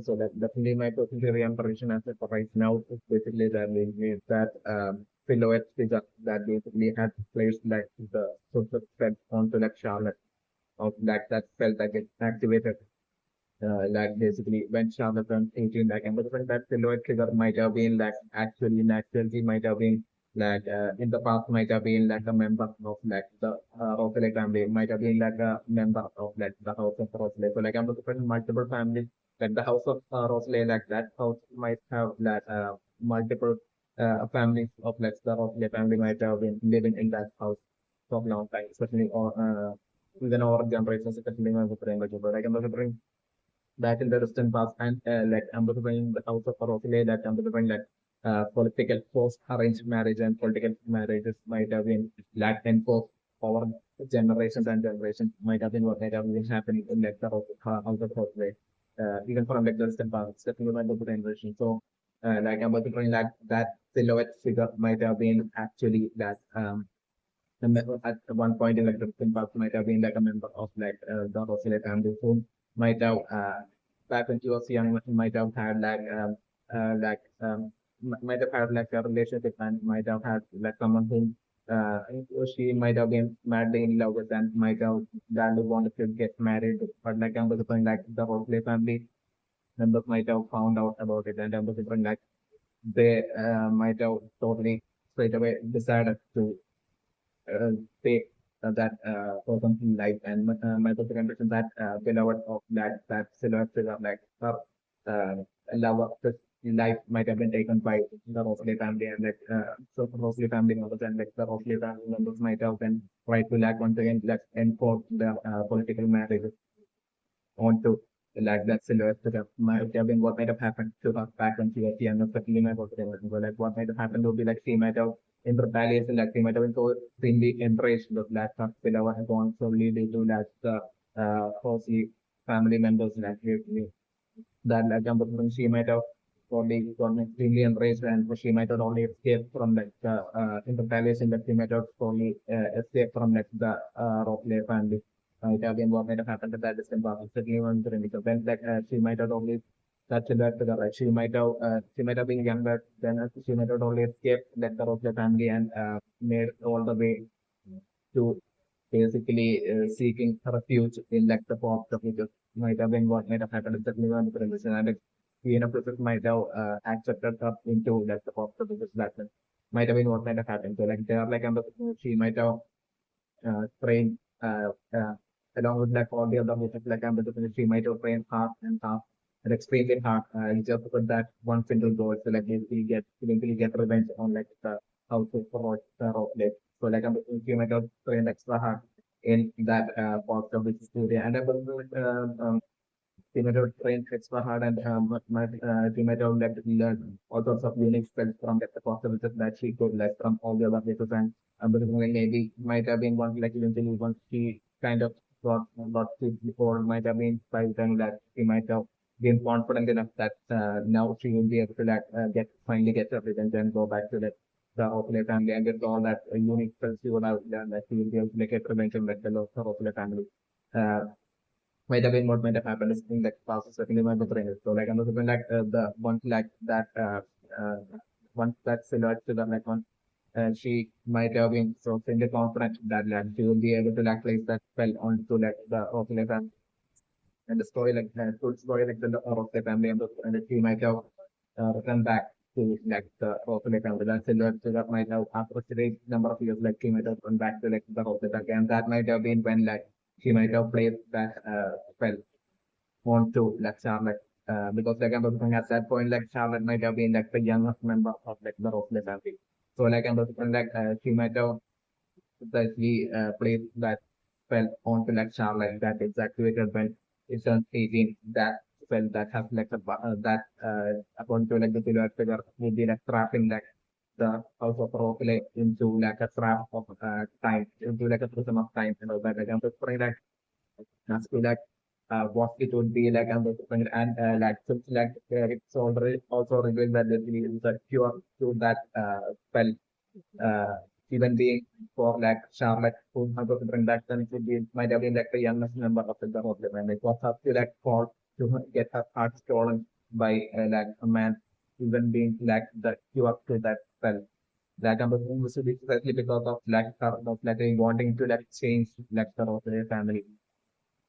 So that definitely my personal theory and prediction as of right now is basically that is that silhouette figure that basically had placed like the social spell onto like Charlotte of that spell that gets activated like basically when Charlotte turned 18, like and that silhouette figure might have been like actually naturally might have been like in the past might have been like a member of like the Rosalie family, might have been like a member of like the house of Rosalie. So like I'm looking at multiple families, like the house of Rosalie, like that house might have like multiple families of like the Rosalie family might have been living in that house for a long time, especially or within our generations, especially my like I'm looking back in the distant past and like amplifying the house of Rosalie, that amplifying that political forced arranged marriage and political marriages might have been like enforced over generations and generations might have been what might have been happening in like the house of Rosalie, even from like the distant past, especially when the generation. So like I'm amplifying that silhouette figure might have been actually that at one point in like the distant past might have been like a member of like the Rosalie family who might have back when she was young might have had like might have had like a relationship and might have had like someone who she might have been madly in love with and might have badly wanted to get married, but like I'm the point like the Rosalie family members might have found out about it and I'm the point like they might have totally straight away decided to take that person in life and my personal impression that beloved of that silhouette figure like her love of this life might have been taken by the Rosalie family and like so Rosalie family members and like the Rosalie family members might have been right to like once again like enforce the political marriage onto like that silhouette figure might have been what might have happened to her back when she was young, especially my personal impression. So like what might have happened would be like she might have in retaliation, like she might have been so thinly enraged with that her below has gone so leading to that the Rosie family members like that like she might have probably gone extremely enraged and she might have only escaped from like the in retaliation that she might have only escaped from like the Rockler family. Might have been what might have happened to that distant past. Certainly one during the event like she might have only touched that to the right. She might have been younger then she might have only escaped like the Rockler family and made all the way to basically seeking refuge in like the pop of which might have been what might have happened at the New President and if Vienna process might have accepted her into like the pop of which that might have been what might have happened. So like they are like she might have trained along with like all the other music like she might have trained hard and hard and extremely hard just to put that one single goal. So like eventually get revenge on like the house of the rock lake. So like she might have trained extra hard in that part of the studio. And I was she might have trained extra hard and she might have like learned all sorts of unique skills from like, the possibilities that she could like from all the other places and but maybe might have been one like eventually once she kind of got to before might have been by the time that she might have been confident enough that now she will be able to like get finally get her revenge and go back to like the Hopefully family and get all that unique skills she would have learned that she will be able to like get revenge on like the Hopefully family. Uh, might have been what might have happened is in like process certainly my brain is so like I'm looking like the one like that uh once that silhouette to the like one and she might have been so fairly confident that like she will be able to like place that spell onto like the Rosalie family and the story like the full story like the Rosalie family and she might have returned back to like the Rosalie family that silhouette so that might have after a great number of years like she might have run back to like the Rosalie again that might have been when like she might have played that spell onto like Charlotte. Because like I'm looking at that point, like Charlotte might have been like the youngest member of like the Rosalie family. So like I'm looking like she might have precisely played that spell onto like Charlotte that is activated when it turns 18. That spell that has like that according to like the silhouette figure would be like trapping like the house of Rosalie into like a trap of time, into like a prism of time and all that. Like I'm just putting like as to like what it would be like and like since like it's already also revealed that there is a cure to that spell uh, even being for like Charlotte who has to bring that then it would be might have been like the youngest member of the Rosalie family. It was up to like Paul to get her heart stolen by like a man, even being like the you up to that spell. Like I'm precisely because of like her of like wanting to like change like the role of their family.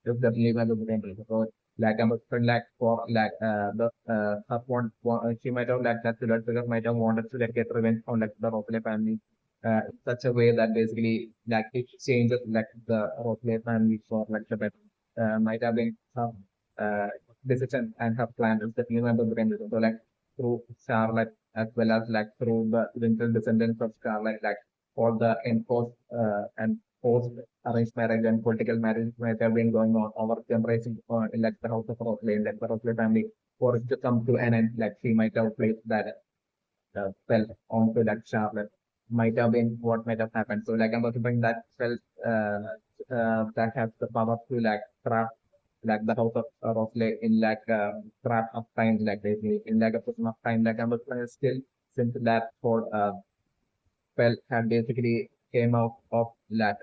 It's definitely one of the things. So like I'm a friend like for like the her she might have like that blood figure might have wanted to like get revenge on like the Rosalie family in such a way that basically like it changes like the Rosalie family for like the better. Might have been some uh decision and her plan is definitely one of the things. So like through Charlotte as well as like through the eventual descendants of Charlotte, like all the enforced and forced arranged marriage and political marriage might have been going on over generations in like the house of Rosalie, like the Rosalie family, for it to come to an end, like she might have placed that spell onto that Charlotte. Might have been what might have happened. So like I'm going to bring that spell that has the power to like trap like the house of Rosalie in like trap of time, like basically in like a prison of time, like I'm still since that for spell had basically came out of like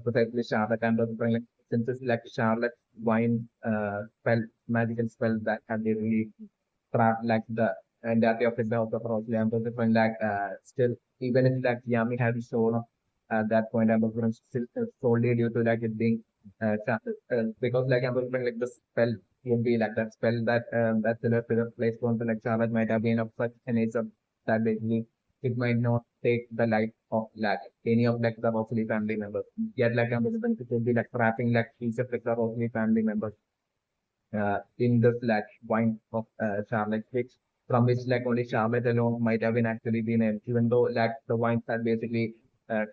precisely Charlotte and was like since it's like Charlotte wine spell magical spell that had really trapped like the entirety of the house of Rosalie and was like still even if like Yami had shown up at that point I was still solely due to like it being because like I was like the spell would be like that spell that that the place on to like Charlotte might have been of such a nature that basically it might not take the life of like any of like the Rosalie family members. Yet like I'm listening to be like trapping like each of like the Rosalie family members in this like wine of Charlotte, which from which like only Charlotte alone might have been actually been in, even though like the wines had basically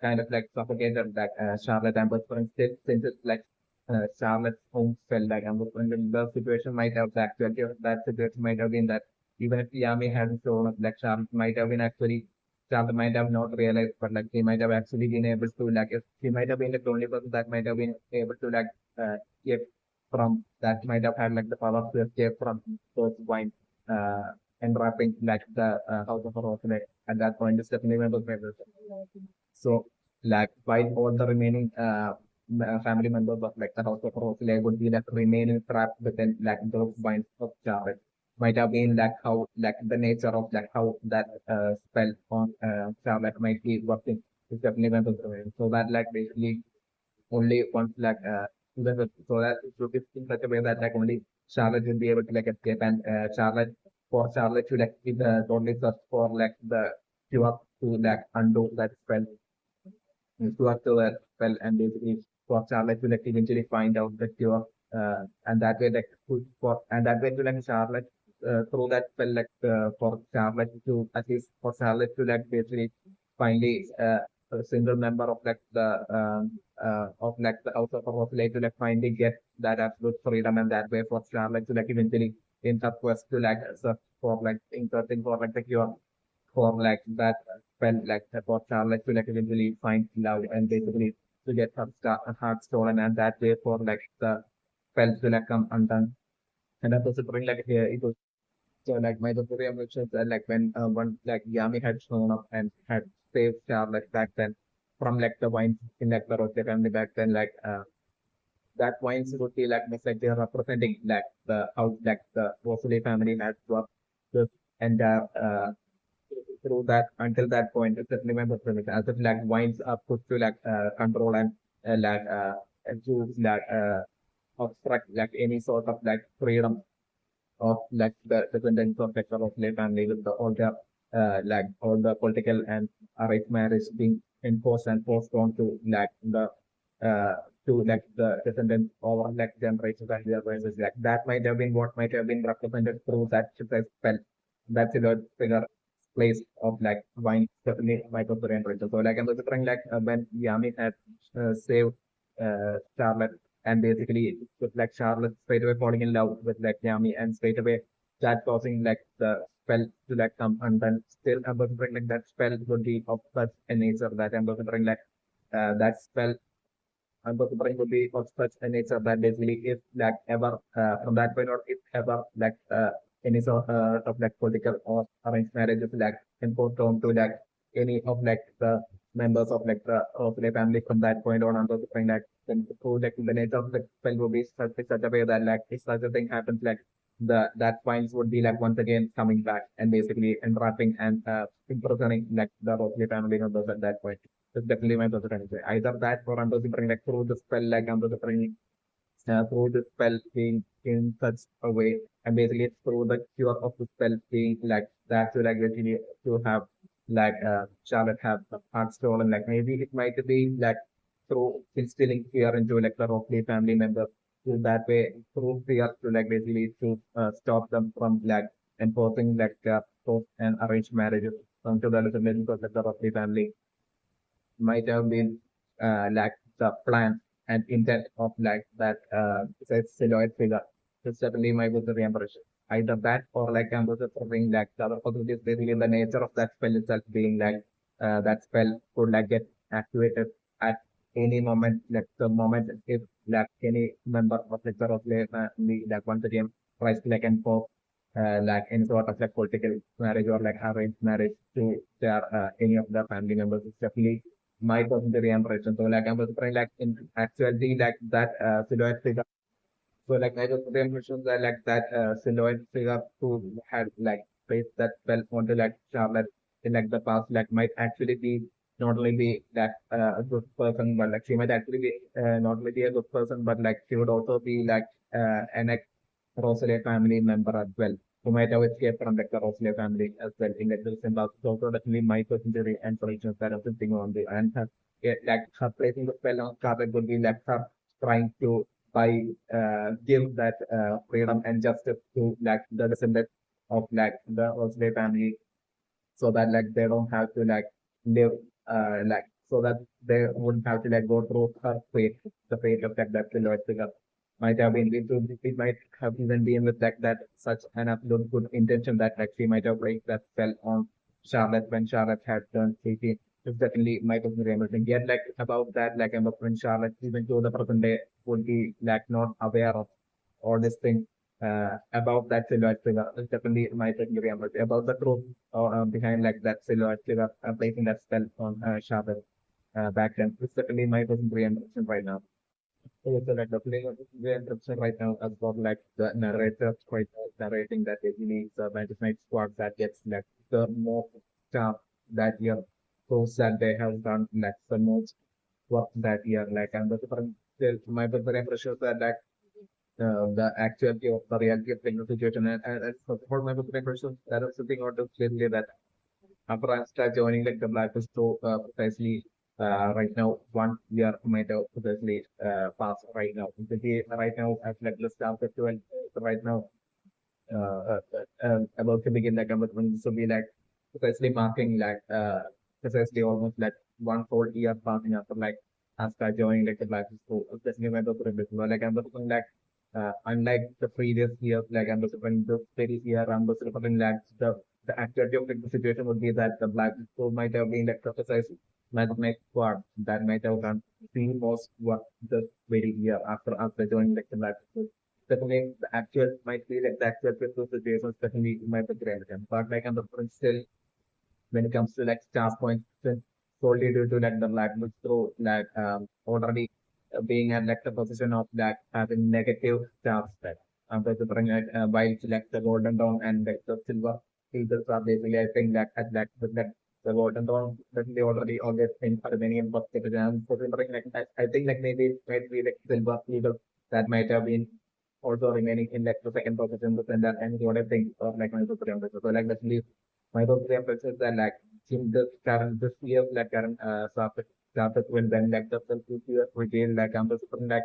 kind of like suffocated like Charlotte and but for instance since it's like Charlotte's home felt like and the situation might have actually that situation might have been that even if Yami hadn't shown up like Charlotte might have been actually Charlotte might have not realized but like she might have actually been able to like if she might have been the only person that might have been able to like get from that might have had like the power to escape from those wine enwrapping like the house of a Rosalie at that point is definitely one of those members. So like while all the remaining family members of like the house of Rosalie would be like remaining trapped within like those wines of Charlotte. Might have been like how like the nature of like how that spell on Charlotte might be working is definitely one of those. So that like basically only once like so that it should be in such a way that like only Charlotte will be able to like escape and Charlotte for Charlotte to like be the only search for like the cure to like undo that spell to up to that spell and basically for Charlotte to like eventually find out the cure and that way like for and that way to like Charlotte through that spell like for Charlotte to at least for Charlotte to like basically finally a single member of like the of like the House of Rosalie to like finally get that absolute freedom and that way for Charlotte to like eventually in her quest to like search for like in searching for like the cure for like that spell like for Charlotte to like eventually find love and basically to get her heart stolen and that way for like the spell to like come undone. And that was bring like it was so like my Dopuri emotions like when like Yami had shown up and had saved Charlotte back then from like the wine in like the Roche family back then like that wines would be like most like they're representing like the how like the Rosalie family has worked this and through that until that point it's definitely my premise as if like wines are put to like control and like to like obstruct like any sort of like freedom of like the descendants of like the Rosalie family with the all the like all the political and arranged marriage being enforced and forced on to like the uh to like the descendants over like generations and their races like that might have been what might have been represented through that spell that's the figure place of like wine definitely might have been ritual. So like I'm considering like when Yami had saved Charlotte and basically with like Charlotte straight away falling in love with like Yami and straight away that causing like the spell to like come undone. Still, I'm considering like that spell would be of such a nature that I'm considering like that spell I'm considering would be of such a nature that basically if like ever from that point on if ever like any sort of like political or arranged marriages like imposed on to like any of like the members of like the family from that point on, I'm considering like then through like the nature of the spell will be such a way that like if such a thing happens, like the that points would be like once again coming back and basically entrapping and imprisoning like the Rosalie family members at that point. That's definitely my thought on it. Either that or I'm just bring like through the spell, like I'm just bringing through the spell being in such a way, and basically it's through the cure of the spell being like that to like basically to have like Charlotte have the heart stolen. Like maybe it might be like through instilling fear into like the Rockley family members. So that way, through fear to like basically to stop them from like enforcing like forced and arranged marriages onto the members of like, the Rockley family might have been like the plan and intent of like that say silhouette figure. It's certainly my was the impression. Either that or like I'm just something like the other possibility is basically the nature of that spell itself being like that spell could like get activated at any moment, like the moment if like any member of like the like once again tries to like enforce like any sort of like political marriage or like arranged marriage to their any of the family members. It's definitely my personal impression. So like I'm just trying like in actually like that silhouette figure. So like I just the impression that like that silhouette figure who had like placed that spell onto like Charlotte in like the past like might actually be not only be that a good person but like she might actually be not only be a good person but like she would also be like an ex Rosalie family member as well who might have escaped from like the Rosalie family as well in like the symbol. So definitely my personal and predictions that are sitting on the and her like her placing the spell on Charlotte would be like her trying to by give that freedom and justice to like the descendants of like the Rosalie family so that like they don't have to like live like so that they wouldn't have to like go through her fate, the fate of like that silhouette figure might have been it might have even been with like that such an absolute good intention that like she might have break that spell on Charlotte when Charlotte had turned 18. It's definitely my personal remembering. Yet like about that, like I'm when Charlotte even to the present day would be like not aware of all these things about that silhouette figure. It's definitely my personal remembering. About the truth behind like that silhouette figure placing that spell on Charlotte back then. It's definitely my personal remembering right now. So like the play of the interesting right now as well like the narrator quite narrating that basically the Manchester United squad that gets like the most stuff that year shows that they have done like the most work that year like and the different still my very impression that like the actuality of the reality of the situation and for my very impression that is something out of clearly that after I start joining like the Blacklist so precisely right now 1 year might have precisely passed right now. Right now I've like the staff festival right now about to begin like I'm going to be like precisely marking like precisely almost like 1 whole year passing after like after joining like the Blacklist so especially my doctor like I'm looking like unlike the previous years, like I'm when the previous year, I'm looking like the actuality of like, the situation would be that the black people might have been like criticized mathematics squad that might have done the most work this very year after joining like the black people. Definitely the actual might be like the actual people situation definitely might be great. But like I'm still when it comes to like staff points solely due to like the language through like already being at like the position of that having negative staff that to bring it while like the golden dawn and like the silver eagles are basically I think that at that with that the golden dawn that they already always in Armenian perspective and so bring like I think like maybe it might be like silver eagles that might have been also remaining in like the second position but then that and what I think of like my super so like that's my thought is that like in the current this year like current started when then like the self year retail like I'm just putting like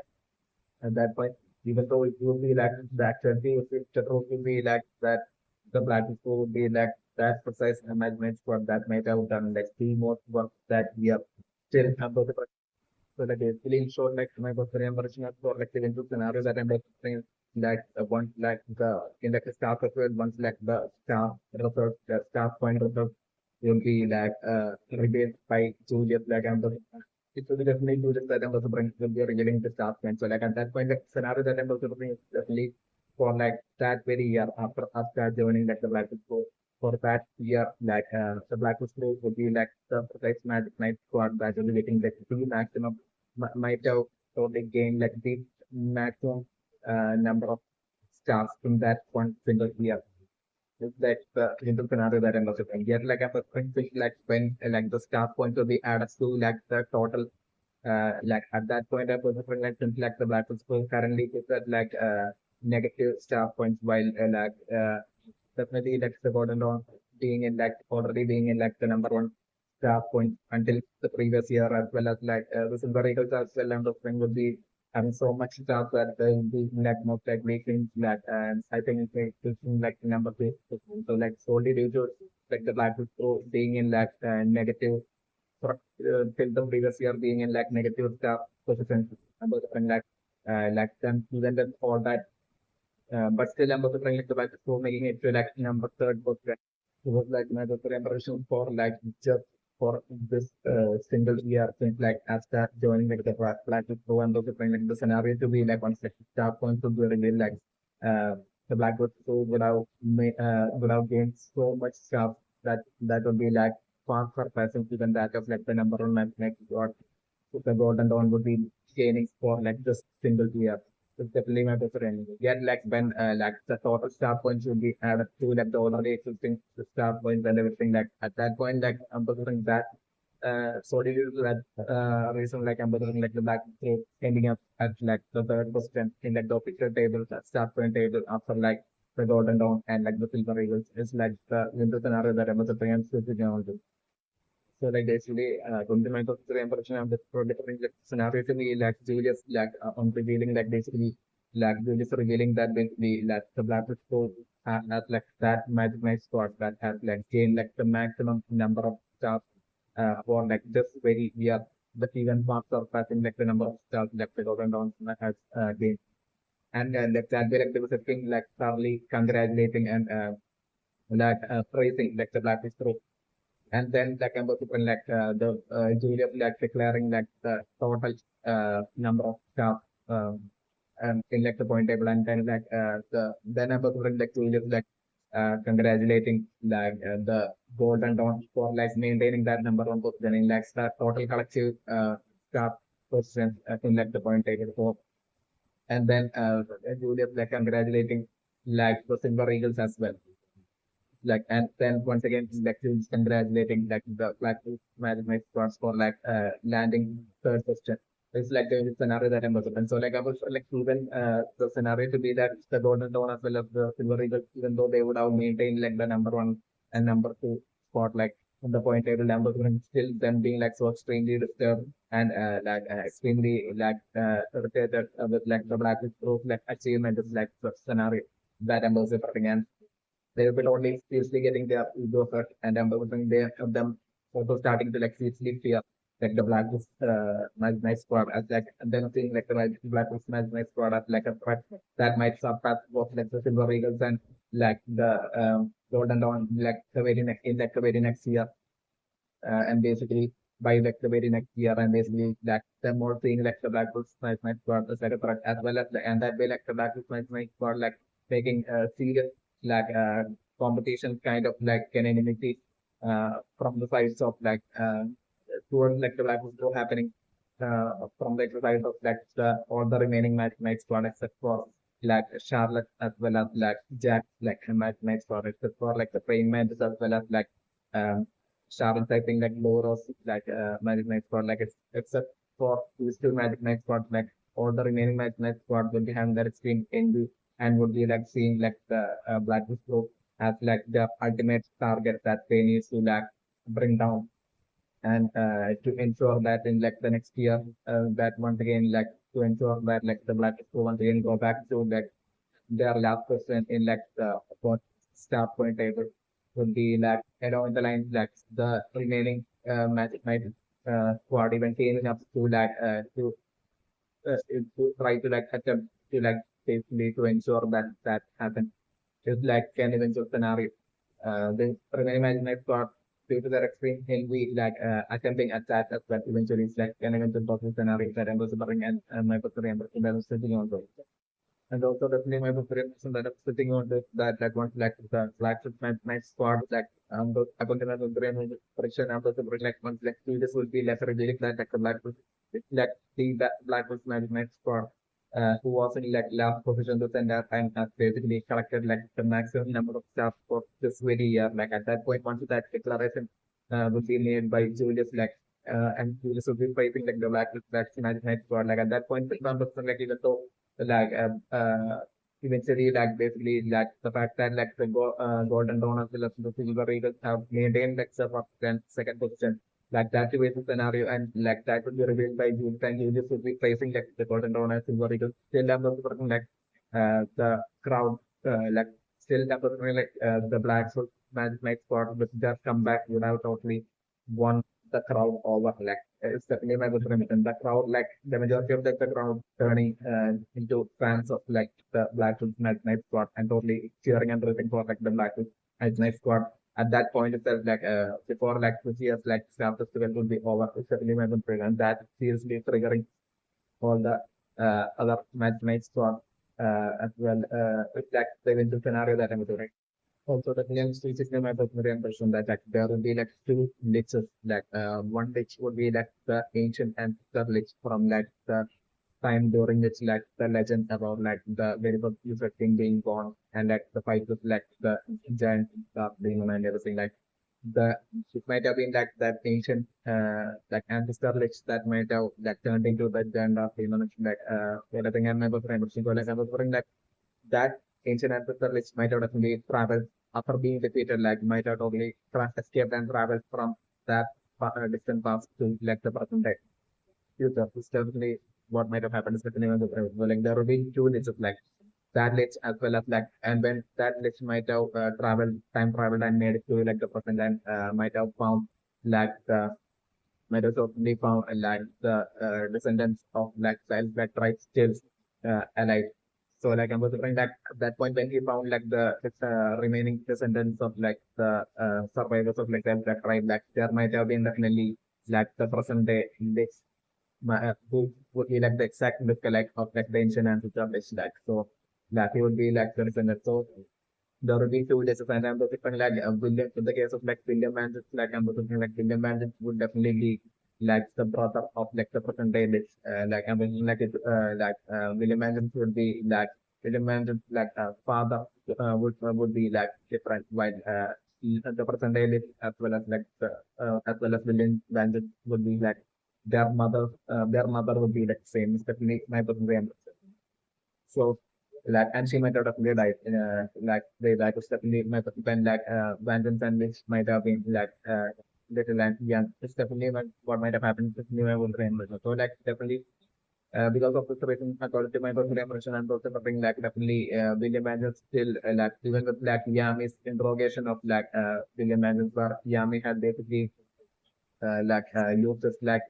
at that point even though it would be like the activity the truth would be like that the platform would be like that precise management work that might have done like the most work that we are still about the so that basically in short, like my boss very embarrassing for like the into scenario that I'm saying that once like the in like the staff as well, once like the staff result, the staff point result will be like revealed by Julius like I'm the it will be definitely Julius that I'm also bring will be revealing the staff point. So like at that point, the scenario that I'm also bringing is definitely for like that very year after joining like the Black School for that year, like the Black School would be like the precise magic night squad that will be getting like the maximum might have so they gain like the maximum number of stars in that one single year. That's the simple scenario that I'm looking. Yet, like I'm thinking, like when like the star points will be added to like the total, like at that point, I was like since like the black hole currently is at like negative star points, while definitely like the golden dawn being in like already being in like the number one star point until the previous year, as well as like the silver eagles as well, and the spring would be having so much stars that they will be like most likely things that and I think it's in like number two. So like solely due to like the black hole being in like negative for till the previous year being in like negative star position about like them even then all that but still, I'm also trying like the back to making it to like number third book. It was like my preparation for like just for this single year since like after joining like the Black Pro and also trying like the scenario to be like on start point to be really like uh, the Black Pro would have gained so much stuff that would be like far surpassing even that of like the number one match next got the golden dawn would be gaining for like just single year. It's definitely my preference. Yet, like when like the total star points would be added to like the already existing star points and everything. Like at that point, like I'm preferring that. So due to that reason, like I'm preferring like the black tape ending up at like the third position in like the official table, the star point table after like the golden dawn and like the silver eagles is like the winter scenario that I'm preferring and switching on to. So like basically, from the mind of the impression of the different like, scenario to me, like Julius like on revealing like basically like Julius revealing that basically like the Black Widow has like that magic night squad that has like gained like the maximum number of stars for like just very yeah the even marks of passing like the number of stars like the golden dawn has gained. And like that way like there was a thing like thoroughly congratulating and praising like the Black Widow and then like I'm open like the Julia like declaring like the total number of staff in like the point table and then like the then I'm open like Julia like congratulating like the golden dawn for like maintaining that number one position in like the total collective staff position in like the point table for and then Julia like congratulating like the Silver Eagles as well like and then once again like he's congratulating like the like management squads for like landing third position. It's like the scenario that I'm and so like I was like even the scenario to be that the golden dawn as well as the silver eagles even though they would have maintained like the number one and number two spot like on the point table number one still them being like so extremely disturbed and extremely like irritated with like the black proof like achievement is like the scenario that I'm also and they will only seriously getting their ego hurt and embarrassing their of them also starting to like seriously fear like the Blacklist nice squad as like and then seeing like the Blacklist nice squad as like a threat that might surpass both like the Silver Eagles and like the Golden Dawn like the very next in like the very next year and basically by like the very next year and basically like the more seeing like the Blacklist nice squad as like a threat as well as and that way like the Blacklist nice squad like taking serious like competition kind of like anonymity from the sides of like towards like the black hole happening from the exercise of like the all the remaining match squad except for like Charlotte as well as like Jack like match squad except for like the praying mantis as well as like Charlotte I think like Loros like magic night squad like it's except for these two magic night squad like all the remaining magic night squad will be having their screen in and would be like seeing like the Blacklist group as like the ultimate target that they need to like bring down and to ensure that in like the next year that once again like to ensure that like the Blacklist group once again go back to like their last person in like the fourth star point table would be like along the lines like the remaining magic night squad even teaming up to like to try to like attempt to like basically to ensure that that happens. It's like an eventual scenario. The remaining imaginary plot due to their extreme envy, like attempting attack as well eventually it's like an eventual possible scenario that I'm suffering and my preference that I'm sitting on to. And also definitely my preference that I'm sitting on this that like once like the flagship my squad like the account and the brain prediction after the like once like this will be less revealing that like the black like the BlackBulls management squad, who was in like last position to send out and has basically collected like the maximum number of staff for this very year. Like at that point, once that declaration will be made by Julius, and Julius will be facing like the Black management squad. Like at that point, the numbers like even though like eventually like basically like the fact that like golden dawn as well as the silver eagles have maintained like second position, like that is the scenario, and like that would be revealed by Julius, and Julius would be facing like the golden dawn and silver eagles. Still I'm not working like the crowd like still I'm not working like the black so magic night squad with just come back without totally won the crowd over. Like it's definitely my good and the crowd, like the majority of the crowd turning into fans of like the Blackwood Night Squad and totally cheering and rooting for like the Blackwood Night Squad. At that point itself, like before like 2 years, like Star Festival will be over, it's definitely my good friend, and that seriously triggering all the other Night Squad as well. It's like the eventual scenario that I'm doing. Also, the Williams 360 my personal impression that like there will be like two liches. Like one lich would be like the ancient and the lich from like the time during which like the legend about like the very first user king being born and like the fight with like the giant demon and everything. Like the it might have been like that ancient like ancestor lich that might have like turned into the giant demon. Like everything and my personal impression. So like I was wondering like that ancient ancestor which might have definitely traveled after being defeated, like might have totally escaped and traveled from that distant past to like the present day. Future is definitely what might have happened, especially when like there will be two lists of like that list as well as like and when that list might have traveled and made it to like the present and might have found like the might have totally found like the descendants of like child black tribes still alive. So like I was wondering that at that point when he found like the remaining descendants of like the survivors of like child black tribe, like there might have been definitely like the present day index who would be like the exact lookalike of like the ancient ancestor of like so that he would be like the descendant. So there will be two lists and I'm looking like William in the case of like William Manchester, like I'm looking like William Manchester would definitely be like the brother of like the present day list. Like I'm thinking like it William Manchester would be like William Manchester like father would be like different while the present day list as well as like as well as William Manchester would be like their mother would be like same. It's definitely my present day. So like and she might have definitely died in like they like was definitely might have been like Brandon sandwich might have been like little and young. It's definitely what might have happened with me I will remember. So like definitely because of this reason according to my personal impression and also something like definitely William Mansion still like even with like Yami's interrogation of like William Mansion where Yami had basically uses like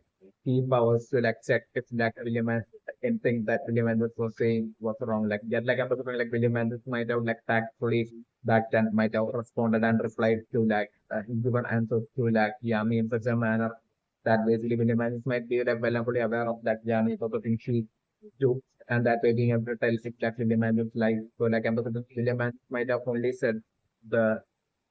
key powers to like check if like William and anything that William Andrews was saying was wrong. Like just like I'm talking like William Andrews might have like tactfully back then might have responded and replied to like given answers to like Yami in such a manner that basically William Andrews might be like well and fully aware of that Yami sort of thing she do and that way being able to tell exactly William Andrews life. So like I'm talking William Andrews might have only said the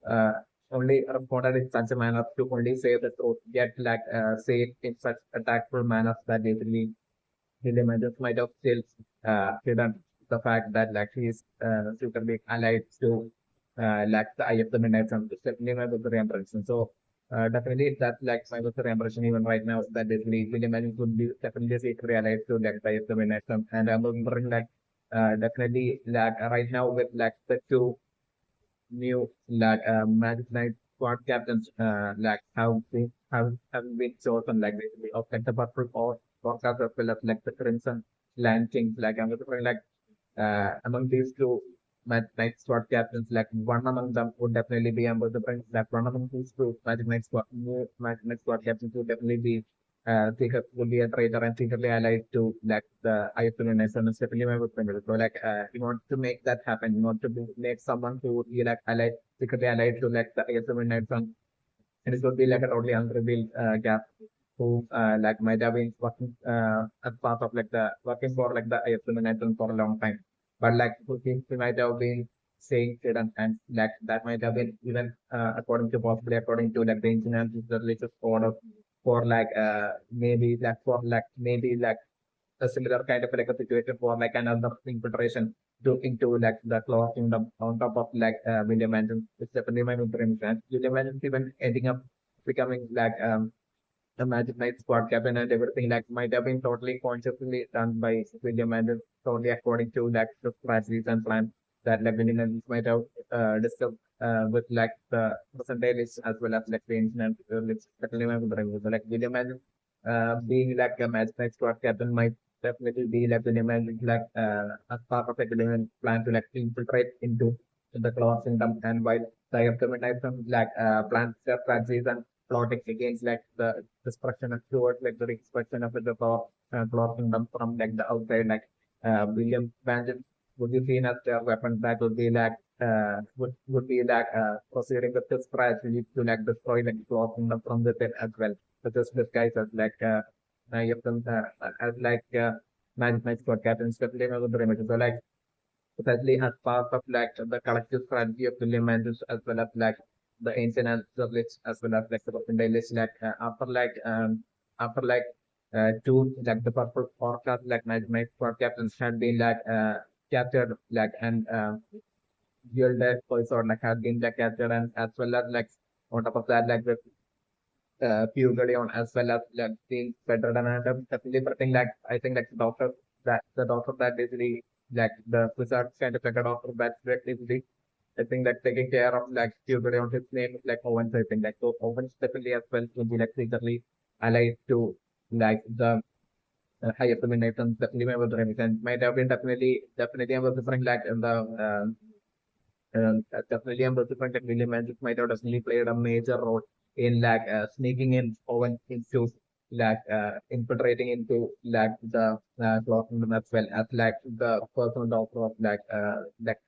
uh, only responded in such a manner to only say the truth, yet like say it in such a tactful manner that basically the managers might have still hidden the fact that like he is secretly allied to like the eye of the midnight sun. It's definitely my Bukhari impression. So definitely that's like my Bukhari impression even right now that basically William Manning would be definitely secretly allied to like the eye of the midnight sun. And I'm remembering like definitely like right now with like the two new like Magic Knight squad captains have been chosen like basically of like the purple or forecast as well as like the crimson land kings like I'm looking like among these two Magic Knight squad captains like one among them would definitely be able to bring like one among these two Magic Knight squad captains would definitely be secret would be a traitor and secretly allied to like the IFL and definitely my friend. So like in order to make that happen, in order to make someone who would be like allied secretly allied to like the IFL and it would be like a totally unrevealed gap who like might have been working as part of like the working for like the IFL for a long time. But like who thinks he might have been saying it and like that might have been even according to possibly according to like the engineers the religious order for maybe a similar kind of like a situation for like another infiltration to into like the claw kingdom on top of William Mansion. It's definitely my dream. And William Mansion even ending up becoming the Magic Knight squad captain and everything might have been totally consciously done by William and totally according to the strategies and plan that William and might have discussed with the present day list as well as the ancient list. Definitely my dream. So William and being a Magic Knight squad captain might definitely be William and as part of William plan to infiltrate into the class kingdom and while the upcoming night from plan strategies and plotting against the destruction of towards the destruction of the Claw kingdom from the outside William Banjan would be seen as their weapon that would be would be proceeding with this strategy to destroy the Claw kingdom from within as well. So this disguise as you have as Magic Knight squad captain, especially with the images. So especially as part of the collective strategy of William Andrews as well as the ancient and privilege as well as the Rotterdam list after two the purple forecast night for captains had been captured and dual death or had been captured and as well as on top of that the Pugadion as well as being better than Adam. Definitely, but I think the doctor that basically the wizard kind of a doctor that basically I think taking care of Pugadion, his name is Owens. I think so Owens definitely as well will be secretly allied to the highest domination. Definitely member the and might have been definitely I was different in the definitely I'm different that William Magic might have definitely played a major role in sneaking in Owen into infiltrating into the clock kingdom as well as the personal doctor of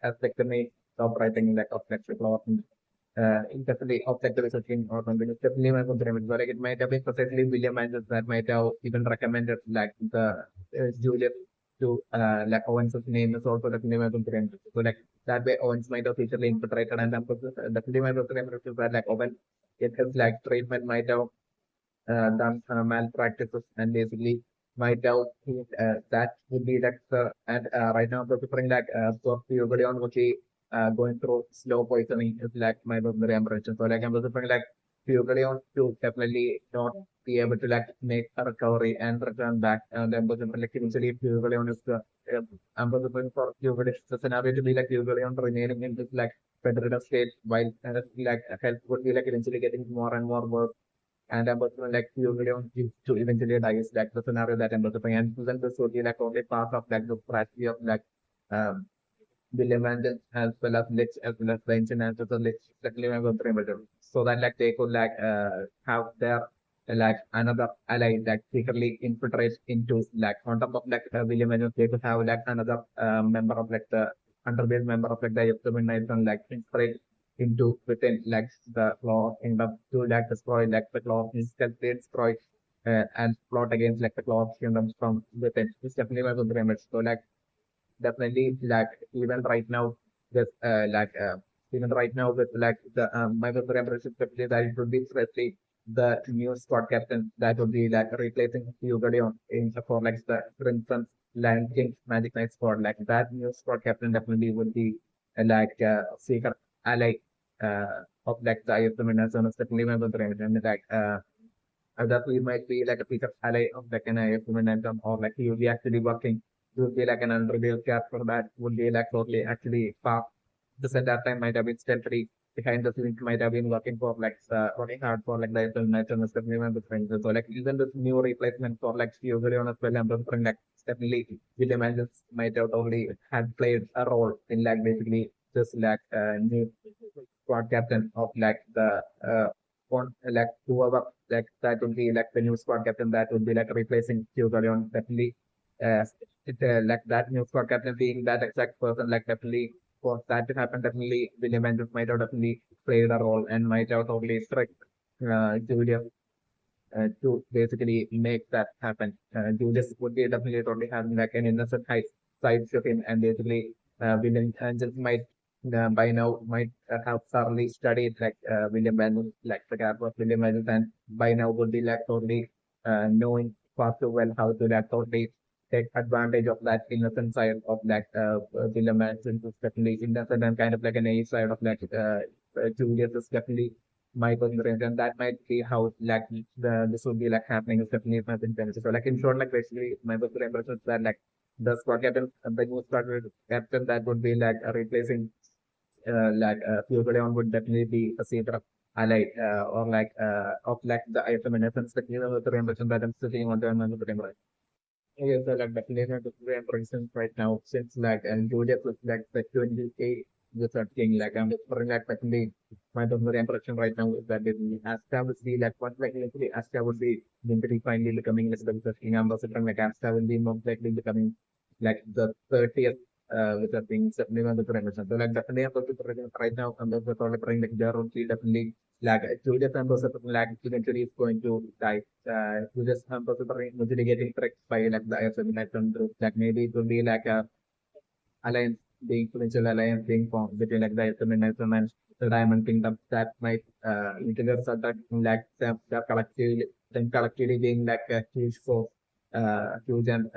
as the main operating of the clock definitely of the researching or something. It's definitely my contribution. So it might have been precisely William Manchester that might have even recommended the Julius to Owens' name is also definitely my contribution. So that way Owens might have featured infiltrated and definitely my contribution is that Owen it has treatment might have done malpractices and basically might have that would be and right now preferring so everybody on would be going through slow poisoning is my primary impression. So I'm preferring Fugalion to definitely not be able to make a recovery and return back and I'm preferring eventually Fugalion is the I'm preferring for Fugalion the scenario to be Fugalion remaining in this federal state while health would be eventually getting more and more work and I'm also usually on to eventually die is the scenario that I'm looking and then this would be only part of the strategy of um William and as well as Lich as well as the ancient answers of Lich exactly my perimeter. So that they could have their another ally secretly infiltrate into on top of William and they could have another member of the underbase member of the midnight and infiltrate into within the law in the to destroy the claw instead they destroy and plot against the claw kingdoms from within. It's definitely my pyramid. So definitely even right now with even right now with the my membership definitely that it would be especially the new squad captain that would be replacing Ugadion in for the Crimson Lion King Magic Knight squad that new squad captain definitely would be seeker ally of the ISM and as well as definitely my membership and that we might be a piece of ally of an ISM and or he will be actually working would be an unrevealed character that would be totally actually far. This at that time might have been stealthily behind the scenes, might have been working for working hard for the international the friends. So even this new replacement for Fugarion as well, I'm referring definitely William Angels might have only had played a role in basically just new squad captain of the one whoever that would be the new squad captain that would be replacing Fugarion definitely that new squad captain being that exact person, definitely for that to happen, definitely William Andrews might have definitely played a role and might have totally strict Julius to basically make that happen. Julius would be definitely totally having an innocent side to him and basically William Andrews might by now might have thoroughly studied like William Bendel, like the character of William Bendel, and by now would be like totally knowing far too well how to like totally take advantage of that innocent side of like William Bendel, especially innocent and kind of like an naive side of like Julius is definitely my consideration. And that might be how like this would be like happening is definitely my intention. So like in short, like basically my personal impression is that like the squad captain, the new squad captain that would be like replacing future on would definitely be a safer ally or like of like the item in essence the key of the reimbursement that I'm sitting on the right. Yes, so like definitely not the for instance right now since like and Julius was like the 28 the third king like I'm just for like definitely my the impression right now is that the Asta would be like what like literally Asta would be literally finally becoming less than the king. I'm also from like Asta will be most likely becoming like the 30th which are being certainly on the premise. So like definitely I'm also right now I'm also trying like their own field definitely like Julius I'm also like eventually is going to die. Julius I'm also usually getting tricked by like the ISM group. Like maybe it will be like a alliance being potential alliance being formed between like the ISM and the Diamond Kingdom that might trigger certain like the collectively then collectively being like a huge force huge and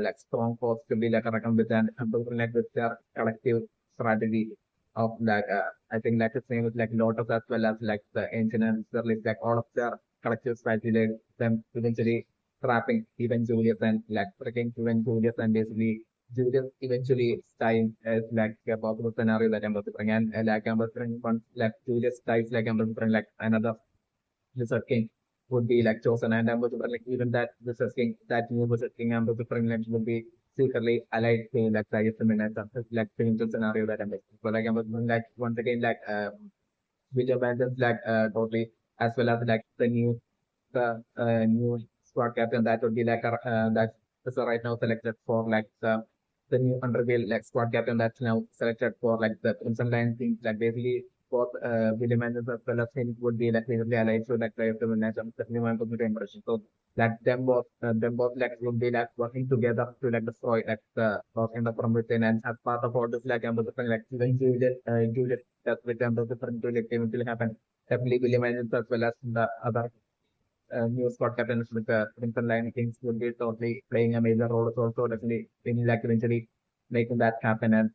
like strong force to be like a reckon with and like with their collective strategy of like I think like the same with like Lotus as well as like the ancient and like all of their collective strategy like them eventually trapping even Julius and like freaking even Julius and basically Julius eventually dying as like a possible scenario that I'm about to bring and like I'm about to bring once like Julius dies like I'm about to bring like another Wizard King would be like chosen and I'm going to like even that Wizard King, that new Wizard King I'm going to bring like would be secretly allied to like the Yemen and stuff. It's like the scenario that I'm making. So like I'm going to bring like once again like which abandons like totally as well as like the new squad captain that would be like that is right now selected for like the new underworld like squad captain that's now selected for like the Crimson Lion things like basically both William and as well as him would be like basically allied to like the match of the new one to the impression. So that them both like would be like working together to like destroy like the Lost in the from within and as part of all this like I'm different like even Juliet that's with them those different to like eventually happen. Definitely William and as well as the other new squad captains with the Crimson Lion Kings would be totally playing a major role. Also, definitely in like eventually making that happen and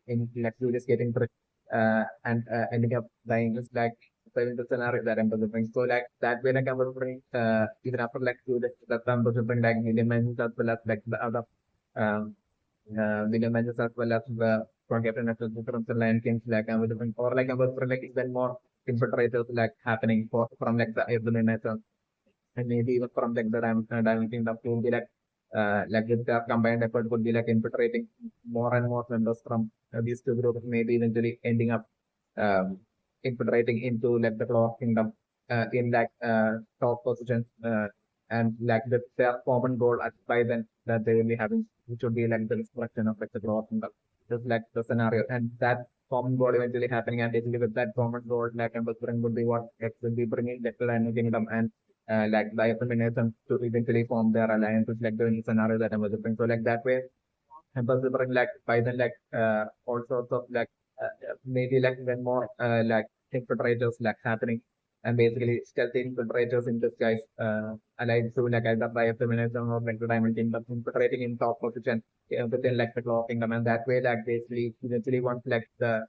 in like Julius getting through and ending up dying is like the scenario that I'm bring. So like that way like I'm bring even after like Julius that I'm bring like William and as well as like the other um William and as well as the squad captain as well as the Crimson Lion Kings like I'm bring or like I'm bring like even more infiltrators like happening for from like the Iron and maybe even from like the diamond kingdom to be like with their combined effort could be like infiltrating more and more members from these two groups, maybe eventually ending up um, infiltrating into like the Clover kingdom in like top positions and like with their common goal at by then that they will be having, which would be like the destruction of like the Clover kingdom, just like the scenario and that common goal eventually happening and basically with that common goal like Emperor would be what X will be bringing like the Diamond Kingdom and like the Feminism to eventually form their alliances like the scenario that I was referring. So like that way, and possible like by then like all sorts of like maybe like even more like infiltrators like happening and basically stealthy infiltrators in disguise allied to like either by feminism or like the diamond kingdom infiltrating in top position within like the claw kingdom and that way like basically eventually once like the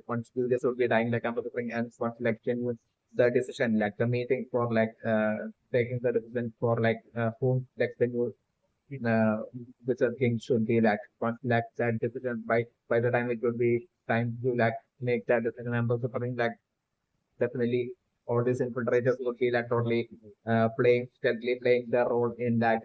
once Julius would be dying like I'm bring and once like genuine the decision like the meeting for like taking the decision for like whom like the new uh, which I think should be like once like that decision by the time it would be time to like make that decision. I'm also putting like definitely all these infiltrators would be like totally playing steadily playing their role in like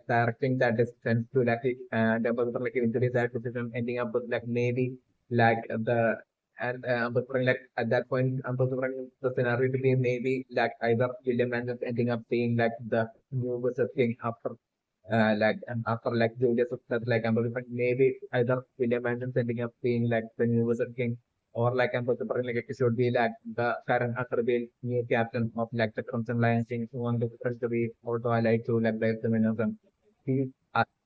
directing that decision to like the like eventually that decision ending up with like maybe like the and but like at that point I'm also the scenario to be maybe like either William and just ending up being like the new versus king after like and after like Julius success, like I'm looking maybe either William Anderson ending up being like the new Wizard King, or like I'm supposed like it should be like the current unrevealed new captain of like the Crimson Lion King, who want to be also I like to like the feminism. He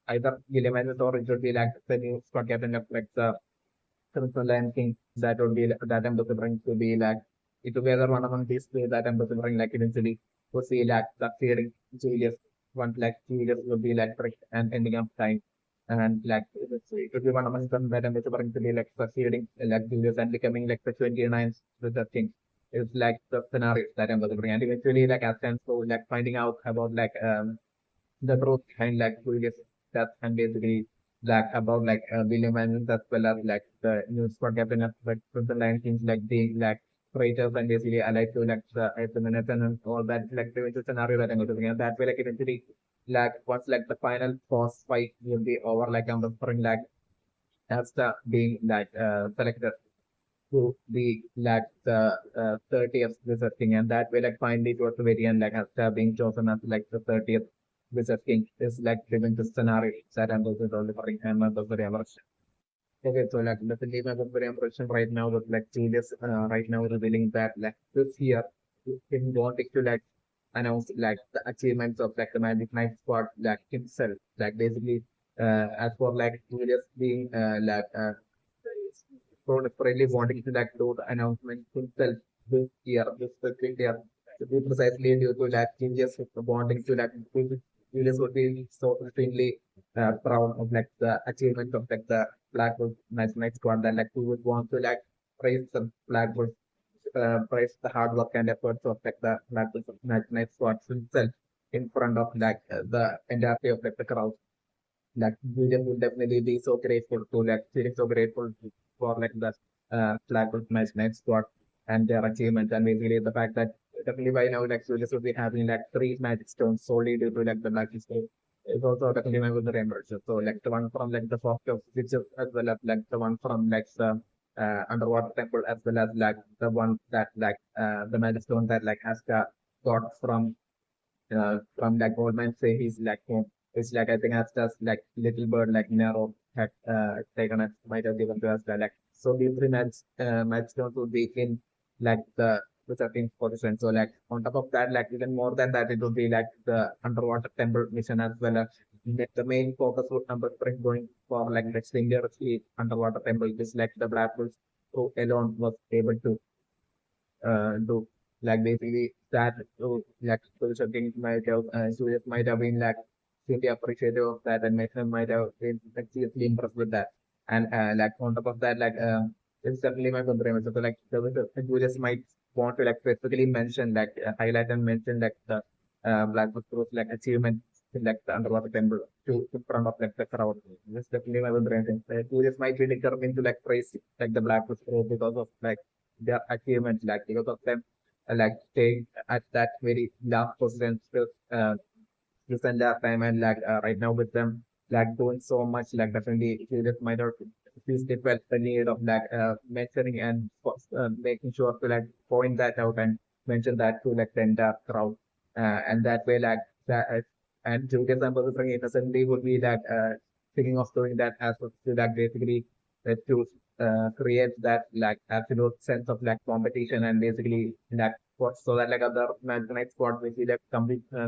either William Anderson or it should be like the new squad captain of like the Lion King, that would be that I'm considering to be like it together one among these three that I'm considering like eventually would see like succeeding Julius. One like Julius would be like trick and ending up time. And like it would be one among them that I'm considering to be like succeeding like Julius and becoming like the 29th with the king. It's like the scenarios that I'm considering. And eventually like as time so like finding out about like the truth behind like Julius death and basically like about like William and as well as like the news for captain of like from the 19th like being like traitors and basically allied to like the minutes and all that like the scenario that I'm going to bring and that way like eventually like once like the final boss fight will be over like I'm referring like as the being like selected to be like the 30th wizard king and that way like finally towards the very end like after being chosen as like the 30th wizard king is like living the scenario that I'm also delivering and that's very immersion. Okay, so like definitely my very impression right now with like Julius right now revealing that like this year in wanting to like announce like the achievements of like the Magic Knight squad like himself like basically as for like Julius being like so desperately wanting to like do the announcement himself this year, this specific year, to be precisely due to like changes wanting to like Julius would be so extremely proud of like the achievement of like the BlackBulls national squad that like we would want to like praise the BlackBulls, praise the hard work and efforts of like the BlackBulls national squad himself in front of like the entirety of like the crowd. Like William would definitely be so grateful to like feeling so grateful for like the Blackwood match next squad and their achievements and basically the fact that definitely by now like Julius would be having like three magic stones solely due to like the magic stone is also definitely my with the rainbow. So like the one from like the soft of switches as well as like the one from like the underwater temple as well as like the one that like the magic stone that like Aska got from like Goldman say he's like it's like I think as just like little bird like narrow had taken us might have given to us the like so the three milestones would be in like the 13th position. So like on top of that, like even more than that, it would be like the underwater temple mission as well as the main focus would number three going for like the dangerously underwater temple, which is like the Black Bulls who alone was able to do like basically that like something might have Surya might have been like really appreciative of that and Mason might have been like seriously impressed with that and like on top of that like it's definitely my contribution so like there was a Julius might want to like specifically mention like highlight and mention like the Blackwood Crew's like achievement in like the underwater temple to in front of like the crowd. This definitely my contribution. Julius might be determined to like praise like the Blackwood Crew because of like their achievements, like because of them, like staying at that very last position still, this and that time, and like right now with them, like doing so much, like definitely Julius might have please felt the need of like mentioning and making sure to like point that out and mention that to like the entire crowd, and that way like that. And Julius and Buzzer innocently would be like thinking of doing that as well to like basically to create that like absolute sense of like competition and basically like what so that like other management squad will be like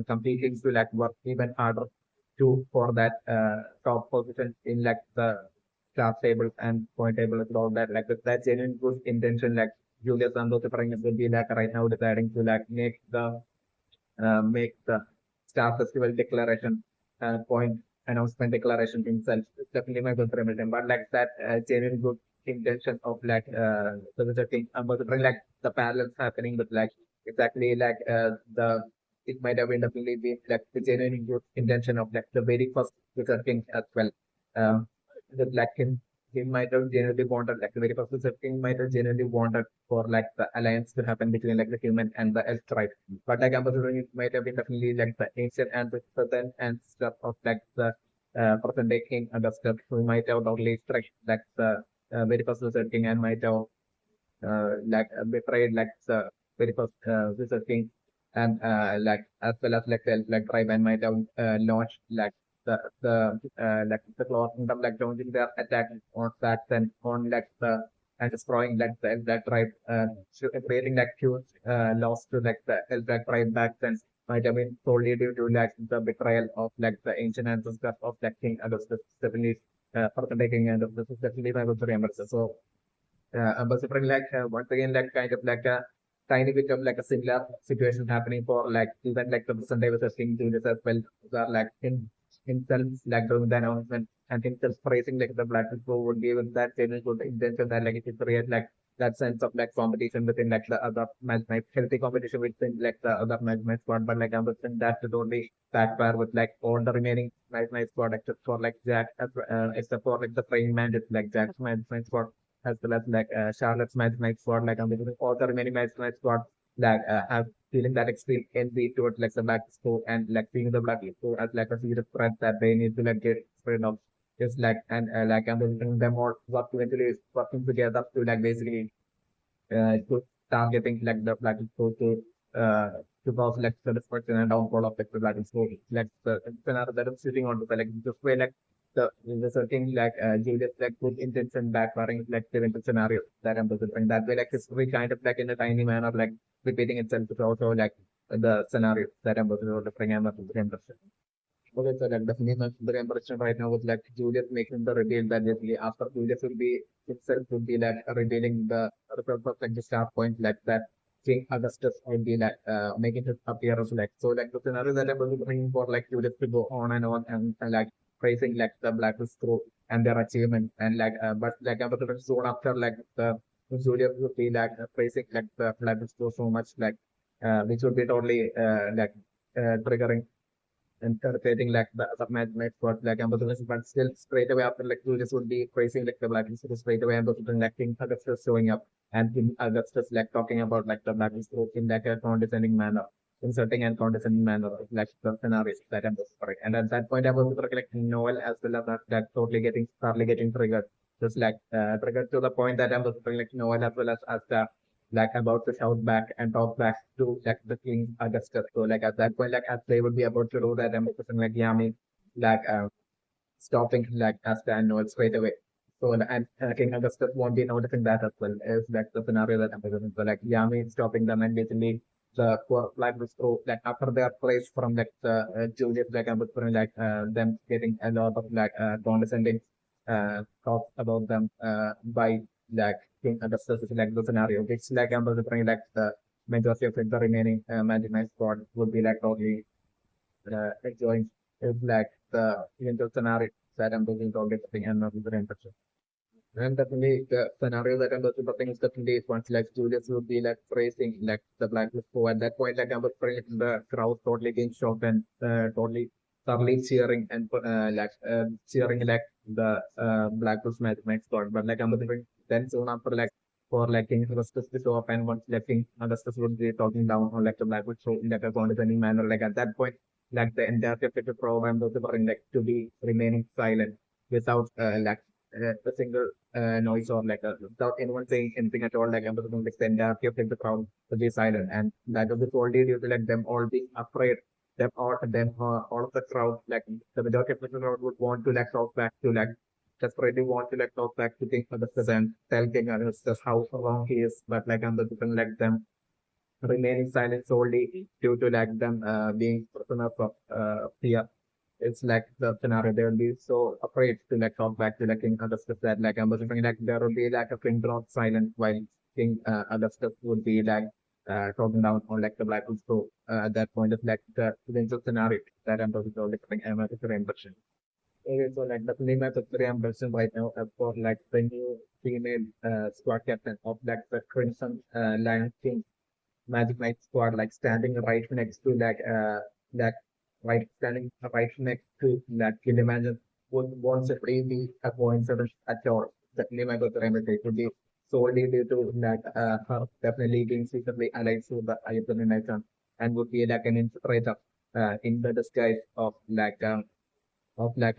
competing to like work even harder to for that top position in like the class tables and point tables and all that like with that genuine good intention like Julius Santos will be like right now deciding to like make the Star Festival declaration point announcement declaration himself. It's definitely my contribution. But like that genuine good intention of like the thing, but like the parallels happening with like exactly like the it might have been definitely been like the genuine good intention of like the very first Wizard King as well. The Black King he might have genuinely wanted like the very first Wizard King might have genuinely wanted for like the alliance to happen between like the human and the elf tribe. But like I'm considering it might have been definitely like the ancient and the present and stuff of like the present day king Augustus who might have totally struck like the very first Wizard King and might have like betrayed like the very first Wizard King and like as well as like the like tribe and might have launched like the like the Clover kingdom like launching their attack on that and on like the and destroying like the that tribe creating like huge loss to like the Eldrac tribe back then might have been solely due to like the betrayal of like the ancient ancestors of like King Augustus. Definitely person taking and this is definitely my good ambassador. So ambassador like once again like kind of like a tiny bit of like a similar situation happening for like even like the Sunday was King Julius as well. They are like in himself like doing the announcement and himself praising like the Black Pro would give that genuine good intention that like it is real like that sense of like competition within like the other match healthy competition within like the other match squad. But like I understand that would only backfire with like all the remaining match squad except for like Jack except for like the praying man it's like Jack's match squad as well as like Charlotte's match squad like I'm all the remaining match squad like have feeling that extreme envy towards like the Black Score and like seeing the Black Score as like a serious threat that they need to like get rid of. Just like and like I'm bringing them all work eventually working together to like basically to targeting like the Black Score uh to cause like the destruction and downfall of like the Black Score. Like the scenario that I'm sitting on to like this way like the certain like Julius like good intention backfiring like the eventual scenario that I'm presenting. That way like history kind of like in a tiny manner like repeating itself is also like the scenario that I'm presenting. I'm interested. Okay, so like definitely not very impression right now with like Julius making the reveal that basically after Julius will be itself would be like revealing the result of like the start point like that King Augustus will be like making his appearance like so like the scenario that I'm bringing for like Julius to go on and like praising like the Blacklist crew and their achievement and like but like I'm soon after like the Julius would be like praising like the Blacklist crew so much like which would be totally like triggering and creating like the match for like ambassadors, but still straight away after like Julius would be praising like the Black Lists straight away ambassador like King Augustus showing up and King Augustus like talking about like the Black List in like a condescending manner, insulting and condescending manner, like the scenarios that ambassador. And at that point ambassador like Noel as well as that totally getting startly getting triggered. Just like triggered to the point that ambassador like Noel as well as the like about to shout back and talk back to like the King Augustus. So like at that point, like as they would be about to do that, I'm like Yami, like stopping like as the Noel straight away. So and King Augustus won't be noticing that as well. Is like the scenario that I'm presenting. So like Yami stopping them and basically the like the through like after their praise from like the Julius like I'm putting like them getting a lot of like condescending talk about them by like King Augustus is like the scenario, which like I'm putting like the majority of like, the remaining Magic Knight squad would be like totally enjoying is like the eventual scenario that I'm looking to get thing and not very interested. And definitely the scenario that I'm looking for is definitely once like Julius would be like praising like the Blacklist for at that point like I'm afraid the crowd totally being shocked and totally thoroughly cheering and cheering like the Blacklist match squad. But like I'm thinking then soon after like for like King Augustus to show up and once like King Augustus would be talking down on like the Blacklist show in like a condescending manner like at that point like the entire effective program was like to be remaining silent without a single noise or like without anyone saying anything at all. Like I'm like the entirety of like, the crowd to be silent, and that was solely due to like them all being afraid. All of the crowd, like the majority of the crowd would want to like talk back to like desperately want to like talk back to King Augustus and tell King Augustus how wrong he is, but like I'm the like them remaining silent solely due to like them being prisoners of fear. It's like the scenario they will be so afraid to like talk back to like King Augustus that like I'm assuming like there will be like a pin drop silent while King Augustus would be like talking down on like the Black Wolf. So at that point it's like the eventual scenario that I'm talking about like I'm a different version. Okay, so like definitely my I'm version right now for like the new female squad captain of like the Crimson Lion King Magic Knight squad, like standing right next to like right standing right next to that Kilimanjaro won't simply be a coincidence at all. The Kilimanjaro pyramid it would be solely due to that her definitely being secretly allied to the Ayatollah Nation and would be like an infiltrator in the disguise of like a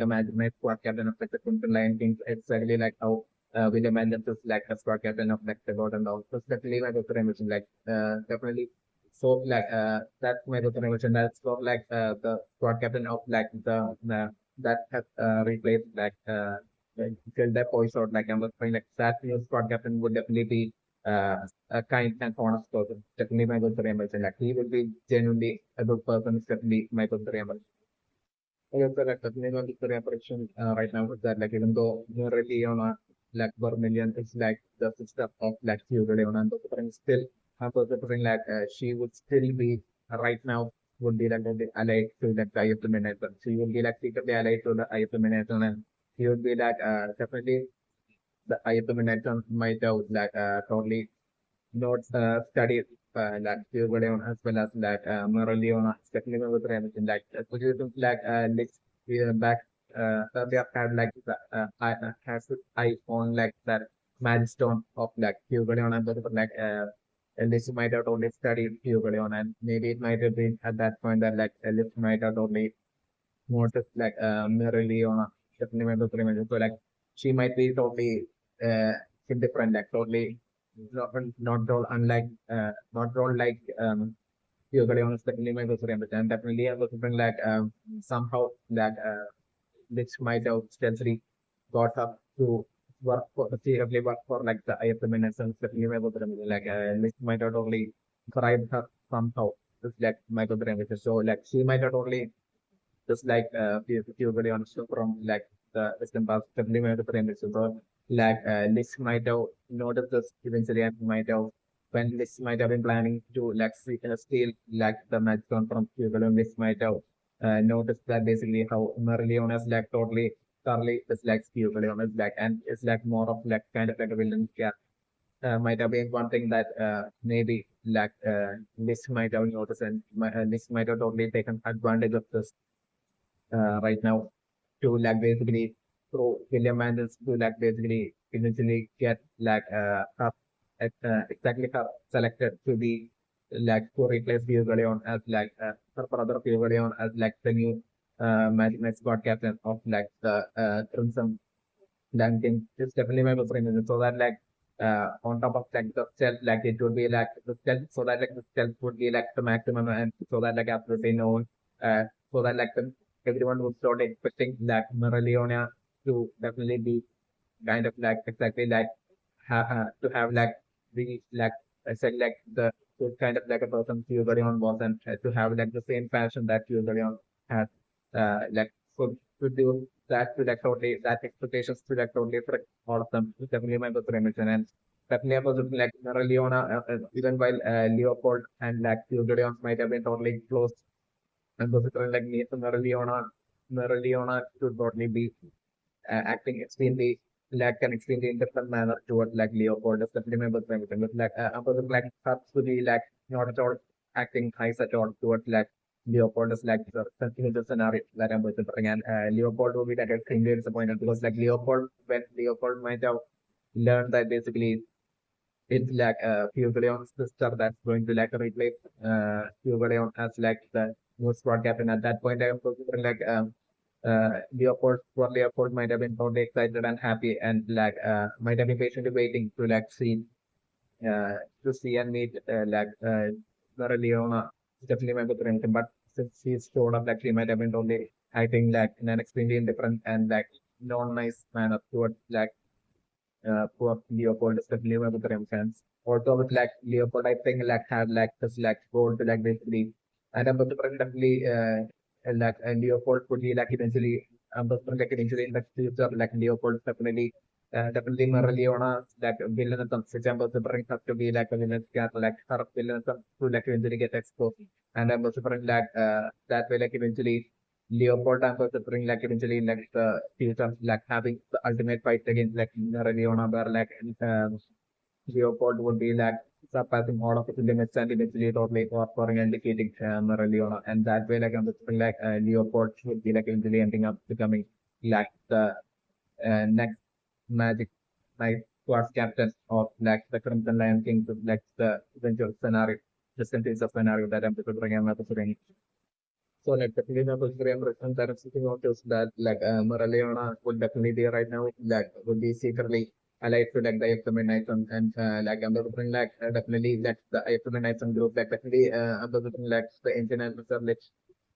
Magic Knight squad captain of like the Crimson Lion Kings. It's really like how William Anderson is like a squad captain of like the God and all. So it's definitely my doctor emotion, like definitely. So like that's my doctor emotion. That's for like the squad captain of like the that has replaced like killed that voice or like I'm saying like that new squad captain would definitely be a kind and honest person. Definitely my doctor emotion. Like he would be genuinely a good person. It's definitely my doctor emotion. I guess that like definitely going to the reaction right now is that like even though Leona like Vermilion is like the sister of like Hugo Leona and the still her person like she would still be right now would be like the allied to like the Eye of the Midnight. But she would be like secretly allied to the Eye of the Midnight and he would be like definitely the Eye of the Midnight might have like totally not studied like Hugo Leon as well as like Leona especially with Remington like like let's back they have had like the has eye on like that milestone of like Hugo Leon and like Alice might have only studied Hugo Leon and maybe it might have been at that point that like Alice might have only noticed like Leona definitely might have remembered so like she might be totally uh different like totally not all unlike not all like Hugo Leon especially might have remembered and definitely I was something like somehow that which might have stealthily got up to work for seriously work for like the IFM and like which might not only bribed her somehow just like Michael Graham so like she might not only just like everybody on show from like the Western past definitely might have framed it. So like Liz might have noticed this eventually and might have when Liz might have been planning to like steal like the matchstone from Cuba and Liz might have noticed that basically how Merleon is like totally thoroughly dislikes Cuba is like and it's like more of like kind of like a villain character. Might have been one thing that maybe like Liz might have noticed and Liz might have totally taken advantage of this right now to like basically through William Mandels to like basically eventually get like her, exactly her selected to be like to replace Hugo Leon as like her brother Hugo Leon as like the new Magic Knight squad captain of like the Crimson Duncan. It's definitely my preference. So that like on top of like the stealth, like it would be like the stealth, so that like the stealth would be like the maximum, and so that like absolutely no one, so that like everyone would start expecting like Merleona to definitely be kind of like exactly like to have like the like I said like the kind of like a person Fugarion was and to have like the same passion that Fugarion had like so to do that to like totally that expectations to like totally for all of them is definitely my first remission and definitely I was looking like Leona even while Leopold and like Fugarion might have been totally close and was like Leona should totally be acting extremely like an extremely indifferent manner towards like Leopold is definitely my best friend. But like a person like absolutely like not at all acting nice at all towards like Leopold is like something in the scenario that I'm going to bring and Leopold will be like extremely disappointed because like Leopold when Leopold might have learned that basically it's like Fugleon's sister that's going to like replace Fugleon as like the new squad captain. At that point, I am considering like Leopold, poor Leopold might have been totally excited and happy and like might have been patiently waiting uh, to see and meet like Zara Leona. Definitely my good friend, but since she's showed up, like she might have been totally acting like in an extremely indifferent and like non-nice manner towards like poor Leopold, especially with the Rem fans. Also with like Leopold, I think like had like this like goal to like basically, and I'm definitely like Leopold would be like eventually, like eventually in the future like Leopold definitely. Definitely Leona like villainism, for example, the brings up to be like a villain character, like her villainism to like eventually get exposed, and I'm also like that way like eventually Leopold and considering like eventually like the future like having the ultimate fight against like Leona where like Leopold would be like surpassing all of its limits and eventually totally overpowering and defeating Leona and that way like I'm considering like Leopold would be like eventually ending up becoming like the next Magic Knight squad captain of like the Crimson Lion King to like the eventual scenario, just in case of scenario that I'm considering and I'm considering. So like definitely my personal impression that I'm sitting out is that like Leona would definitely be right now like would be secretly allied to like the X-Men Knights and like I'm looking like definitely like the X-Men Knights and group like definitely I'm looking like the engine and which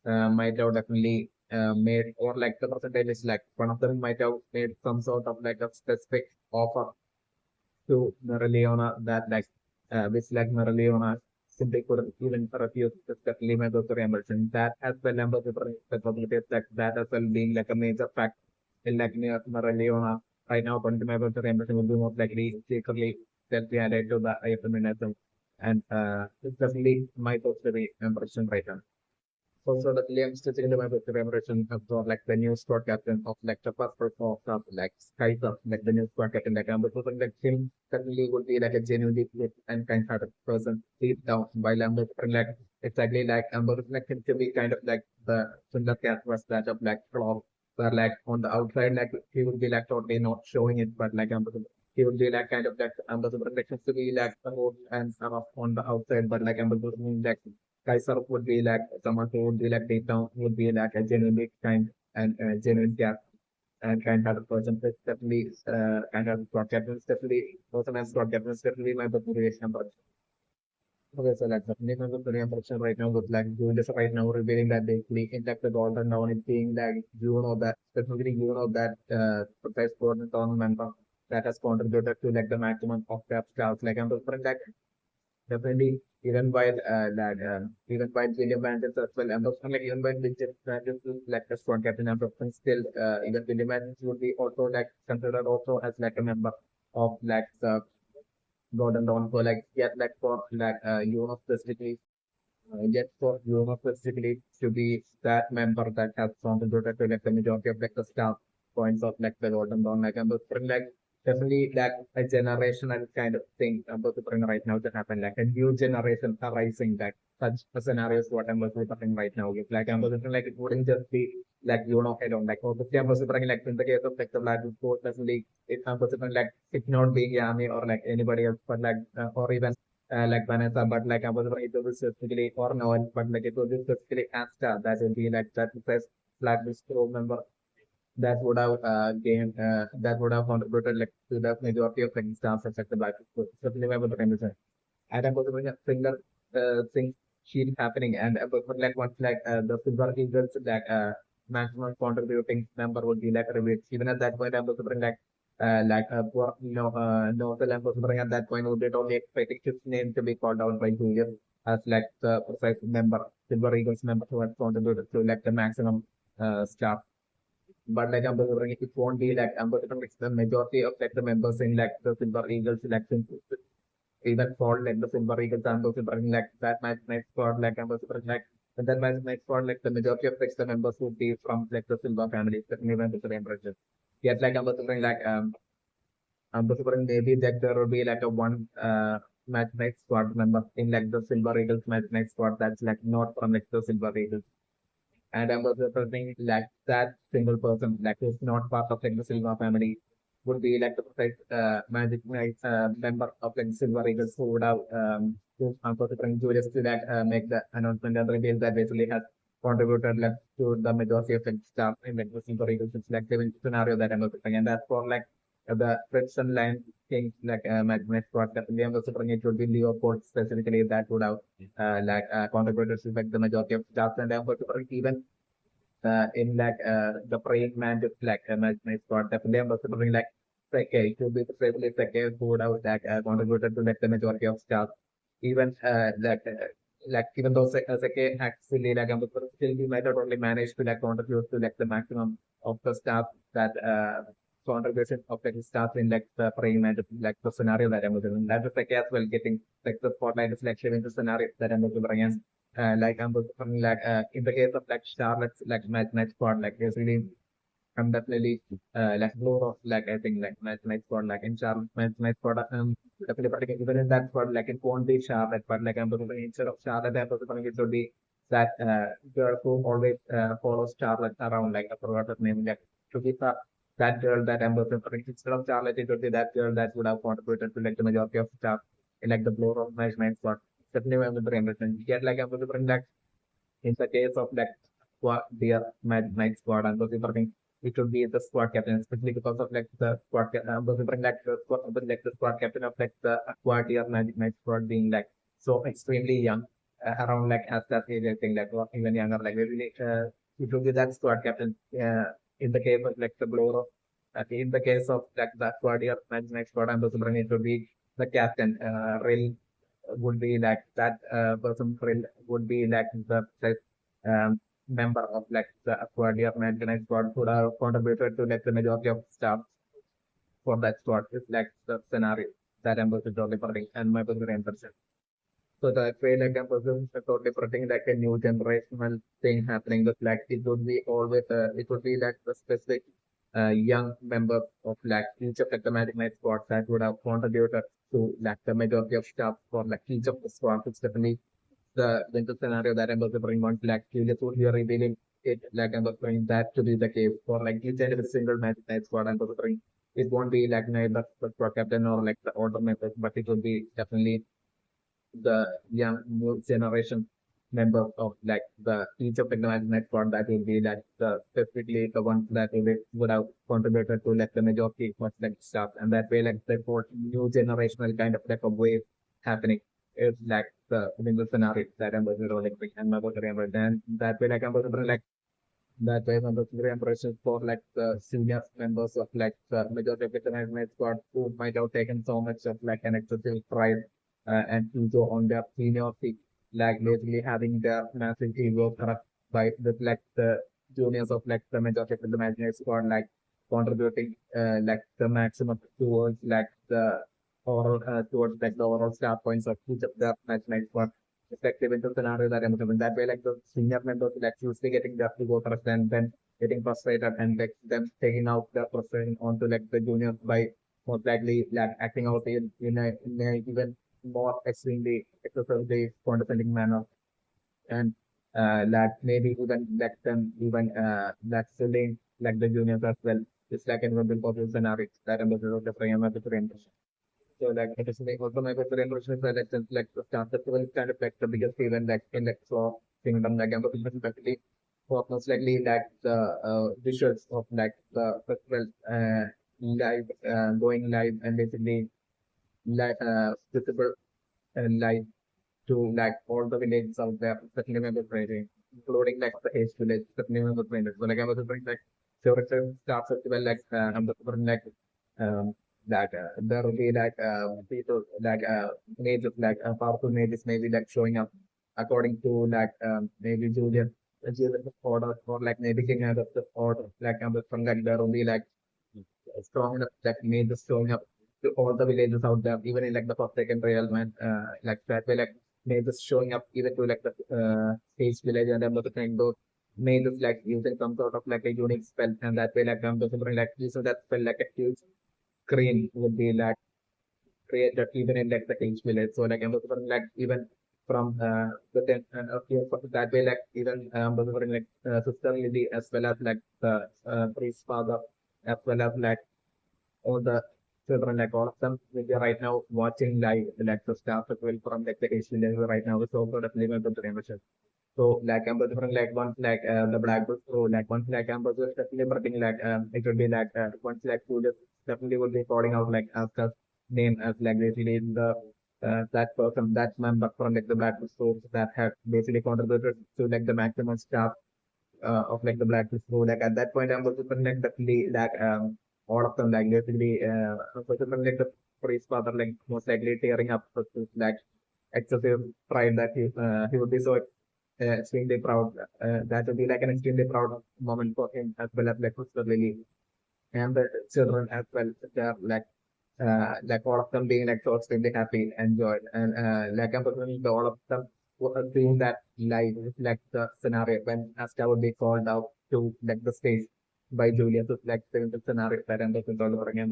might have definitely made or like the percentage is like one of them might have made some sort of like a specific offer to Leona that like which like Leona simply couldn't even refuse to especially members of reimbursement. That as well members of responsibilities that as well being like a major fact in like near Leona right now according to members of reimbursement will be most likely secretly that we added to the IFM and especially my personal impression right now. Also, the Liam stitching the commemoration of like the new squad captain of like the first person of like Kaiser, like the new squad captain, like I'm supposing like him certainly would be like a genuinely good and kind-hearted person deep down. While I'm like exactly like I'm like him to be kind of like the similar cast was that of like Clover, where like on the outside like he would be like totally not showing it, but like he would be like kind of like like to be like the whole and some of on the outside, but like like Kaiser would be like someone who would be like deep down, would be like a genuinely kind and genuine gap and kind-hearted person. It's definitely kind-hearted squad captain. It's definitely person as squad captain. It's definitely my motivation. But okay, so like definitely my motivation right now with like doing this right now, revealing that they in like the golden down it being like you know that specifically you know that precise golden town member that has contributed to like the maximum of cap stars. Like I'm referring like definitely, even while William Vandals as well, and also like even while William Vandals is like a strong captain and person still, even William Vandals would be also like considered also as like a member of like the Gordon Dawn for like yet like for like specifically yet for specifically to be that member that has contributed to like the majority of like the staff points of like the Golden Dawn. Like I'm like definitely like a generational kind of thing I'm about to bring right now to happen. Like a new generation arising like such a scenarios what I'm about to bring right now. If like I'm about to like it wouldn't just be like alone. Like obviously I'm about to bring like in the case of like the Black Bulls, definitely it I'm about to bring like it not being Yami or like anybody else, but like or even like Vanessa, but like I was it was specifically or no one, but like it was specifically Asta that would be like that says Blacklist crew member that would have gained that would have contributed like to the majority of like stars of like the Blacklist crew. Certainly I was trying to say. And I was doing a similar thing sheet happening and but like once like the Silver Eagles like maximum contributing number would be like revealed. Even at that point I was like poor, no, the Lamb was at that point would only expecting his name to be called out by Julius as like the precise member, Silver Eagles member who has contributed to like the maximum staff. But like I'm wondering, it won't be like I'm wondering it's the majority of like the members in like the Silver Eagles selection even fall like the Silver Eagles and those Silver like that match night squad like I'm wondering like and that match night squad like the majority of like the members would be from like the Silver family, certainly when the impression. Yet like I'm wondering like considering maybe that there will be like a one match night squad member in like the Silver Eagles match night squad that's like not from like the Silver Eagles. And I'm also thinking like that single person like who's not part of like the Silver family would be like the precise Magic Knight member of like Silver Eagles who would have who I'm considering Julius to like make the announcement and reveal that basically has contributed like to the majority of like staff in like the Silver Eagles. It's like the scenario that I'm considering and that's for like the Fredson line things like Magnet Squad definitely I'm also bringing it would be Leopold specifically that would have contributed to like the majority of staff and I'm also even in like the praying man to like Magnet Squad definitely I'm also bringing like Seke, it would be probably Seke who would have like contributed to like the majority of staff even like even though Seke actually like I'm still he might not only manage to like contribute to like the maximum of the staff that contribution of like staff in like the frame and like the scenario that I'm doing. That is like as well getting like the spotlight is like showing the scenario that I'm delivering and like I'm looking like in the case of like Charlotte's like match squad like basically I'm definitely like more of like I think like match squad like in Charlotte's match squad definitely particularly even in that squad like it won't be Charlotte but like I'm looking instead of Charlotte I'm looking it would be that girl who always follows Charlotte around like I forgot her name like to be that girl that I'm looking for instead of Charlotte it would be that girl that would have contributed to like the majority of stuff in like the floor of match squad. Definitely I'm going to bring yet like I'm going to bring like in the case of like squad, their night squad, and those important, it would be the squad captain, especially because of like the squad, those important like the squad, like the squad captain of like the squad tier magic night squad being like so extremely young, around like as that age, I think like or even younger, like really, it would be that squad captain. In the case of like the blow in the case of like the squad tier magic night squad, and those important, it would be the captain, really would be like that person thrill would be like the member of like the acquired maintenance squad who have contributed to like the majority of staff for that squad is like the scenario that I'm totally putting and my person percent. So that way like I'm totally putting like a new generational thing happening with like it would be always it would be like the specific young member of like each of like the Magic Knight squad that would have contributed to like the majority of stuff for like each of the squad. It's definitely the scenario that I'm bring on like Julius would be revealing it like I'm bring that to be the case for like each and every single Magic Knight squad I'm bring it won't be like neither the squad captain or like the order members, but it will be definitely the young new generation member of like the each of the network that will be like the specifically the ones that would have contributed to like the majority of like stuff and that way like the for new generational kind of like a wave happening is like the in the scenario that I'm going to like and my and that way like I'm going to like that way I'm going to impression for like the senior members of like the majority of the management squad who might have taken so much of like an excessive pride and ego on their seniority, like basically having their massive ego corrupt by the like the juniors of like the majority of the imaginary squad, like contributing like the maximum towards like the overall towards like the overall star points of each of the imaginary squad. Effective into scenario that I'm in that way, like the senior members like usually getting their ego corrupt and then getting frustrated and like them taking out their frustration onto like the juniors by most likely like acting out in a even more extremely excessively condescending manner and that maybe even let them even that silly like the juniors as well. It's like an example for the scenario that I'm the frame of the frame. So like it is like also my favorite impression is that like the Star Festival is kind of like the biggest event like in like so kingdom like I'm especially for most likely like the visuals of like the festival live going live and basically like visible live to like all the villages out there, especially member training, including like the H village, especially member trainers. So like I was doing like favorite staff festival like I'm the like um that there will be like people like mages like powerful mages maybe like showing up according to like maybe Julian order or like maybe King out of the order like I'm from like there will be like strong enough that made us showing up to all the villages out there, even in like the first second realm like that way like made us showing up even to like the stage village and then the thing those made us like using some sort of like a unique spell and that way like something like using that spell like a huge screen would be like created even in like the stage village. So like something like even from within and here that way like even something like sister Lily as well as like the priest father as well as like all the children, like all of them, will be right now watching live, like the staff as well from like the Asian level right now. So definitely going to the membership. So like I'm different like once like the BlackBulls Pro, like once like I'm definitely putting like it will be like once like who just definitely would be calling out like Aska's name as like basically the that person, that member from like the BlackBulls Pro that have basically contributed to like the maximum staff of like the Blacklist. So like at that point, I'm also like definitely like all of them like basically like the priest father like most likely tearing up with this like excessive pride that he would be so extremely proud. That would be like an extremely proud moment for him as well as like Mr. Lily and the children as well. They're like all of them being like so extremely happy, enjoyed, and like I'm personally all of them were seeing that live, like the scenario when Asta would be called out to like the stage by Julius, it's like the scenario that I'm looking all over again.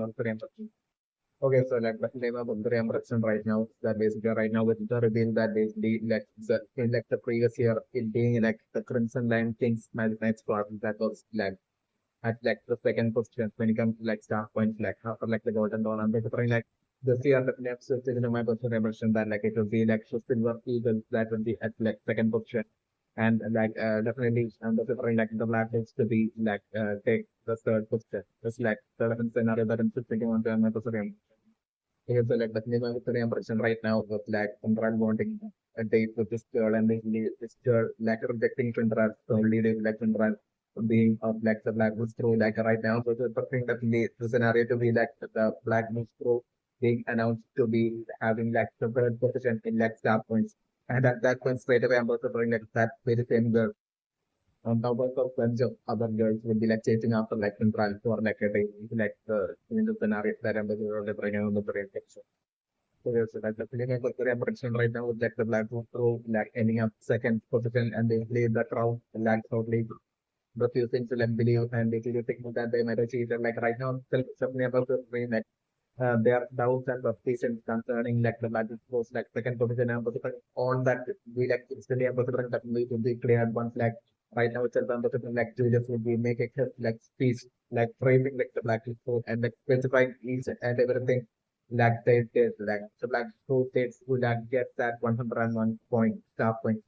Okay, so like the name of the impression right now that basically right now with the reveal that basically like the in like the previous year it being like the Crimson Lion Kings Magic Knights squad that was like at like the second position when it comes to like star points, like after like the golden dawn and basically like this year the next season of my personal impression that like it will be like so silver eagles that will be at like second position and like definitely and the different like the black Bulls to be like take the third position. It's like the 11th scenario that I'm just thinking on to my personal because like the my personal impression right now with like Conrad wanting a date with this girl and this girl like rejecting Conrad only like Conrad being of like the black Bulls through like right now. So the thing that the scenario to be like the black Bulls through. being announced to be having like the third position in like star points. And at that point, straight away, I'm also bring like that very same girl. On top of a bunch of other girls will be like chasing after like in trans or like a day, like in the scenario that I'm bringing on the brain picture. So yes, like the feeling I got very impression right now with like the black through like ending up second position and they play the crowd like totally refusing to like believe and they really think that they might achieve it. Like right now, still something about the brain like their doubts and suspicions concerning like the magic was like second position and position on that we like instantly and position that we will be cleared once like right now itself and position like Julius will be making his like speech like framing like the black code and like specifying each and everything like they did like the black code states who like get that 101 point star point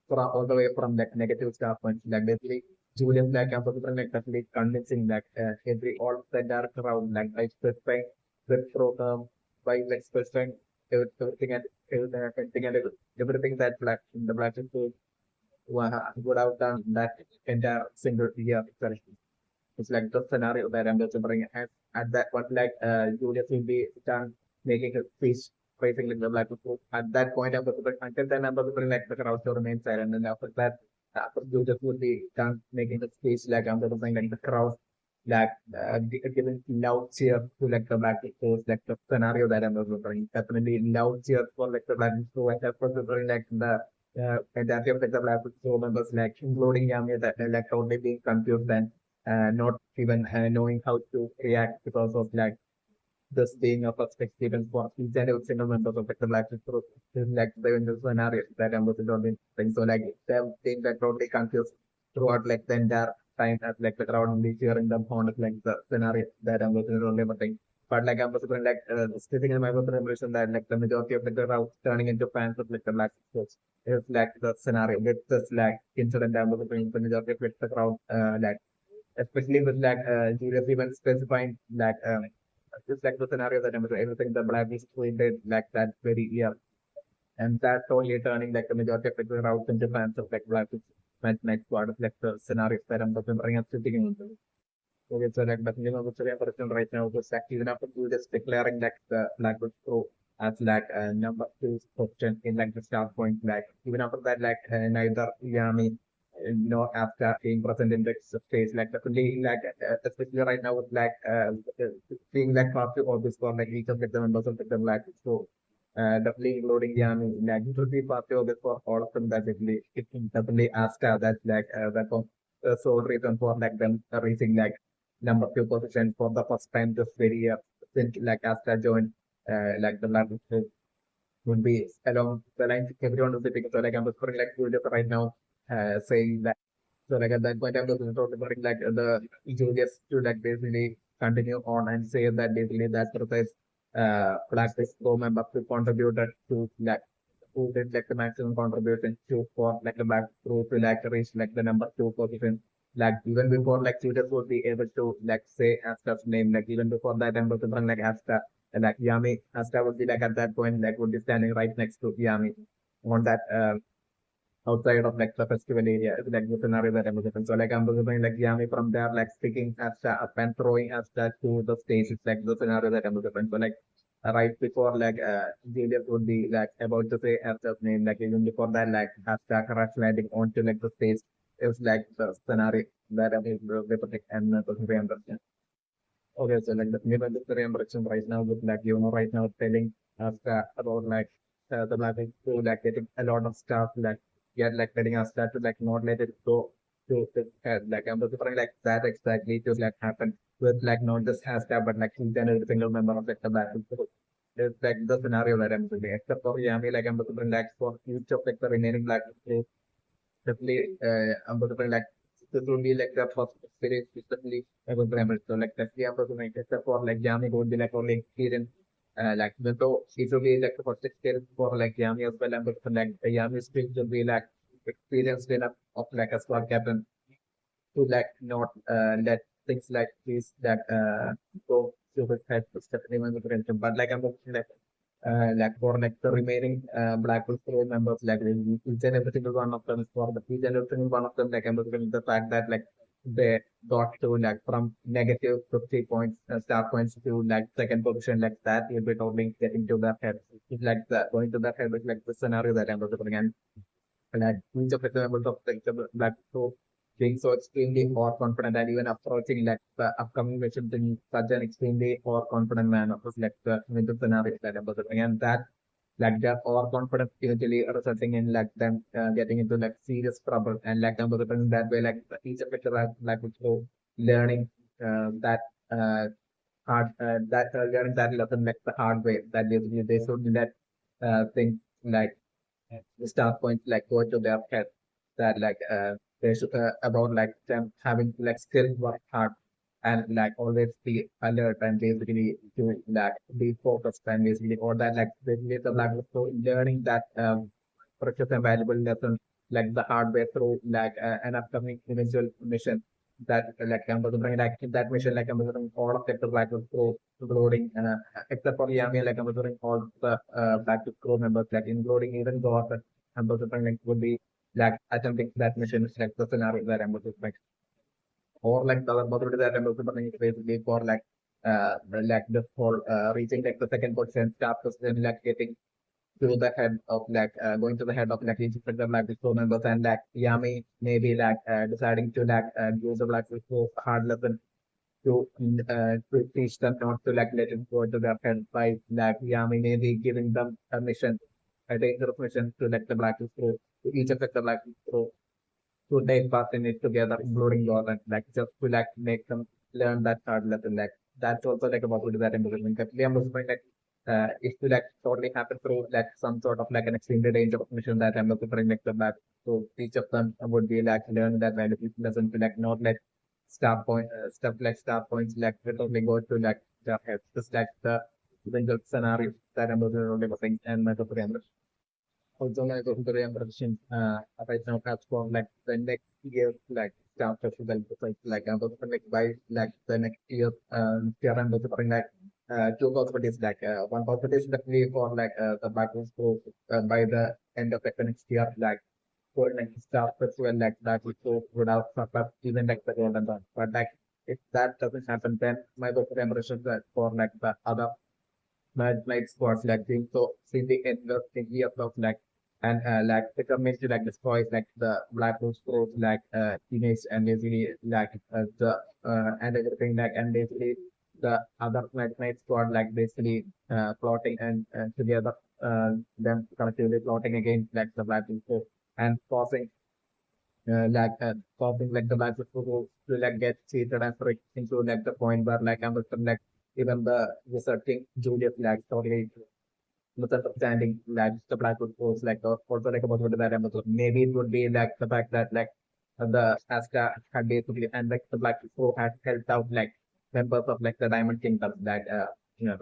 from all the way from like negative star points like basically Julius like and position like definitely convincing like every all the entire crowd like by specifying the program by like specifying everything and everything and everything that black in the black code would have done that entire single year itself. It's like the scenario that I'm just bringing at that point, like Julius will be done making a speech praising like the black people. At that point, I'm just until then I'm just like the crowd to remain silent, and after that, after Julius would be done making the speech, like I'm just like the crowd, like giving loud cheer to like the black people, like the scenario that I'm just bringing. Definitely loud cheer for like the black people, and that's what like the. Entirety of like the black people members, like including Yami, that like totally being confused and not even knowing how to react because of like this being a first experience for each and every single member of like, the Black Group. This is like the scenario that I'm looking on thing. So like they've been like totally confused throughout like the entire time as like the crowd only cheering them on like the scenario that I'm looking on everything. But like I'm looking like sitting in my impression that like the majority of like, the crowd turning into fans of like the Black Groups is like the scenario with this like incident I'm looking the majority of like, the crowd like especially with like Julius even specifying like just like the scenario that I'm everything the black is did like that very year. And that's only turning like the majority of like, the routes into fans of like black is next part of like the scenario that I'm bringing up sitting into. Okay, so like but you know what's very person right now was like even after Julius declaring like the black was pro as like number two position in like the start point like even after that like neither Yami nor after being present in the space like definitely like especially right now with like being like part of this for like each of like, the members of like, the black so definitely including Yami like it would be part of this for all of them that definitely it definitely Asta that like that was the sole reason for like them reaching like number two position for the first time this very year since like Asta joined like the lab would be along the lines everyone will be thinking so like I'm just putting like Julius right now saying that so like at that point I'm just remembering like the Julius to like basically continue on and say that basically that precise plastic pro member who contributed to like who did like the maximum contribution to for like the back through to like reach like the number two position. Like even before like Julius would be able to like say Asta's name, like even before that I'm remembering like Asta and like Yami, Asta would be like at that point like would be standing right next to Yami on that outside of like the festival area, like the scenario that I'm looking. So like I'm looking like Yami from there, like sticking Asta up and throwing Asta to the stage. It's like the scenario that I'm looking. So like right before like Julius would be like about to say Asta's name, like even before that, like Asta crash landing onto like the stage. It was like the scenario that I'm representing and understand. Okay, so like the given the reimbursement right now with like right now telling us about like the black to like getting a lot of stuff like get like telling us that to like not let it go to the like I'm looking like that exactly to like happen with like not just hashtag but like each and every single member of like, the black so it's like the scenario that I'm doing except for Yami like I'm looking like for each of like the remaining black definitely I'm going to bring like this will be like the first experience which definitely I will remember. So like definitely I'm going to make except for like Yami would be like only experience like even though it will be like the first experience for like Yami as well. I'm going to like the Yami speech will be like experience enough of like a squad captain to like not let things like this that go super fast definitely when the but like I'm looking like for like the remaining BlackBulls crew members, like each and every single one of them is for the each and every single one of them, like I'm looking at the fact that like they got to like from negative 50 points, star points to like second position like that. You'll be totally getting to the head. It's like the going to the head is like the scenario that I'm looking at. Like each of the examples of like the like so being so extremely overconfident and even approaching like the upcoming mission in such an extremely overconfident manner was like the winter scenario that I'm looking at. And that like their overconfidence eventually resulting in like them getting into like serious trouble and like them in that way like each of it like so learning that uh, learning that lesson like the hard way that they should let things like the start point like go to their head that like they should about like them having to like still work hard and like always be alert and basically to like be focused and basically or that like basically the like so learning that precious and valuable lesson like the hard way through like an upcoming eventual mission that like I'm going to bring like in that mission like I'm going to bring all of it to like through including except for Yami like I'm going to bring all the back to crew members like including even God I'm going to bring like would be like attempting that mission is like the scenario that I'm going to bring or like the other possibility that I'm also bringing is basically for like this whole reaching like the second position staff position like getting to the head of like going to the head of like each sector like the crew members and like Yami maybe like deciding to like use the like so hard lesson to teach them not to like let it go to their head by like Yami maybe giving them a mission, a dangerous mission to like the black crew to each of the black crew to take part in it together, including your and like just to like make them learn that hard lesson. Like that's also like about to do that improvement. Definitely, I'm looking like if to like totally happen through like some sort of like an extremely dangerous mission that I'm looking for in like the back. So each of them would be like learn that valuable lesson to like not let stuff like star points like totally go to like their heads. Just like the eventual scenario that I'm looking and my also like the reimbursement right now has for like the next year like staff festival like I'm looking like by like the next year I'm looking for like two possibilities like one possibility is definitely for like the background school by the end of the next year like for like staff festival like that would so would have up even like the golden one but like if that doesn't happen then my reimbursement for like the other like sports like being so simply in the thinking of like and like the community to like destroys like the BlackBulls sports like teenage and basically like the and everything like and basically the other night squad like basically plotting and together them collectively plotting against like the BlackBulls sports and causing like the match to like get cheated and tricked into like the point where like I'm like even the researching Julius like totally misunderstanding like the Blackwood force like also like about what that episode. Maybe it would be like the fact that like the Asta had basically and like the Black Four had helped out like members of like the Diamond Kingdom that you know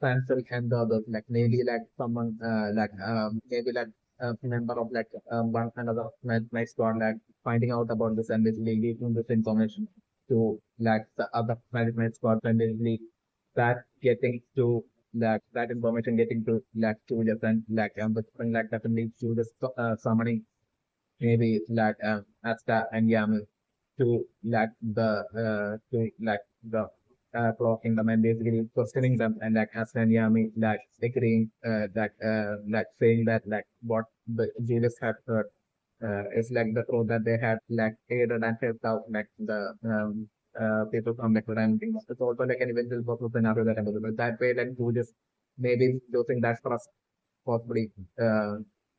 Fansel and the others, like maybe like someone maybe like a member of like one another my squad like finding out about this and basically leaking this information to like the other management squad and basically that getting to like that information getting to like Julius and like but like that leads to this summoning maybe like Asta and Yamu to like the blocking them and basically questioning them and like Asta and Yami like agreeing like saying that like what the Julius had heard is like the truth that they had like aided and helped out like the people from like the and things. It's also like an eventual possible scenario that I'm available. That way like Julius maybe losing that trust possibly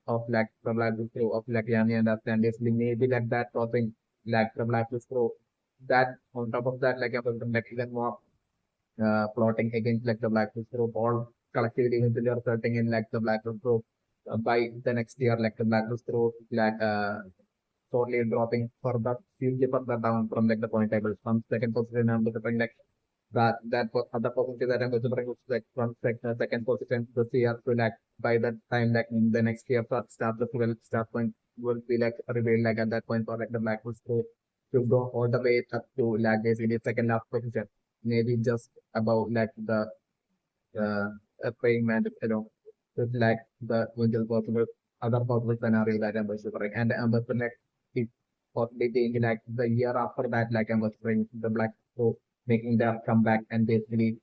of like the Black Pro of like Yami and Afghan basically maybe like that causing like the Black Pro that on top of that like like even more plotting against like the Black Pro all collectively eventually are starting in like the Black Pro by the next year like the Black Pro like totally dropping further hugely further down from like the point table from second position and becoming like that was other possibility that I'm considering was like from second position this year to like by that time like in the next year start the full start point will be like revealed like at that point for like the black holes to go all the way up to like basically second last position maybe just about like the uh paying man you know with like the eventual possible other possible scenario that I'm considering and I'm like possibly being like the year after that, like I was saying, the Black Pro making their comeback and basically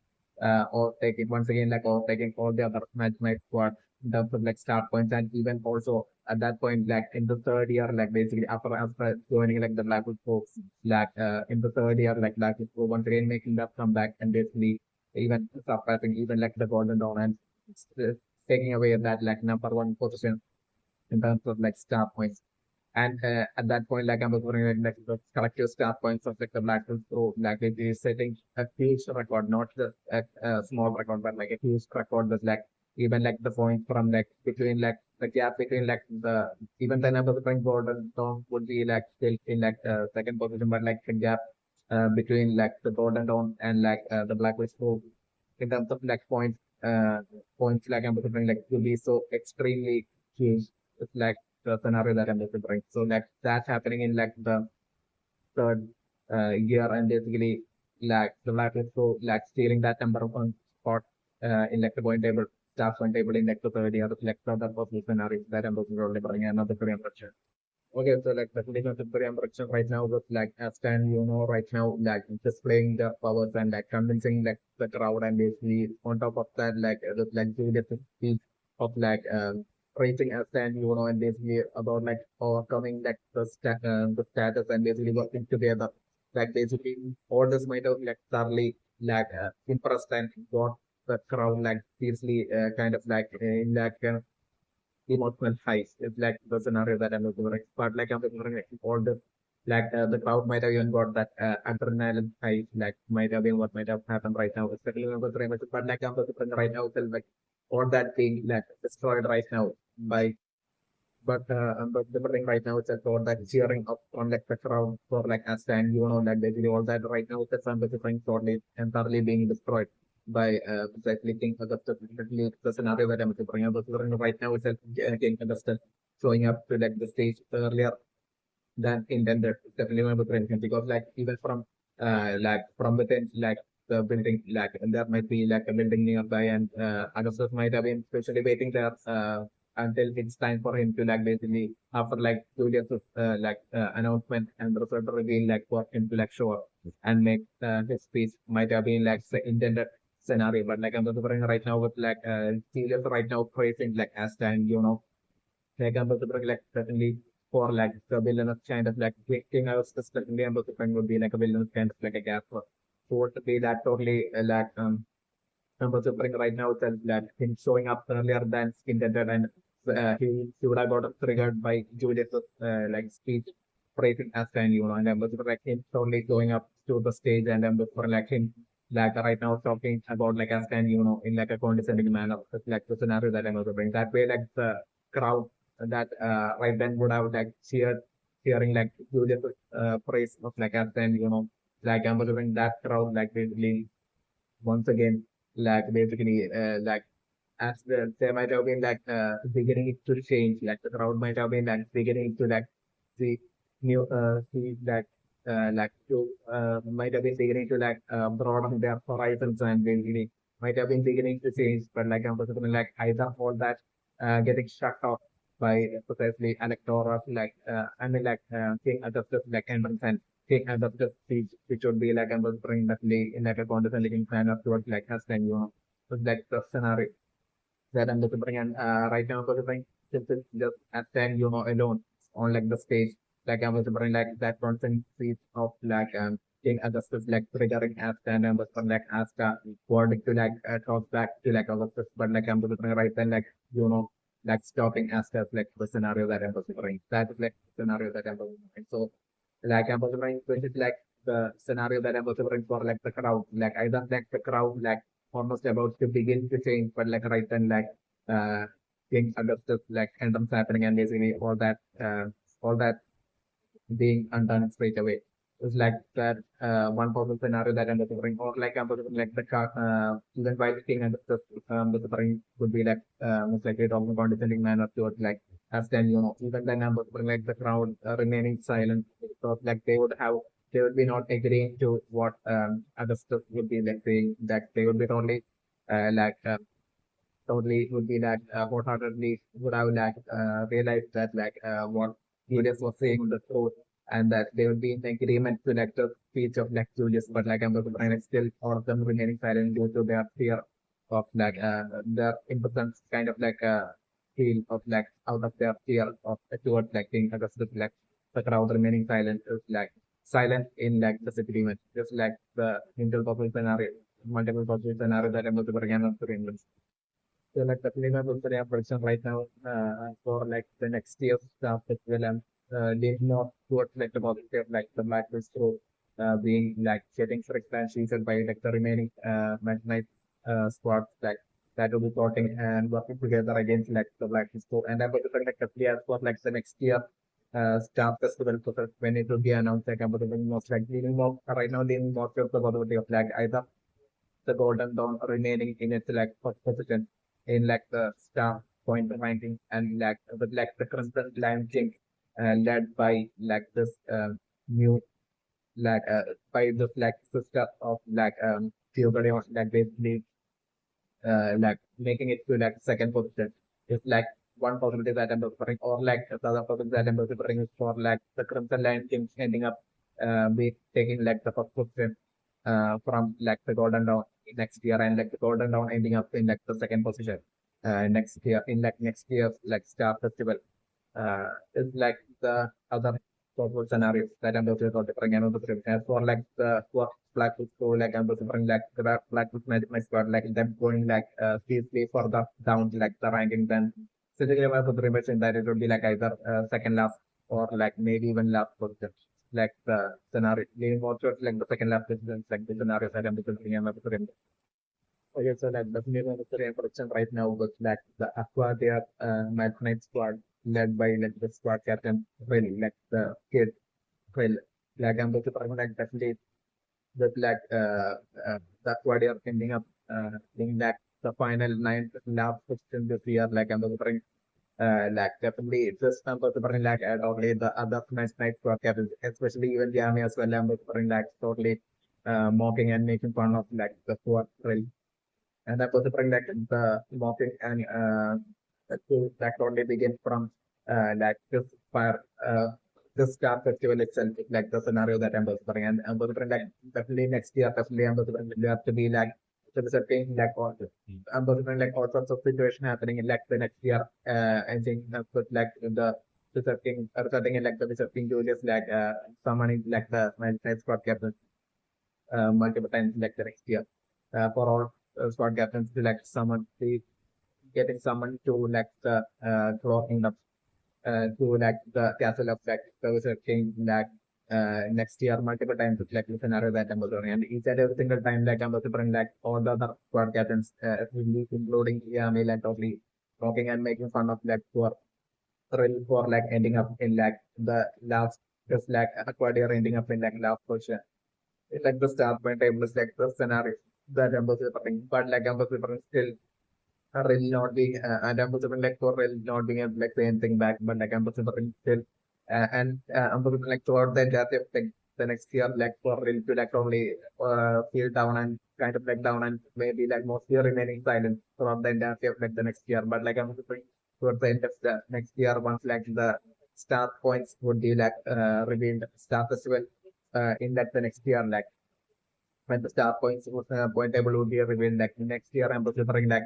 overtaking once again, like overtaking all the other match night squad in terms of like start points, and even also at that point, like in the third year, like basically after joining like the Black Pro, like in the third year, like Black Pro once again making that comeback and basically even surpassing even like the Golden Dawn and uh, taking away that like number one position in terms of like star points. And at that point, like I was wondering, like the collective star points of like the Black Bulls, so like it is setting a huge record, not just a small record, but like a huge record with like even like the point from like between like the gap between like the even the number of point Golden Dawn would be like still in like second position, but like the gap between like the Golden Dawn and like the Black Bulls, so in terms of like points like I'm considering like to be so extremely huge. It's like the scenario that I'm considering. So like that's happening in like the third year and basically like the Black is so like stealing that number one spot in like the point table, staff point table in like the third year. Like that was the scenario that I'm considering another Korean version. Okay, so like the League of Imperium production right now with like Aston, right now, like displaying the powers and like convincing like the crowd and basically on top of that, like with like Julius speech of like praising Aston, and basically about like overcoming like the status and basically working together. Like basically all this might have like thoroughly like impressed and got the crowd like seriously kind of like in like emotional highs. It's like the scenario that I'm looking for. But like I'm looking for like, all the crowd might have even got that adrenaline high, like might have been what might have happened right now, especially when very much. But like I'm looking for right now, it's like all that being like destroyed right now by. But the thing right now it's like all that cheering up on like the crowd for like us and that basically all that right now it's some thing totally entirely being destroyed by precisely King Augustus. Literally, the scenario that I'm bringing up right now is that King Augustus showing up to like the stage earlier than intended. It's definitely one of the reasons because like even from like from within like the building like there might be like a building nearby and Augustus might have been especially waiting there until it's time for him to like basically after like Julius announcement and the result reveal like for him to like show up and make his speech might have been like the intended scenario. But like I'm remembering right now with like Julius right now praising like Asta and like I'm like certainly for like the villainous kind of like King I was just certainly I'm would be like a villainous kind of like a gap for so would be that totally like I'm suffering right now that him showing up earlier than intended and he would have got triggered by Julius like speech praising Asta and and I'm like him totally going up to the stage and I'm for like him like right now talking about like Asta and in like a condescending manner. It's like the scenario that I'm also bring that way like the crowd that right then would have like cheering like Julius praise of like Asta and like I'm also bring that crowd like basically once again, like basically, like as they might have been like beginning to change, like the crowd might have been like beginning to like see see that like to might have been beginning to like broaden their horizons and basically might have been beginning to change, but like I'm possibly like either all that getting shut off by precisely electoral like I mean like King Augustus like entrance and King Augustus speech, which would be like I'm bring that in like a condescending manner towards like us and so like the scenario that I'm looking to bring and right now I'm going to bring since it's just at 10 alone on like the stage like I was bring like that constant speech of like King Augustus like triggering Asta and I was from like Asta wanting to like talk back to like Augustus but like I'm going to bring right then like like stopping Asta like the scenario that I'm going to bring that is like the scenario that I'm going to bring so like I'm also bring which is like the scenario that I'm also bring for like the crowd like either like the crowd like almost about to begin to change, but like right then like things Augustus like ends happening and basically all that being undone straight away. It's like that one possible scenario that I'm considering, or like I'm considering like the car even by the king and the suffering would be like most likely talking condescending manner towards like as then even then I'm considering like the crowd remaining silent because like they would be not agreeing to what other stuff would be like saying that they would be only like totally would be that wholeheartedly would have like realized that like what Julius was saying on the truth and that they would be in agreement to like the speech of like Julius, but like and still all of them remaining silent due to their fear of like their impotence, kind of like feel of like out of their fear of towards like King Augustus, like the crowd remaining silent is like silent in like disagreement, just like the single possible scenario, multiple possible scenario that I'm going to bring up to England. So like definitely I'm also a person right now for like the next year's staff festival. I'm leaning more towards like the positive, like the matches through being like getting for expansion by like the remaining match night squads like that will be plotting and working together against like the Black Disco. And I'm going to bring like definitely as for like the next year staff festival process when it will be announced. Like I'm going to bring most like leaning more right now leaning more towards the possibility of like either the Golden Dawn remaining in its like first position in like the star point ranking and like with like the Crimson Lion King led by like this new like by this like sister of like Theodore like basically like making it to like second position is like one possibility that I'm referring or like the other possibility that I'm referring is for like the Crimson Lion King ending up be taking like the first position from like the Golden Dawn next year and like the Golden Dawn ending up in like the second position next year in like next year's like Star Festival is like the other possible scenarios that I'm looking for different kind of different as for like the for Blackwood so like I'm looking for like the Blackwood Magic my squad like them going like seriously further down like the ranking then specifically my position that it would be like either second last or like maybe even last position like the scenario leaning more towards like the second last position like the scenarios that I'm looking for. Okay, so like definitely one of the production right now was like the Aqua their Mad Night squad led by like the squad captain really like the kid well like I'm looking for like definitely the like the Aqua they are ending up in like the final ninth last position this year like I'm looking for like definitely it's just number to bring like only the other night squad captains especially even the army as well I'm looking for like totally mocking and making fun of like the squad really and that was bring like the mocking and to that only begin from like this fire this star festival itself, like the scenario that I'm whispering. And I'm whispering like definitely next year, definitely I'm whispering there have to be like there is a thing like all I'm whispering like all sorts of situation happening in like the next year and things with like the resulting in like the researching Julius like summoning like the my squad captain multiple times like the next year for all squad captains to like summon the getting summoned to like the Claw Kingdom to like the castle of like the king like next year multiple times with like the scenario that I'm doing and each and every single time like I'm also bring like all the other squad captains including Yamil and totally talking and making fun of like for like ending up in like the last just like Aqua ending up in like last position like the start point table is like the scenario that Ambassador Putting, but like Ambassador Putting still really not being and Ambassador like for really not being able to like say anything back, but like Ambassador Putting still and Ambassador like throughout the entire like the next year like for really to like only feel down and kind of like down and maybe like mostly remaining silent throughout the entire like the next year, but like Ambassador Putting towards the end of the next year once like the star points would be like revealed star festival in like the next year like when the star points was point table would be revealed like next year I'm considering like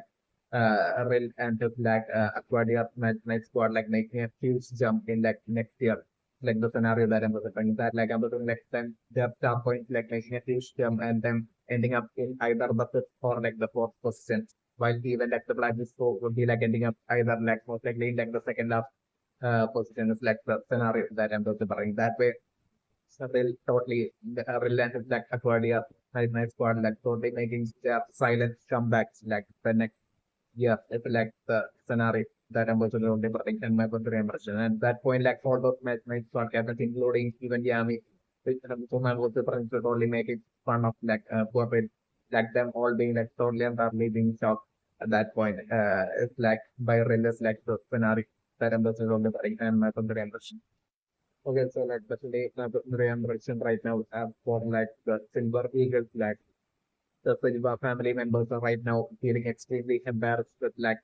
real and just like Aquadia night squad like making a huge jump in like next year like the scenario that I'm considering that like I'm considering next time their star points like making a huge jump and then ending up in either the fifth or like the fourth position while even like the black disco would be like ending up either like most likely in like the second last position is like the scenario that I'm considering that way so they'll totally relentless like Aquadia night squad like totally making their silent comebacks like the next year. It's like the scenario that I'm also going to predict and my country immersion. And that point like all those night squad captains including even Yami which so my also to totally making fun of like poor like them all being like totally and thoroughly being shocked at that point. It's like by relentless like the scenario that I'm also going to predict and my country immersion. Okay, so like basically the ambition right now as for like the Silver Eagles, like the Silver family members are right now feeling extremely embarrassed with like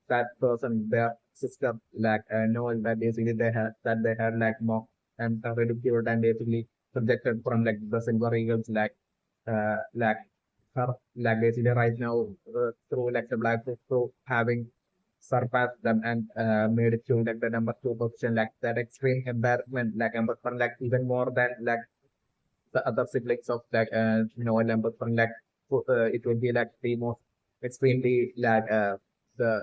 that person, their sister, like knowing that basically they had like mocked and ridiculed and basically rejected from like the Silver Eagles like her like basically right now through like the Black Bulls through having surpassed them and made it to like the number two position like that extreme embarrassment like number one like even more than like the other siblings of like Noah Lambert from like it will be like the most extremely like the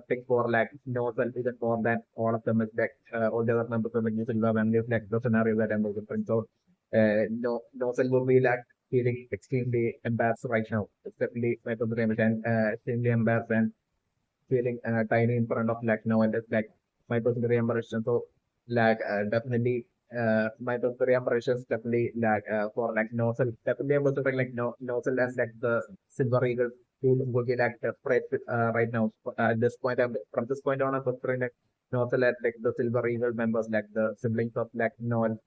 thing for like Nozel even more than all of them is like all the other members of like New Silver and is like the scenario that I'm looking. So no Nozel will be like feeling extremely embarrassed right now, especially my brother and extremely embarrassed and feeling tiny in front of like now and it's like my personal impression. So like definitely my personal impressions definitely like for like nozzle definitely I'm also like no nozzle and like the silver eagle who will be like right right now at this point from this point on I'm considering like nozzle at like the silver eagle members like the siblings of like Noel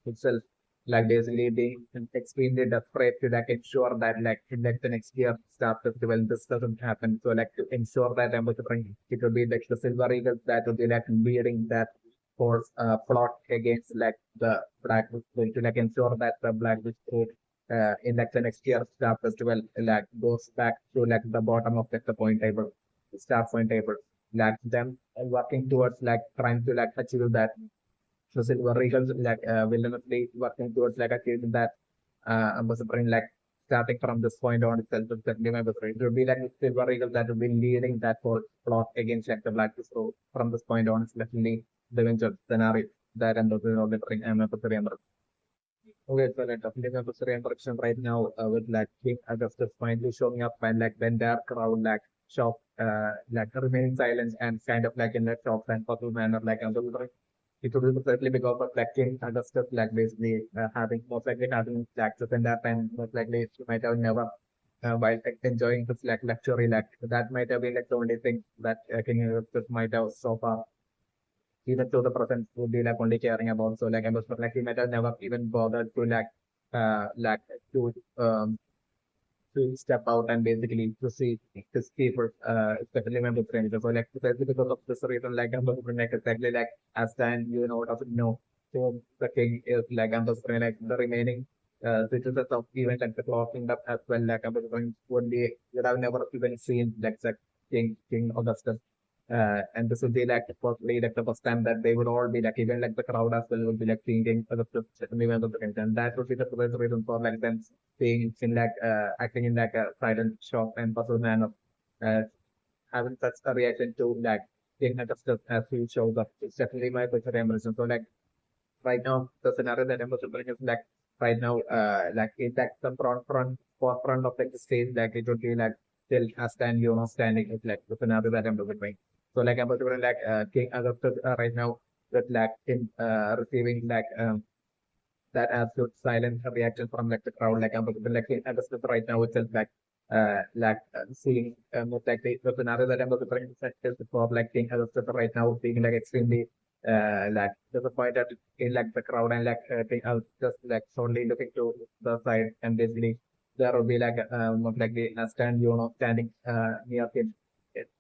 itself, like basically being extremely desperate to like ensure that like in like the next year Star Festival this doesn't happen. So like to ensure that it will be like the Silver Eagles that will be like leading that force plot against like the Black Witch to like ensure that the Black Witch group in like the next year Star Festival like goes back to like the bottom of like the point table, star point table. Like them working towards like trying to like achieve that so Silver Eagles like villainously working towards like achieving that ambassador like starting from this point on itself to the ambassador. It would be like Silver Eagles that would be leading that whole plot against like the Black Witch. So from this point on it's definitely the venture scenario that ambassador ambassador. Okay, so like definitely ambassador interaction right now with like King Augustus finally showing up and like the entire crowd like shock like remaining silent and kind of like in a shock and puzzled manner like ambassador it would be certainly because of like King Augustus like basically having most likely having access in that and most likely she might have never while like, enjoying this like luxury like that might have been like the only thing that King Augustus might have so far even though the present would be like only caring about so like I was like he might have never even bothered to like to to step out and basically to see his people, especially member friends. So like precisely because of this reason, like I'm like exactly like as then you know doesn't know. So the king is like I'm like the remaining citizens of even like the closing up as well. Like I'm going would be would have never even seen like the King Augustus. And this would be like probably like the first time that they would all be like even like the crowd as well would be like singing Augustus event of the and that would be the first reason for like them being in like acting in like a silent shock and puzzled manner, uh, having such a reaction to like being Augustus as he shows up. It's definitely my personal impression. So like right now the scenario that I'm considering is like right now like it's like the forefront of like the stage like it would be like still a stand you know standing is like the scenario that I'm considering. So like I'm considering like King Augustus right now with like in receiving that absolute silent reaction from like the crowd. Like I'm like Augustus right now itself seeing most likely the scenario that I'm looking is for like seeing Augustus right now being like extremely like disappointed in like the crowd and like being just like solely looking to the side and basically there will be like most likely a stand you know standing near him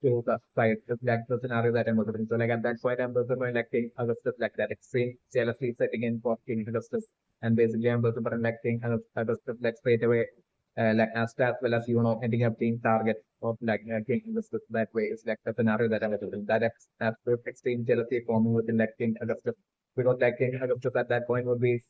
to the side. It's like the scenario that I'm looking. So like at that point I'm also going like King Augustus like that extreme jealousy setting in for King Augustus and basically I'm also selecting Augustus like straight away like as well as you know ending up being target of like King Augustus that way is like the scenario that I'm doing that absolute extreme jealousy forming within like King Augustus because like King Augustus at that point would be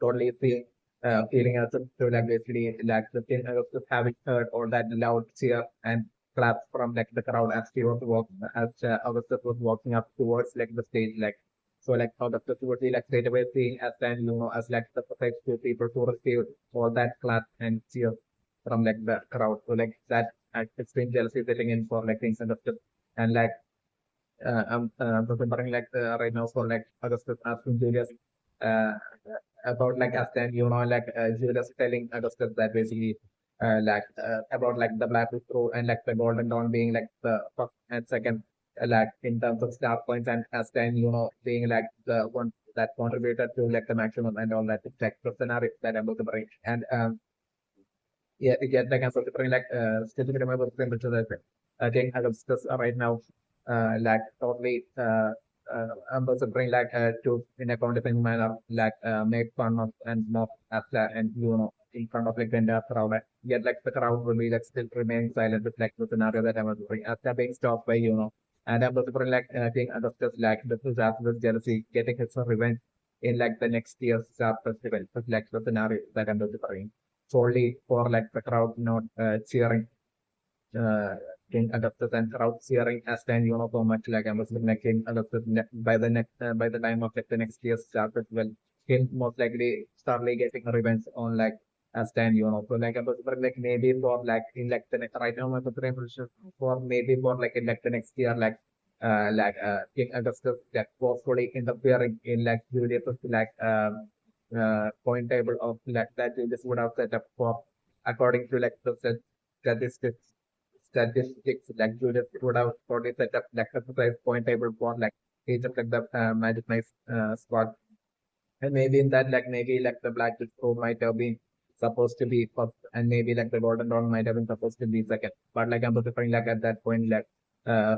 totally feeling as if to like basically like the King Augustus having heard all that loud cheer and claps from like the crowd as he was walk as Augustus was walking up towards like the stage like so like Augustus would be like straight away seeing as then you know as like the perfect two people who received all that clap and cheer from like the crowd. So like that extreme jealousy sitting in for like things Augustus and like I'm remembering like right now for like Augustus asking Julius uh, about like as then you know like Julius telling Augustus that basically about like the Black Throw and like the Golden Dawn being like the first and second like in terms of star points and as then you know being like the one that contributed to like the maximum and all that it's like the scenario that I'm looking for and yeah, like I'm considering like still remember the temperature that I think Augustus right now like totally also bring like to in a condescending manner like make fun of and mock as and in front of like the entire crowd. Yet like the crowd will be like still remain silent with like the scenario that I was bring after being stopped by and I'm also bring like being Augustus like this is after this jealousy getting his revenge in like the next year's Star Festival. It's like the scenario that I'm bring solely for like the crowd not cheering uh, King Augustus and crowd cheering as then so much like I was like King Augustus by the next by the time of like the next year's Star Festival, him most likely startly getting revenge on like as then so like I was like maybe for like in like the next right now my preparation for maybe for like in like the next year King Augustus like forcefully interfering in like Julius's like point table of like that Julius would have set up for according to like the statistics like Julius would have probably set up like exercise point table for like each of like the magic knife squad. And maybe in that like maybe like the black Disco might have been supposed to be first and maybe like the golden dawn might have been supposed to be second. But like I'm preferring like at that point like uh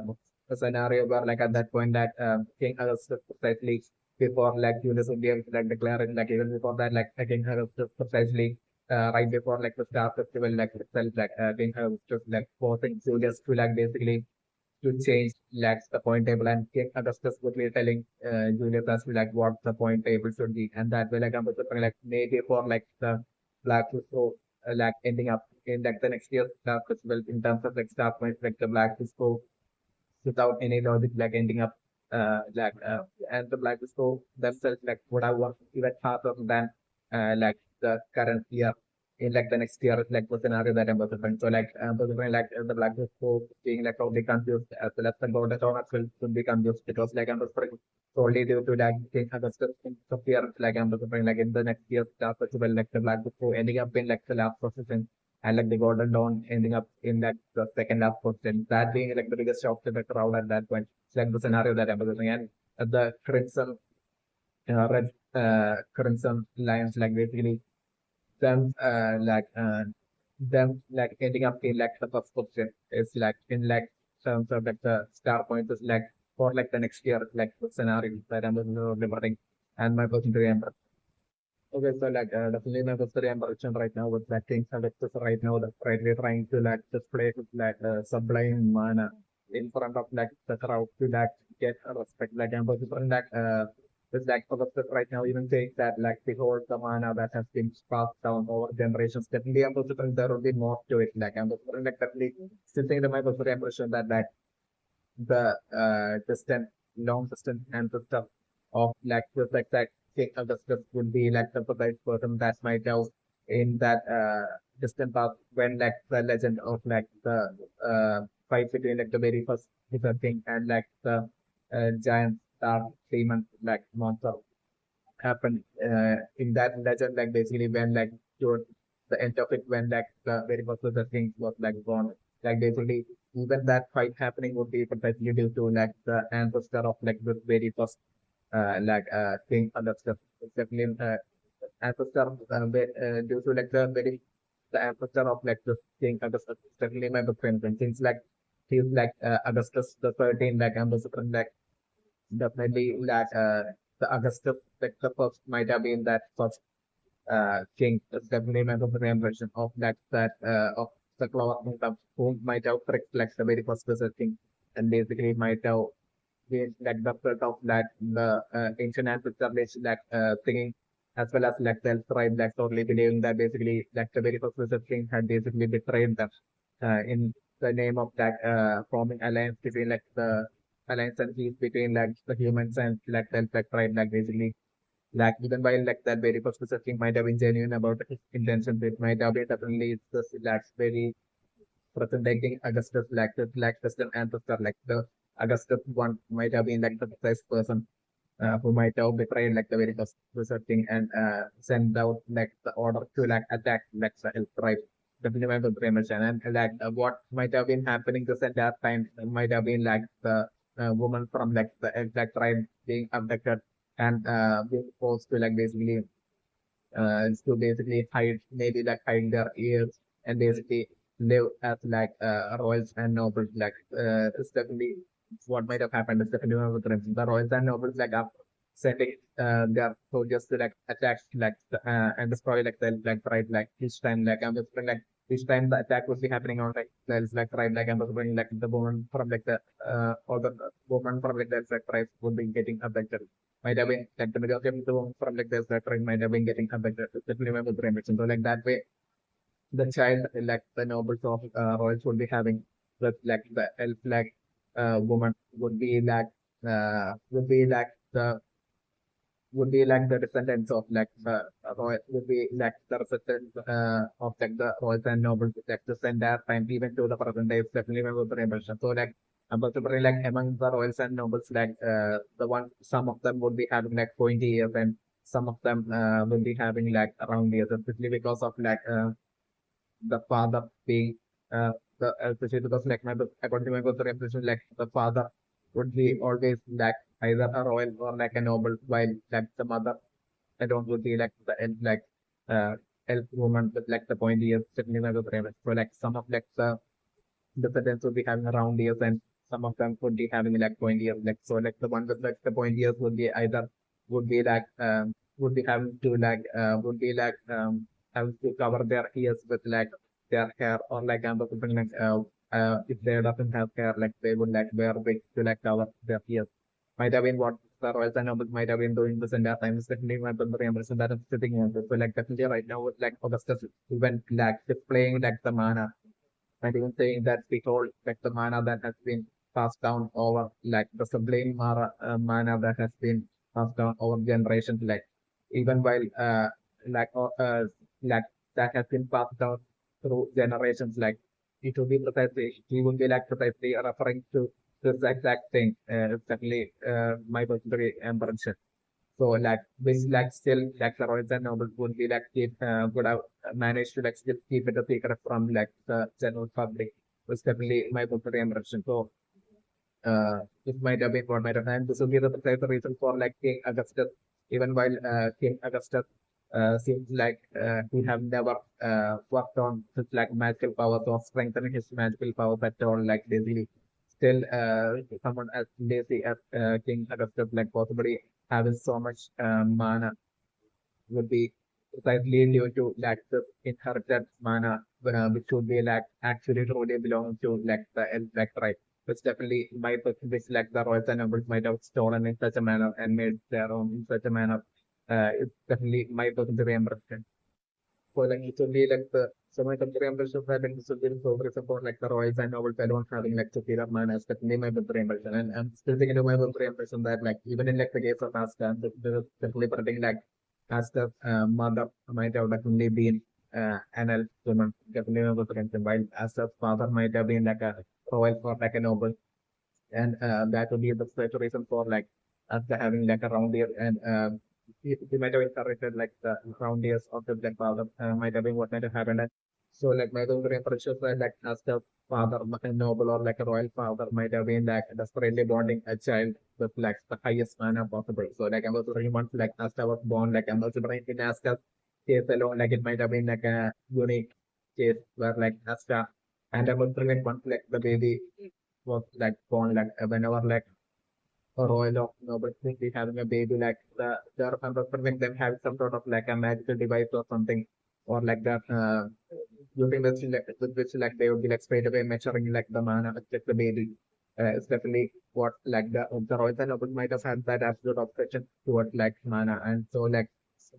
a scenario where like at that point that King Augustus precisely before like Julius would be able to like declare it like even before that like King Augustus precisely right before like the Star Festival like itself like King Augustus like forcing Julius to like basically to change like the point table and King Augustus would be telling Julius as to like what the point table should be and that way like I'm preparing like maybe for like the Black Disco like ending up in like the next year's Star Festival in terms of like star points like the Black Disco without any logic, like ending up and the Black Disco themselves like would have worked even harder than like the current year in like the next year like the scenario that I'm referring. So like like the Black Disco being like totally confused as well as the Golden Dawn as well should be confused because like I'm referring solely due to like King Augustus interference like I'm referring like in the next year's Star Festival like the Black Disco ending up in like the last position and like the Golden Dawn ending up in that the second half position. That being like the biggest shock to the crowd at that point. It's like the scenario that I'm looking at. The Crimson Red Crimson Lions like basically them them like ending up in like the first position is like in like terms of like the star points is like for like the next year like the scenario that I'm remembering and my person to remember. Okay, so like definitely my first impression right now with that things are like just right now that's rightly trying to like display with like sublime manner in front of like the crowd to like get a respect. Like I'm positioning like with like for the right now even saying that like behold the mana that has been passed down over generations. Definitely I'm positioning there will be more to it. Like I'm positioning like definitely still saying that my first impression that like the distant, long distance ancestor of like just like that King Augustus would be like the precise person that might have in that distant past when like the legend of like the fight between like the very first Hitler King and like the giant star demon like monster happened in that legend like basically when like towards the end of it when like the very first Hitler King was like born like basically even that fight happening would be precisely due to like the ancestor of like the very first King Augustus. It's definitely ancestor due to like the ancestor of like the King Augustus. It's definitely my best friend. And since like he's like Augustus the 13th like ambassador like definitely like the Augustus like the first might have been that first king. It's definitely my best version of that of the Clover kingdom who might have tricked like the very first wizard king and basically might have like the result of that the ancient ancestor like thinking as well as like the tribe like totally believing that basically like the very first wizard king had basically betrayed them in the name of that forming alliance between like the alliance and peace between like the humans and like the like tribe like basically like even while like that very first wizard king might have been genuine about his intentions it might have been definitely it's just like very representing Augustus like Western ancestor like the Augustus one might have been like the precise person who might have betrayed like the very first researching and send out like the order to like attack like the Elf tribe. Definitely might have been mentioned and like what might have been happening this at that time might have been like the woman from like the Elf like tribe being abducted and being forced to like basically to basically hide maybe like hide their ears and basically live as like royals and nobles. Like it's definitely what might have happened is definitely one of the things. The royals and nobles like are sending their soldiers to like attack like and destroy like the like right like each time like I'm just like each time the attack would be happening on like there's like right like I'm just like the woman from like the or the woman from like there's like tribes would be getting abducted. Might have been like the majority of the women from like there's that tribe might have been getting abducted. Definitely remember the remember. So like that way the child like the nobles of royals would be having with like the elf like woman would be like the would be like the descendants of like the royal would be like the descendants of like the royals and nobles like this entire time even to the present day is definitely memorable impression. So like particularly like among the royals and nobles like the one some of them would be having like pointy ears and some of them will be having like round ears, especially because of like the father being especially because like my according to my book, the representation like the father would be always like either a royal or like a noble, while like the mother I don't would be like the elf like elf woman with like the pointy ears, certainly my book, so like some of like the descendants would be having round ears and some of them would be having like pointy ears. Like so like the one with like the pointy ears would be either would be like would be having to like would be like having to cover their ears with like their hair or like something like if they doesn't have hair like they would like wear wigs to like cover their ears. Might have been what the royals and nobles might have been doing this entire time. It's definitely my memory impression that I'm sitting in. So like definitely right now with like Augustus even like displaying like the mana and even saying that we hold like the mana that has been passed down over like the sublime mana that has been passed down over generations, like even while like like that has been passed down through generations, like it will be precisely we will be like precisely referring to this exact thing. Exactly my personal impression. So like this like still like the royals and nobles would be like keep would have managed to like still keep it a secret from like the general public was definitely my personal impression. So it might have been what might have happened. This will be the precise reason for like King Augustus, even while King Augustus seems like he have never worked on his like magical powers or strengthening his magical powers at all. Like basically, still someone as lazy as King Augustus, like possibly having so much mana would be precisely due to like the inherited mana, which would be like actually truly belong to like the like tribe. Which definitely might which like the royals and nobles might have stolen in such a manner and made their own in such a manner. It's definitely my personal impression. For like it would be like the so my personal impression that it should be so for example like the royals and nobles alone having like superior mana is definitely my personal impression. And I'm still thinking of my personal impression that like even in like the case of Asta, the definitely pretending like as the mother might have definitely been an elf woman, definitely a reference, while as the father might have been like a royal or like a noble, and that would be the first reason for like us having like a round ear, and we might have inherited like the round ears of the black father, might have been what might have happened. And so like my own impressions were like as the father, a noble or like a royal father might have been like desperately bonding a child with like the highest manner possible. So like I was very much like Asta was born like I'm also brain in Asta's case alone, like it might have been like a unique case where like Asta and I was like once like the baby was like born like whenever like a royal or noble be having a baby like they're representing them having some sort of like a magical device or something or like that using this like with which like they would be like straight away measuring like the mana like the baby. It's definitely what like the royals and nobles might have had that absolute obsession towards like mana, and so like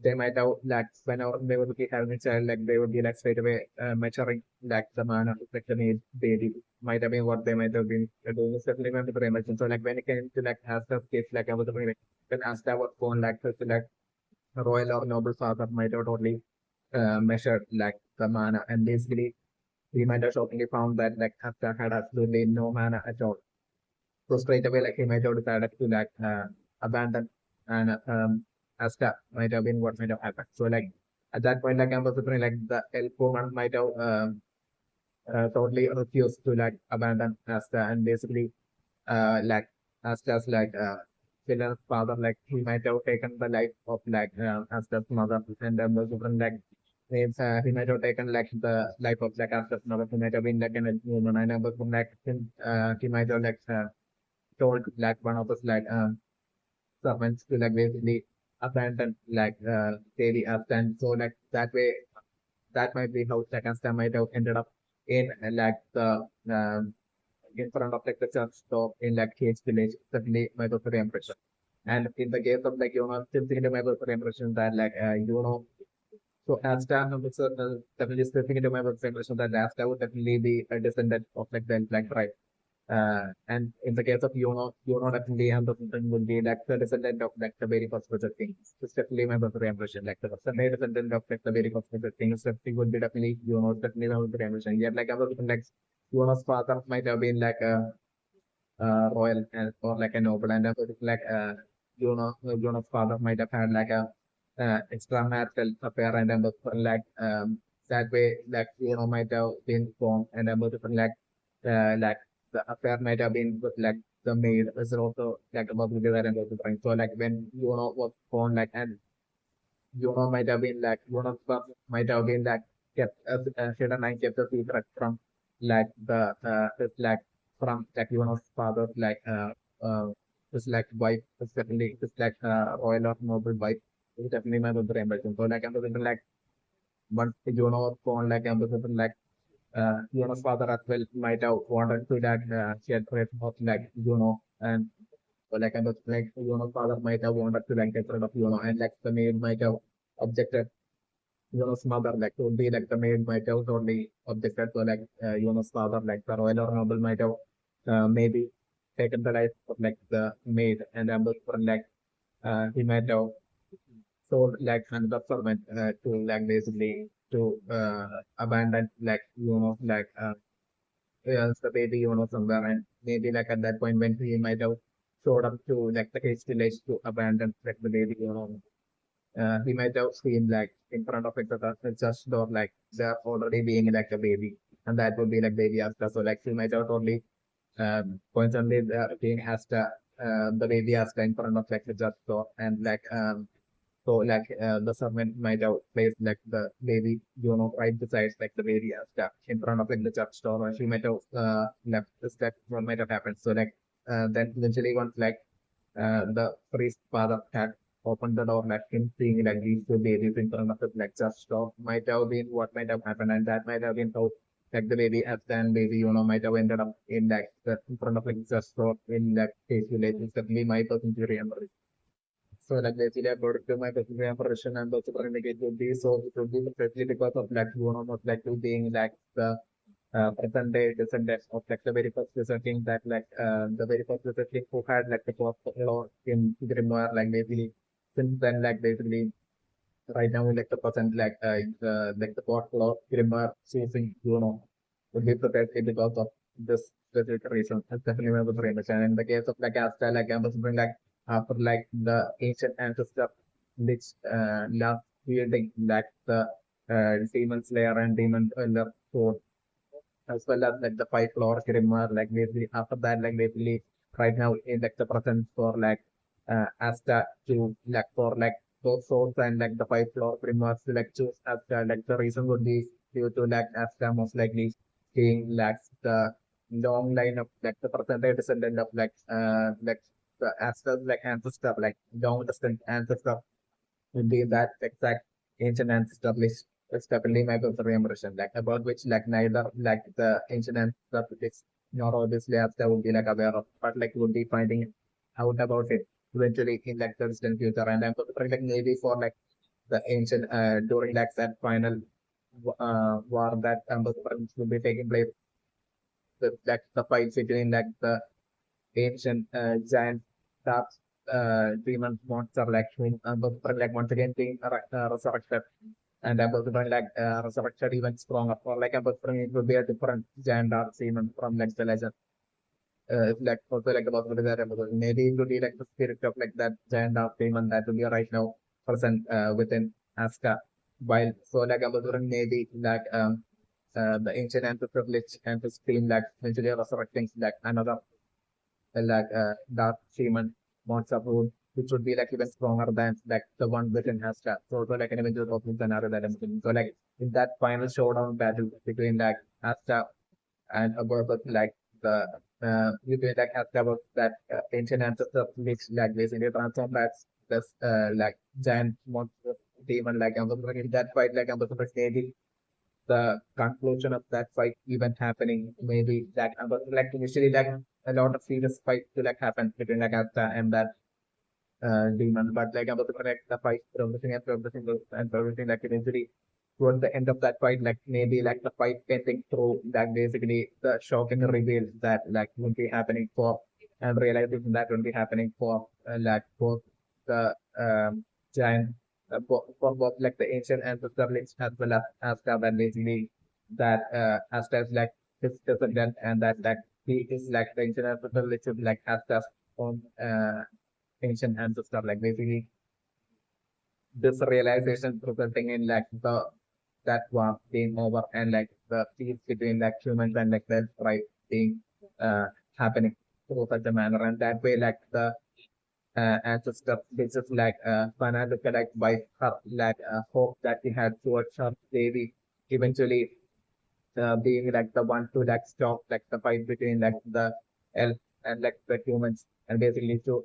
they might have like whenever they would be having a child like they would be like straight away measuring like the mana like the need baby might have been what they might have been doing. Is definitely going to be very much. And so like when it came to like Asta's case, like I was wondering when Asta was born, like such like a royal or noble father might have totally measured like the mana, and basically he might have shockingly found that like Asta had absolutely no mana at all. So straight away like he might have decided to like abandon and Asta might have been what might have happened. So like at that point like I was wondering like the elf woman might have totally refused to like abandon Asta, and basically like Asta's like villain's father, like he might have taken the life of like Asta's mother, and the different like means he might have taken like the life of like after another he might have been like an human and but from like he might have like told like one of us like servants to like basically abandon like daily absent so like that way that might be how second star might have ended up in like the in front of like the church stop in like his village certainly my personal impression and in the case of like still thinking my personal impression that like so Asta number definitely stepping into my impression that Asta would definitely be a descendant of like the Black tribe. And in the case of definitely and the something would be like the descendant of like the very first Wizard King. It's definitely my birthday impression. Like the Sunday descendant of like the very first Wizard King. Definitely would be definitely definitely my birthday impression. Yet like other like father might have been like a royal and or like a noble and like father might have had like a extramarital affair and like that way like might have been formed and like like the affair might have been with like the maid is also like about to and so like when was born like and might have been like might have been like kept hidden and kept a secret from like the like from like father like his like wife especially his like royal or noble wife is definitely my brother ambition. So like I'm thinking like once was born like I'm thinking like father as well might have wanted to that share trait of like and so like I was like father might have wanted to like get rid of and like the maid might have objected mother like would be like the maid might have only objected to like father like the royal or noble might have maybe taken the life of like the maid and for like he might have sold like another servant to like basically to abandon like like the baby somewhere and maybe like at that point when he might have showed up to like the case village to abandon like the baby he might have seen like in front of it the just door like they're already being like a baby and that would be like baby Asta so like he might have totally coincidentally being Asta the baby Asta in front of like the just door and like so like the servant might have placed like the baby right beside like the baby Asta in front of like the church door or she might have left the step what might have happened so like then eventually once like the priest father had opened the door, like him seeing like these two babies in front of the like church door might have been what might have happened, and that might have been how like the baby as then baby, might have ended up in like the in front of like church door in like case village. It's certainly my personal remember. So like basically I brought it to my personal impression and also communicate with these. So it would be especially because of like not like you being like the present day descendants of like the very first wizarding that like the very first wizarding who had like the first law in Grimoire like basically since then like basically right now like the present like the first law Grimoire choosing would be precisely because of this specific reason. That's definitely one of the famous. And in the case of like Asta like I was bring like after like the ancient ancestor which last wielding like the demon slayer and demon sword as well as like the five floor Grimoire, like basically after that, like basically right now in like the present for like Asta to like for like those swords and like the five floor Grimoires to like choose Asta, like the reason would be due to like Asta most likely being like the long line of like the present day descendant of like the Asta's like ancestor, like long distant ancestor would be that exact ancient ancestor list. It's definitely my personal impression, like about which like neither like the ancient ancestor list nor obviously as I would be like aware of, but like would be finding out about it eventually in like the distant future. And I'm preparing like maybe for like the ancient during like that final war that will be taking place with like the fight between like the ancient giant dark demon monster like like once again being resurrected and I'm also like resurrected even stronger or like I'm it would be a different giant dark demon from like the legend like also like about that episode. Maybe it would be like the spirit of like that giant dark demon that will be right now present within Aska while so like I'm also maybe like the ancient and the privilege and the scream like eventually resurrecting like another like dark demon monster who which would be like even stronger than like the one within Hasta. So like an eventual possible scenario that I'm thinking. So like in that final showdown battle between like Hasta and Augustus, like the between like Hasta was that ancient ancestor which like basically transformed as this like giant monster demon like Augustus. In that fight, like Augustus maybe the conclusion of that fight even happening maybe that but like initially like a lot of serious fight to like happen between like Asta and that demon but like about to connect the fight and progressing like eventually towards the end of that fight like maybe like the fight ending through that basically the shocking reveal that like will be happening for and realizing that will be happening for like both the giant for both like the ancient ancestors as well as Asta that basically that Asta is like his descendant and that like he is like the ancient ancestor which is like Asta's own ancient ancestor like basically this realization resulting in like the that war being over and like the peace between like humans and like the right being uh happening through such a manner and that way like the ancestor this is like Fana look like by her like hope that he had towards her baby eventually being like the one to like stop like the fight between like the elf and like the humans and basically to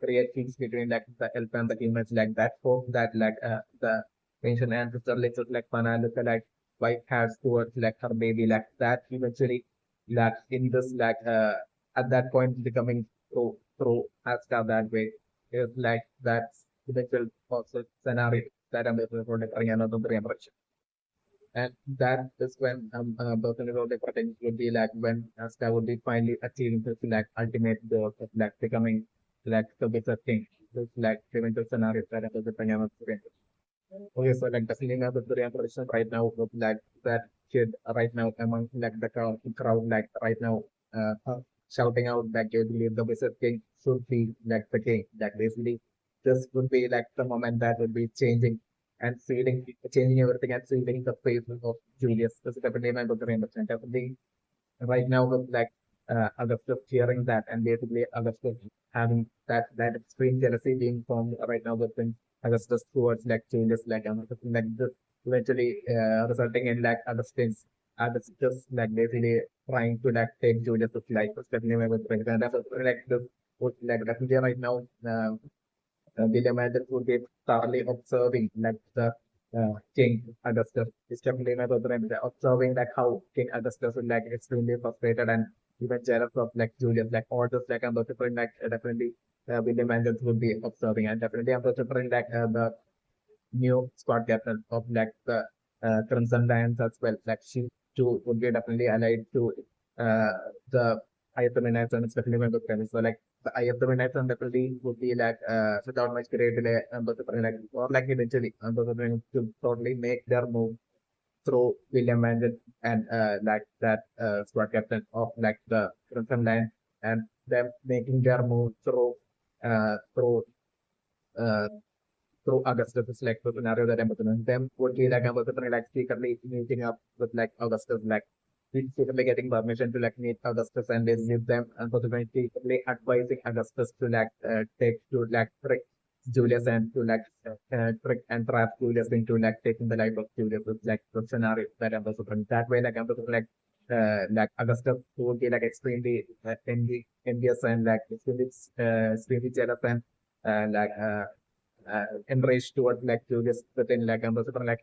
create things between like the elf and the humans like that hope that like the ancient ancestor like just like Fana look like wife has towards like her baby like that eventually like in this like at that point becoming through Aska that way is like that's eventual also scenario that I'm able to protect another and that is when personal role potential would be like when Asta would be finally achieving his like ultimate goal of like becoming like the better king. This like preventive scenario that was the Panyama experience. Okay, so like definitely now the representation right now of like that kid right now among like the crowd like right now shouting out that they believe the wizard king should be like the king. Like basically this would be like the moment that would be changing and sealing changing everything and sealing the fate of Julius. This is definitely my book representation. Definitely right now with like Augustus hearing that and basically Augustus having that extreme jealousy being formed right now within Augustus towards like changes like like this eventually resulting in like Augustus like basically trying to like take Julius's life, especially when with and that's like this would like definitely right now William Adams would be thoroughly observing like the King Augustus is definitely my brother and observing like how King Augustus is like extremely frustrated and even jealous of like Julius, like all this like I'm different like definitely William Adams would be observing and definitely I'm different like the new squad captain of like the Crimson Lions as well. Like she too would be definitely allied to uh, the IFM Knights and especially member friends. So like the IFM Knights and definitely would be like without much great delay like or like eventually to totally make their move through William Mangan and like that squad captain of like the Crimson Lions and them making their move through uh, through Augustus is like the scenario that I'm putting them would be like I'm putting like secretly meeting up with like Augustus like secretly getting permission to like meet Augustus and they leave them and possibly secretly advising Augustus to like take to like trick Julius and to like trick and trap Julius into like taking the life of Julius with like the scenario that I'm putting that way like I'm putting like Augustus who would be like extremely envious and like extremely jealous and like enraged towards like Julius within like ambassador like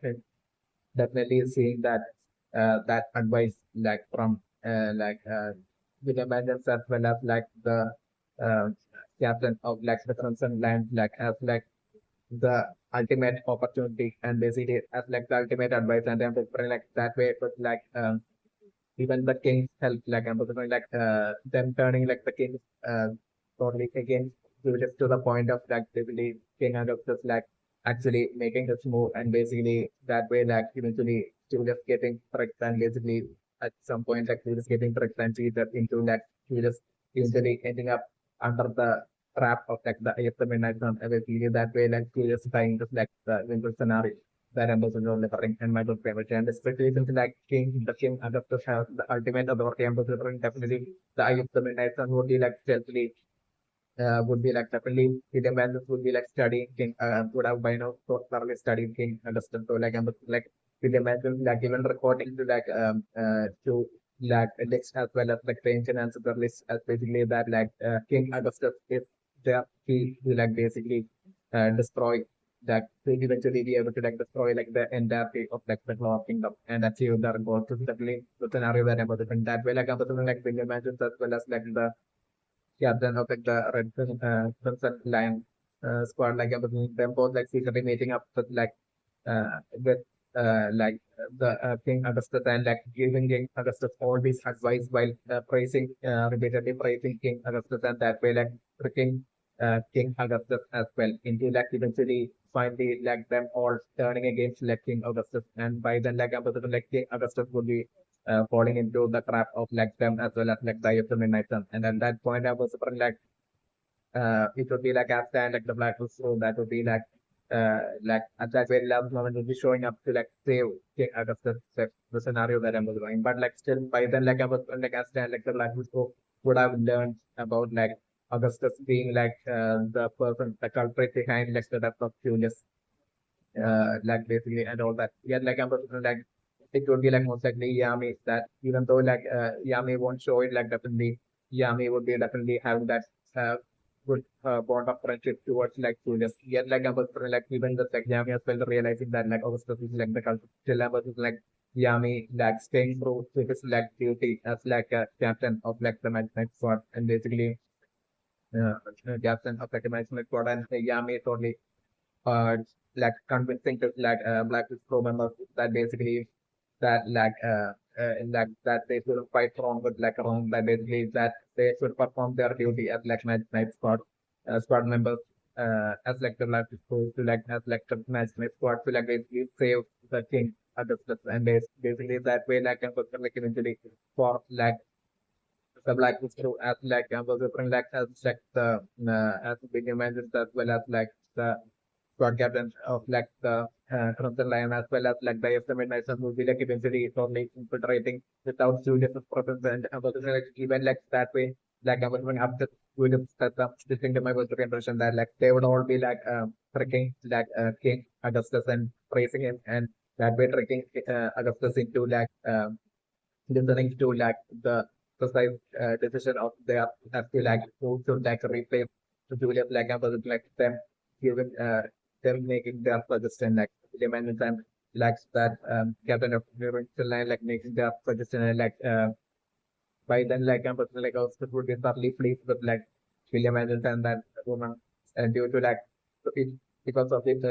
definitely seeing that that advice like from William Benders as well as like the uh, captain of like the Crimson Land like as like the ultimate opportunity and basically as like the ultimate advice and then like that way but like even the king's help, like I'm talking like them turning like the king's totally against Julius to the point of like they believe King Augustus like actually making this move and basically that way like eventually Julius getting tricked and basically at some point like Julius getting tricked and cheated into like Julius eventually ending up under the trap of like the Eye of the Midnight Sun and basically that way like Julius dying just like the winter scenario that ambassador delivering and my good favorite. And especially since like the king Augustus has the ultimate authority ambassador and definitely the eye of the midnight sun would be like stealthily would be like definitely William Wallace would be like studying King, would have by now thoroughly studied King Augustus. So like William Wallace like even recording to like list as well as like the ancient answer list as basically that King Augustus is there he like basically destroy that to eventually be able to like destroy like the entirety of like the Claw Kingdom and achieve their goal. So definitely the scenario that I'm about to bring that way like I'm about to bring like William Wallace as well as like the captain of like the Red Crimson Lion squad, like between them both like secretly meeting up with the King Augustus and like giving King Augustus all these advice while repeatedly praising King Augustus and that way like tricking King Augustus as well into like eventually finally like them all turning against like King Augustus and by then like King Augustus would be falling into the trap of like them as well as like the Midnight Sun. And at that point, I was super it would be like after and like the Black Wolf, so that would be like at that very last moment would be showing up to like save King Augustus, the scenario that I was going. But like still by then, like I was like as like the Black Wolf so would have learned about like Augustus being the person, the culprit behind like the death of Julius like basically and all that. Yeah, like I'm like it would be like most likely Yami that even though Yami won't show it like definitely Yami would be definitely having that good bond of friendship towards like Julius. Yet like I was like even the like Yami as well realizing that like Augustus is like the culprit. Still I was like Yami like staying true to his like duty as like a captain of like the Midnight Squad and basically uh, captain of like the Midnight Squad and Yami is only uh, convincing to blacklist crew members that basically that that they should fight wrong with like wrong that basically that they should perform their duty as like night squad members as like the blacklist crew to like as like the night squad to like basically save the king Augustus and basically that way like eventually for like the blacklist crew as was referring as like the as being imagined as well as like the squad captain of like the Crimson Lion as well as like the estimate Nisan will be like eventually totally infiltrating without Julius' presence and like even like that way like I was going up the Julius setup this thing to my first impression that like they would all be tricking King Augustus and praising him and that way tricking Augustus into listening to like the precise decision of their have to like who should like replace the Julius like was like giving them making their suggestion like Clement and like that captain of the line like making their suggestion and by then like I'm like also would be thoroughly pleased with like William and that woman and due to like so because of it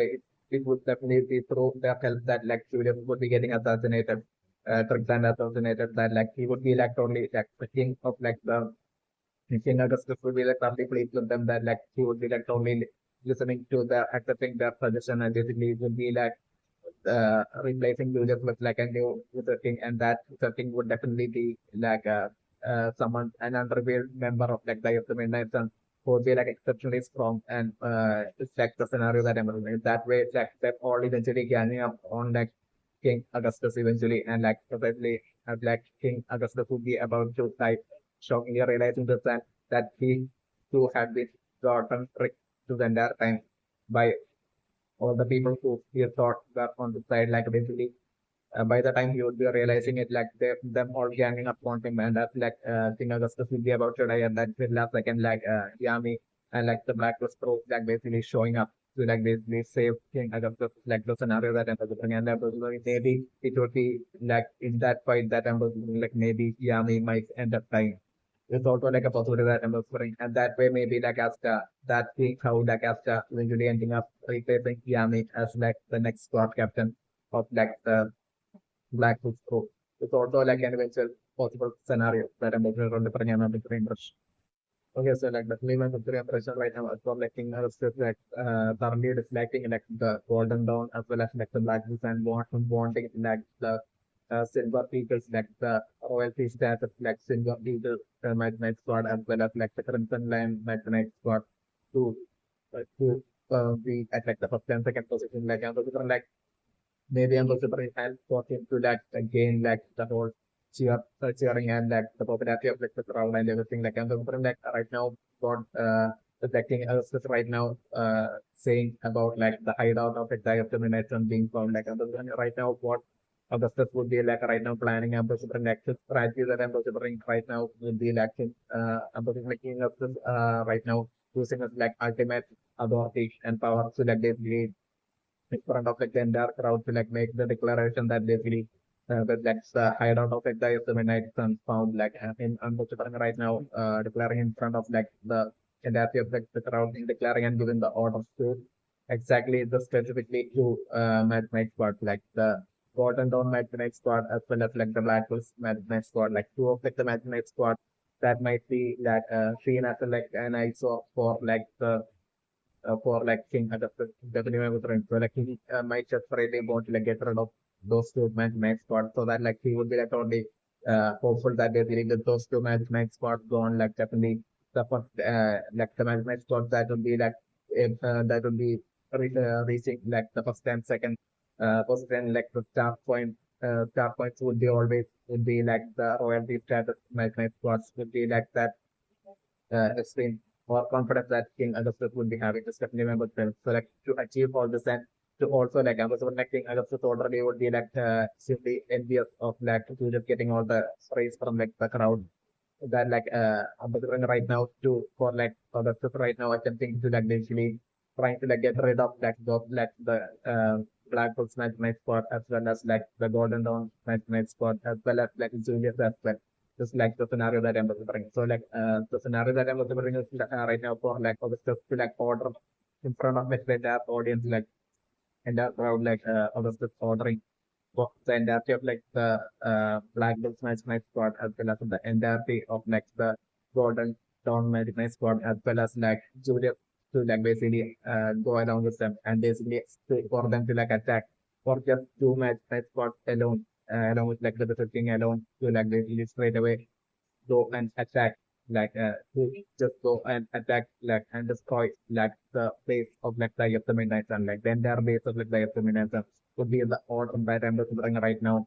would definitely be through their help that like Julius would be getting assassinated Trixan assassinated that like he would be like totally like the king of like the King Augustus would be like totally pleased with them that like he would be like totally listening to their accepting their suggestion and basically would be replacing Julius with like a new with a king and that the king would definitely be someone an unrevealed member of like the Midnight Sun who would be like exceptionally strong and it's like the scenario that I'm in. That way it's like they're all eventually ganging up on like King Augustus eventually and like probably like King Augustus would be about to die shockingly realizing that he too had been gotten tricked to the entire time by all the people who he thought were on the side, like basically by the time he would be realizing it, like them all ganging up on him, and that's King Augustus will be about to die, and that's the last second, Yami and like the Black Rose Pro, like basically showing up to like basically save King Augustus, like the scenario that I'm looking and that was like, maybe it would be like in that fight that I'm like maybe Yami might end up dying. It's also like a possibility that I'm whispering, and that way maybe like Asta, that thing how like Asta eventually ending up replacing Yami as like the next squad captain of like the Black Hood Pro. It's also like an eventual possible scenario that I'm looking around the Pranayama Victory Rush. Okay, so like definitely my Victory impression right now is from like thoroughly disliking like the Golden Dawn as well as like the Black Boots and wanting like the silver peoples like the royalty status like silver peoples Night Squad as well as like the Crimson Lion Night Squad to be at like the first and second position like I'm looking like maybe I'm considering and for him to like again like the whole cheering and like the popularity of like the crowd and everything like I'm considering like right now got King Augustus right now saying about like the hideout of the Midnight Sun being found like right now what Augustus would be like right now planning ambassador action strategy that ambassador right now will be like ambassador King Augustus right now using as like ultimate authority and power to like basically in front of like the entire crowd to like make the declaration that basically that that's the hideout of like the Midnight Sun found like in ambassador right now declaring in front of like the entirety of the crowd in declaring and giving the orders to exactly the specifically to Midnight Squad like the Golden Dawn Midnight Squad as well as like the BlackBulls Midnight Squad like two of like the Midnight Squad that might be like seen as a, like an ISO for like King Augustus definitely my friend. So like he might just really want to like get rid of those two match spots so that like he would be like only hopeful that basically with those two match spots gone like definitely the first like the match spots that would be like if that would be reaching like the first and second position like the start points would be always would be like the royalty status match spots would be like that extreme or confidence that King Augustus would be having to definitely member them. So like to achieve all this and to also like Amazon like King Augustus already would be like simply envious of like to just getting all the praise from like the crowd that like Amazon right now to for like Augustus right now attempting to like basically trying to like get rid of like the BlackBulls match night spot as well as like the Golden Dawn match night spot as well as like Julius as well just like the scenario that I'm delivering. So like the scenario that I'm delivering is right now for like Augustus to like order in front of like the entire audience, like entire crowd, like Augustus ordering for the entirety of like the BlackBulls match night squad as well as the entirety of like the Golden Dawn magic night squad as well as like Julius to like basically go along with them and basically for them to like attack for just two match night squad alone along with like the King alone to like basically straight away go and attack like to just go and attack like and destroy like the base of like the Midnight Sun like the entire base of like the Midnight Sun would be in the order by time considering right now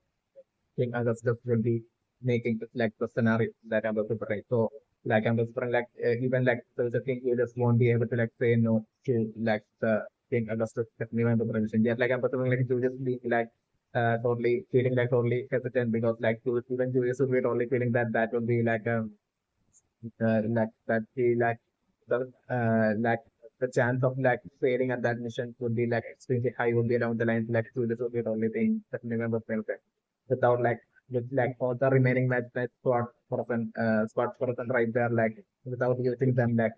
King Augustus will be making it like the scenario that I'm preparing. So like I'm preparing like even like the king you just won't be able to like say no to like the King Augustus definitely I'm preparation. Yet like I'm preparing like to just be like totally feeling like totally hesitant because like to even Julius would be totally feeling that that would be like that he the like the chance of like failing at that mission would be like extremely high would be around the lines like Julius would be the only thing that remember without like with like all the remaining match squad person right there like without using them like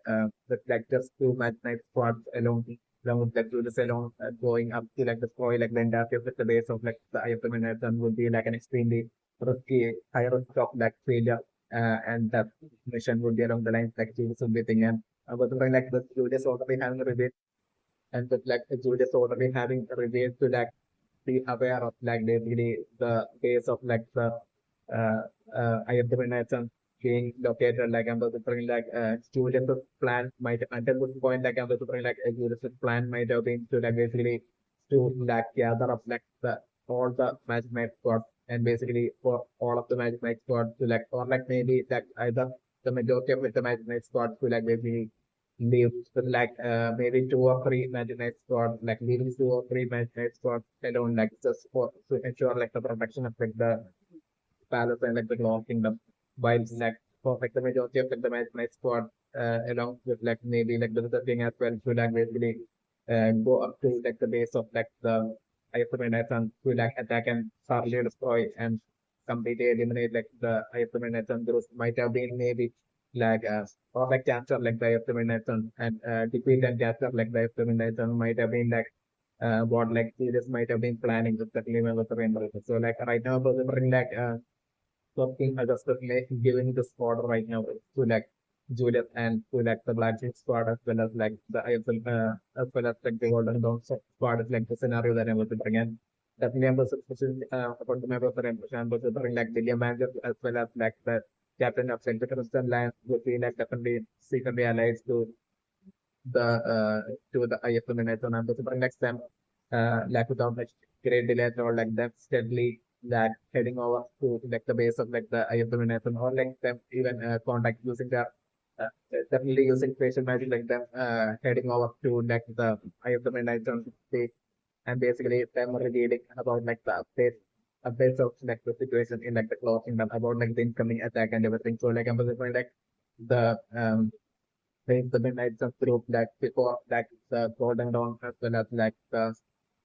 with like just two match night squads along with like Judas alone going up to like destroy like the entirety of like, the base of like the IFM and would be like an extremely risky high risk of like failure and that mission would be along the lines like Judas would be thinking and but something like the Judas already having a reveal and with like Judas already having a reveal to like be aware of like basically the base of like the uh IFM being located like I'm considering like Julius's plan might until this point like I'm considering like Julius's plan might have been to like basically to like gather up like the all the Magic Knight squad and basically for all of the Magic Knight squad to like or like maybe like either the majority of the Magic Knight squad to like basically leave with like maybe two or three Magic Knight squad like leaving two or three Magic Knight squad alone like just for to ensure like the protection of like the palace and like the Law Kingdom while like for like the majority of like the Magic Knight squad along with like maybe like the thing as well to like basically go up to like the base of like the IFM and to like attack and thoroughly destroy and completely eliminate like the IFM and those might have been maybe like or like capture like the IFM and defeat and capture like the IFM might have been like what like serious might have been planning with the team with the member. So like right now, but like working Augustus giving this order right now to like Julius and to like the Black Sheep squad as well as like the ISL as well as like the Golden Dawn squad is like the scenario that I was bring in. Definitely members especially about the members that I'm bring like William Manager as well as like the captain of Central Christian Lions would be like definitely secretly allied to the ISL and so on. But next time like without much great delay or like them steadily like heading over to like the base of like the IFM or like them even contact using their uh, definitely using facial magic like them heading over to like the Eye of the Midnight Sun state and basically them revealing about like the updates of like the situation in like the close kingdom about like the incoming attack and everything. So like I'm just like the the Midnight Sun group like before like the Golden Dawn as well as like the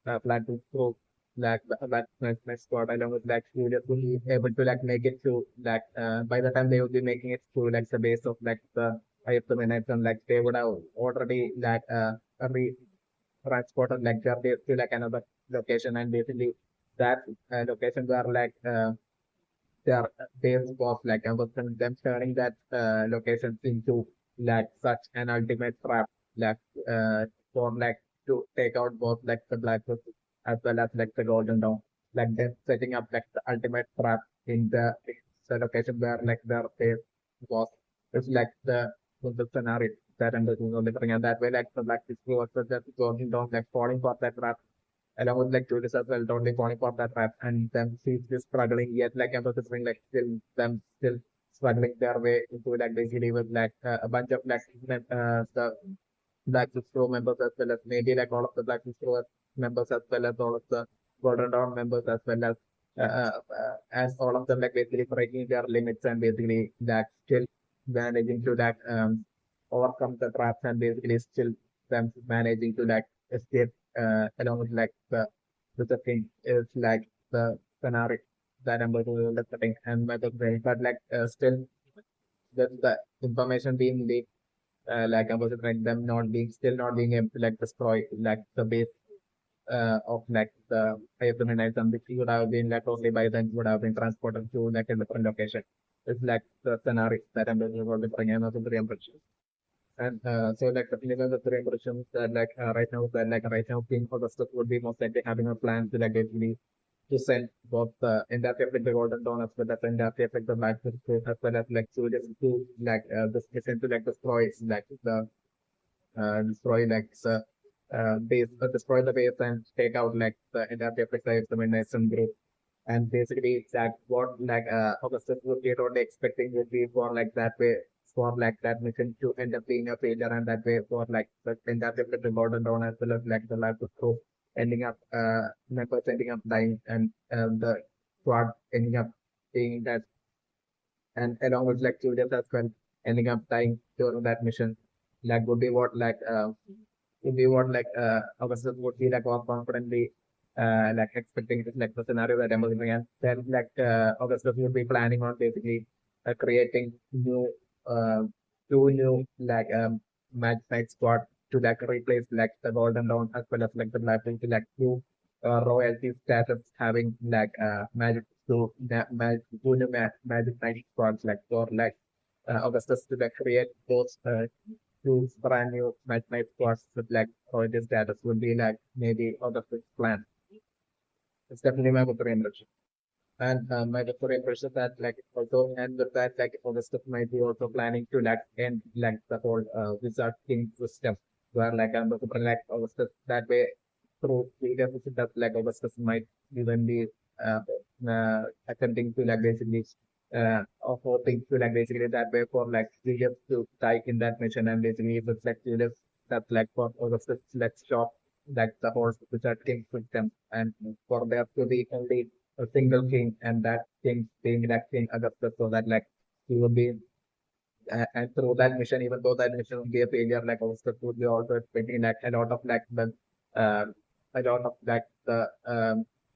Platinum group like that my squad along with like Julius will be able to like make it to like by the time they will be making it to like the base of like the Eye of the Midnight Sun like they would have already like re transported like journey to like another location and basically that location were like their base was like I was telling them turning that location into like such an ultimate trap like for like to take out both like the BlackBulls as well as like the Golden Dawn like them setting up like the ultimate trap in the location where like their base was it's like the scenario that I'm looking at that way like the Black was just Golden Dawn like falling for that trap along with like Judas as well, totally falling for that trap, and them she's just struggling yet like emphasizing like still struggling their way into like basically with like a bunch of like the Black Crew members as well as maybe like all of the Black Crew members as well as all of the Golden Dawn members as well as all of them like basically breaking their limits and basically like still managing to like overcome the traps and basically still them managing to like escape along with like the thing is like the scenario that I'm going to look at and by the way, but like still the information being leaked like I was like them not being still not being able to like destroy like the base of like the Midnight Sun which would have been like only by then would have been transported to like a different location. It's like the scenario that I'm looking for the three impressions. And so like definitely the three impressions that like right now King Augustus would be most likely having a plan to like basically to send both the Endafia like the Golden Dawn as well as Endafia like the Black Crew as well as like Julius to like this mission to like destroy like the destroy like the base destroy the base and take out like the Endafia like the Midnight Sun group and basically that what like Augustus would be totally expecting would be for like that way for like that mission to end up being a failure and that way for like the Endafia like the Golden Dawn as well as like the Black Crew ending up members ending up dying and the squad ending up being that and along with like Julius as well ending up dying during that mission. Like would be what like Augustus would be like more confidently like expecting it like the scenario that I'm looking at. Then like Augustus would be planning on basically creating uh two new like match night squad to like replace like the Golden Dawn as well as like the Black to like two royalty status having like magic two new magic night squads like or like Augustus to like create those two brand new match night squads with like royalty status would be like maybe Augustus plan. It's definitely my Victoria impression. And my Victoria impression that like also and with that like Augustus might be also planning to like end like the whole wizard king system where like I'm going to bring like Augustus that way through leadership that like Augustus might even be attempting to like basically or hoping to like basically that way for like Julius to die in that mission and basically if it's like Julius that's like for Augustus let's stop like the whole wizard king system and for there to be only a single king and that king being that king Augustus so that like he would be and through that mission even though that mission would be a failure like Augustus would be also expecting like a lot of like the um a lot of like the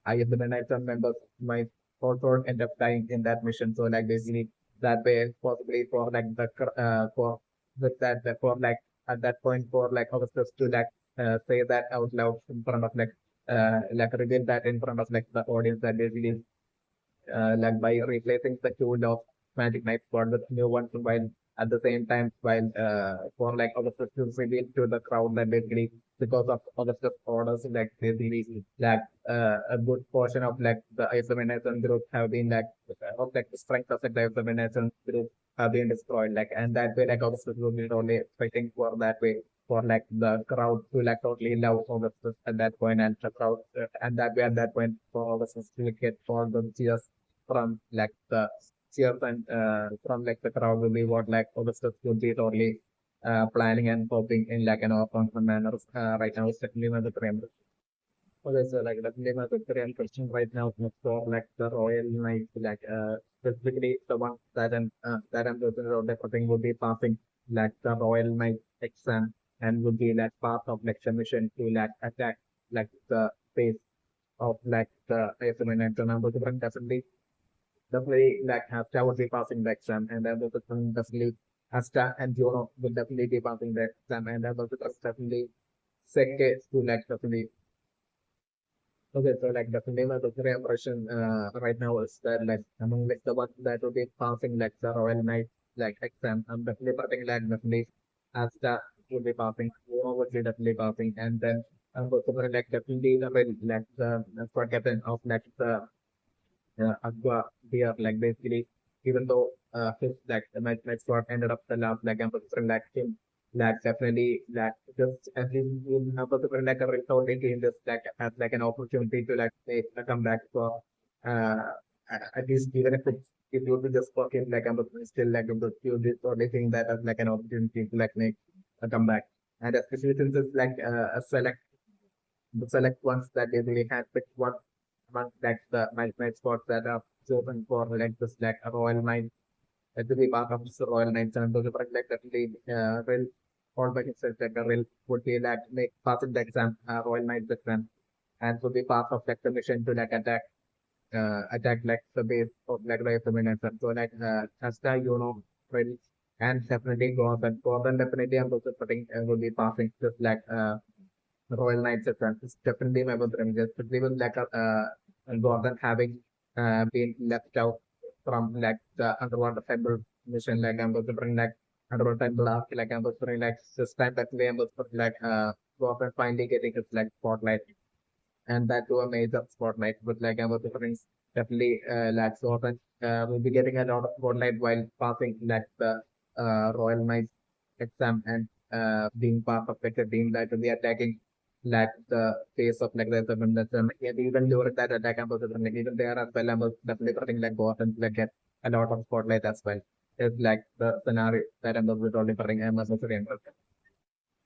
I the Midnight Sun members might also end up dying in that mission so like basically that way possibly for like the for with that for like at that point for like Augustus to like say that out loud in front of like reveal that in front of like the audience that basically like by replacing the tool of Magic Knight Squad with new ones while at the same time while for like Augustus to reveal to the crowd that basically because of Augustus orders like basically like a good portion of like the Isomination group have been like of like the strength of the Isomination group have been destroyed like and that way like Augustus will be only fighting for that way for like the crowd to like totally love Augustus at that point and the crowd and that way at that point for Augustus to get all the cheers from like the cheers and from like the crowd will be what like Augustus would be totally planning and hoping in like an open manner. Right now, it's definitely my dream. Okay, so like definitely my Korean question right now is for like the Royal Knight, like specifically the one that I'm talking about, I think would be passing like the Royal Knight exam and would be like part of like the mission to like attack like the base of like the ASM and number different definitely like Asta would be passing the exam and then the definitely Asta and Jono will definitely be passing the exam and then the definitely second to like definitely. Okay, so like definitely my personal impression right now is that like among like the one that will be passing like the Royal Knight like exam, I'm definitely passing like definitely Asta will be passing, Uno would be definitely passing, and then I'm also like definitely the like the squad captain of like the Aqua here, like basically, even though his like my squad ended up the last like I'm like him, like definitely like just at least you have to like a result game just like as like an opportunity to like make a comeback for uh at least even if you would be just fucking like I'm still like I'm you this or thing that as like an opportunity to like make a comeback. And especially since it's like a select ones that they really had picked one among like the my spots that are chosen for like this like a Royal Knight to be part of this Royal Knights and those are like definitely real all by itself like a real would be like make passing the exam Royal Knights exam and would be part of like the mission to like attack like the base of like the minutes and so like Asta you know ready and definitely Gordon definitely I'm also putting will be passing just like Royal Knights of France is definitely my brother. Just even like Gordon having been left out from like the underwater temple mission, like I'm going to bring like underwater temple arc, like I'm going to bring like this time that way I'm going to bring like Gordon finally getting his like spotlight and that to a major spotlight. But like I'm going to bring definitely like Gordon will be getting a lot of spotlight while passing like the Royal Knights exam and being part of like a team that will be attacking like the pace of like the that's and even during that attack I'm also like even there as well I'm also definitely putting like Gordon to like get a lot of spotlight as well. It's like the scenario that I'm also totally putting I'm also very interested.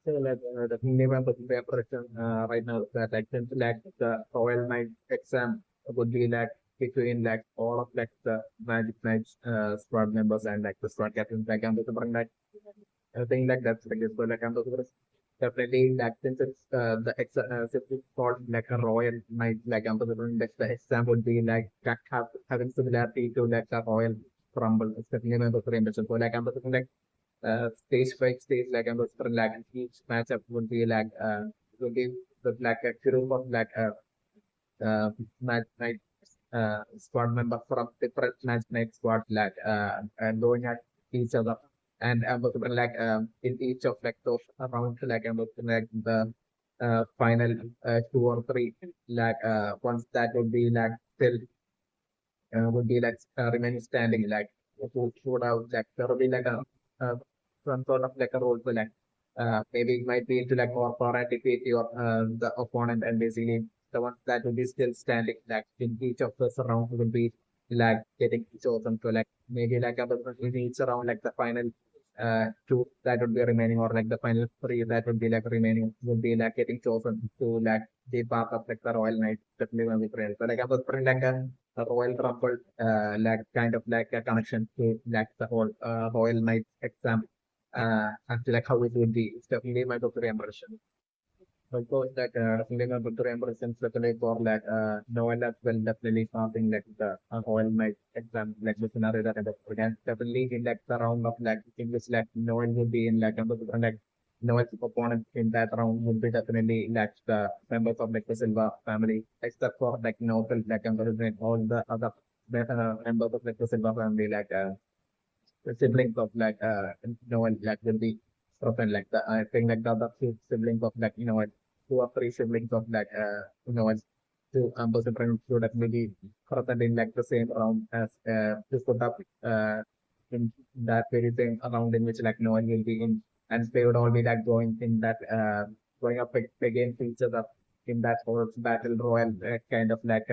So like the name of the preparation right now is that like since like the Royal Knight exam would be like between like all of like the Magic Knights squad members and like the squad captains like I'm also putting like I think like that's like so like I'm also definitely like since it's since it's called like a royal knight like I'm considering that the exam would be like having similarity to like a royal crumble. It's definitely my preference. So like I'm considering like stage by stage like I'm considering like each matchup would be like would be with like a group of like match night squad member from different match night squad like and going at each other and I'm looking like in each of like those rounds like I'm looking like the final two or three like once that would be like still would be like remaining standing like who would have like there would be like a uh, some sort of like a role to like maybe it might be to like or for a defeat your the opponent and basically the ones that will be still standing like in each of those rounds will be like getting chosen to like maybe like in each round like the final two that would be remaining or like the final three that would be like remaining would be like getting chosen to like be part of like the Royal Knight definitely one of the friends. So like I was putting like a Royal Rumble like kind of like a connection to like the whole Royal Knight exam and to like how it would be. It's definitely my doctor impression. Of course, like something about the impressions definitely for like Noel as well, definitely something like the Royal Knight exam, like the scenario that I again definitely in like the round of like in which like Noel would be in like like Noel's opponent in that round would be definitely like the members of like the Silva family, except for like Noel, like all the other members of like the Silva family, like the siblings of like Noel, like will be often like the I think like the other two siblings of like two or three siblings of like Noel two person friends would definitely present in like the same round as this put up in that very same round in which like Noel will be in and they would all be like going in that going up against each other in that horse battle royal kind of like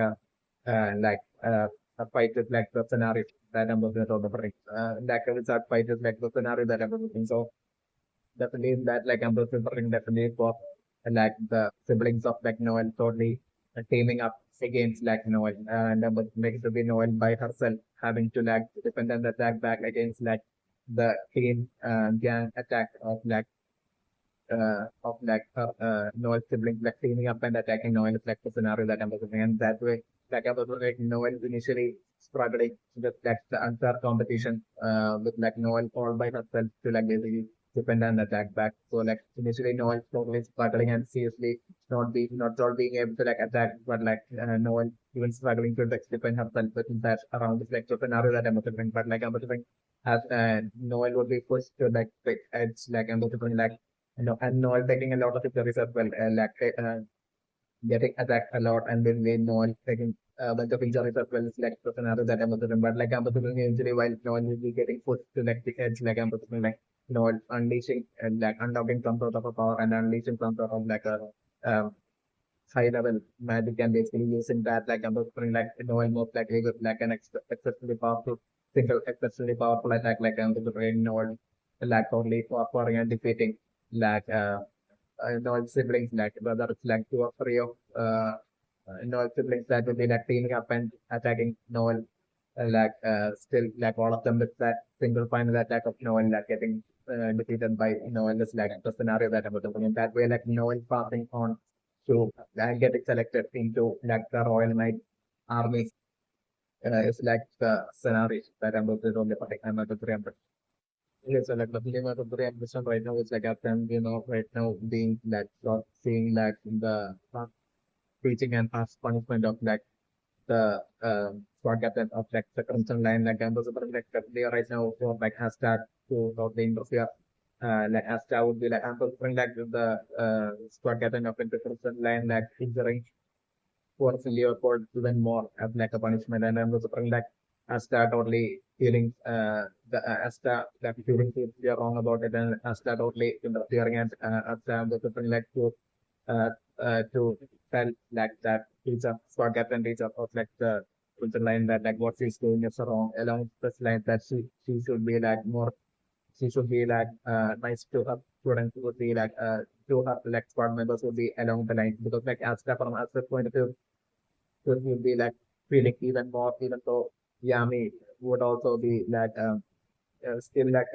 like a fight with like the scenario that I'm looking at all the break. That wizard fight is like the scenario that I'm looking. So definitely that like I'm preferring definitely for like the siblings of like Noel totally teaming up against like Noel and makes to be Noel by herself having to like defend and attack back against like the team gang attack of like Noel's siblings like teaming up and attacking Noel is like the scenario that I'm looking and that way like I was like Noel initially struggling with like the unfair competition with like Noel all by herself to like basically defend and attack back. So like initially Noel totally struggling and seriously not being able to like attack but like Noel even struggling to like defend herself with that around this like the scenario that I'm looking but like I'm looking as Noel would be pushed to like the edge like I'm looking like no, and Noel taking a lot of injuries as well, getting attacked a lot, and then Noel taking a bunch of injuries as well. It's like the scenario that I'm doing, but like I'm doing usually while Noel will be getting pushed to like the edge, like I'm doing like Noel unleashing and like unlocking some sort of a power and unleashing some sort of like a um, high level magic and basically using that like I'm doing like Noel most likely with like an exceptionally powerful exceptionally powerful attack like I'm doing Noel like only for and defeating like no siblings like whether it's like two or three of no siblings that will be like teaming up and attacking Noel still like all of them with that single final attack of Noel like getting defeated by Noel is like the scenario that I'm looking in that way like Noel passing on to getting selected into like the Royal Knight armies is like the scenario that I'm looking on the particular I'm looking at. Yes, so like the film of the ambition right now is like at them, right now being like not seeing like the preaching and past punishment of like the squad captain of like the Crimson Line, like ambassador like they are right now for like hashtag to not the interfere. Like hashtag would be like ambassador like the squad captain of like, the Crimson Line like injuring for Leopold even more as like a punishment and ambassador like Asta totally feeling Asta like feeling they are wrong about it and Asta totally interfering and Asta was like uh, to tell like that he's a squad captain he's of like the line that like what she's doing is wrong along with this line that she should be like more she should be like nice to her students would be like to her like squad members would be along the line because like Asta from Asta's point of view it would be like feeling even more, even though Yami would also be like still like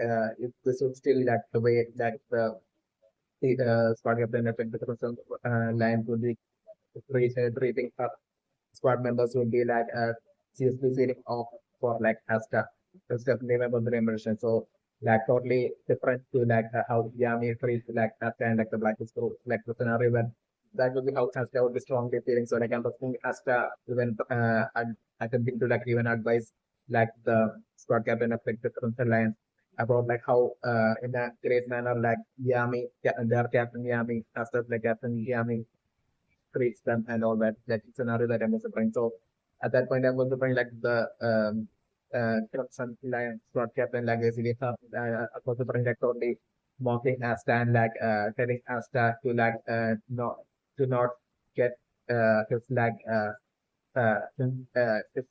this would still like the way that the squad captain of the line would be treating her squad members would be like seriously feeling off for like Asta. It's definitely my the immersion. So like totally different to like how Yami treats like Asta and like the Black Group, like the scenario where that would be how Asta would be strongly feeling. So like I'm looking Asta even attempting to like even advise like the squad captain of like the Crimson Lions about like how in a great manner like Yami, yeah, their captain Yami, Asta's like captain Yami creates them and all that. That scenario that I'm referring. So at that point, I'm going to bring like the Crimson Lion squad captain like basically I'm going to bring like totally mocking Asta and like telling Asta to like not to not get his like if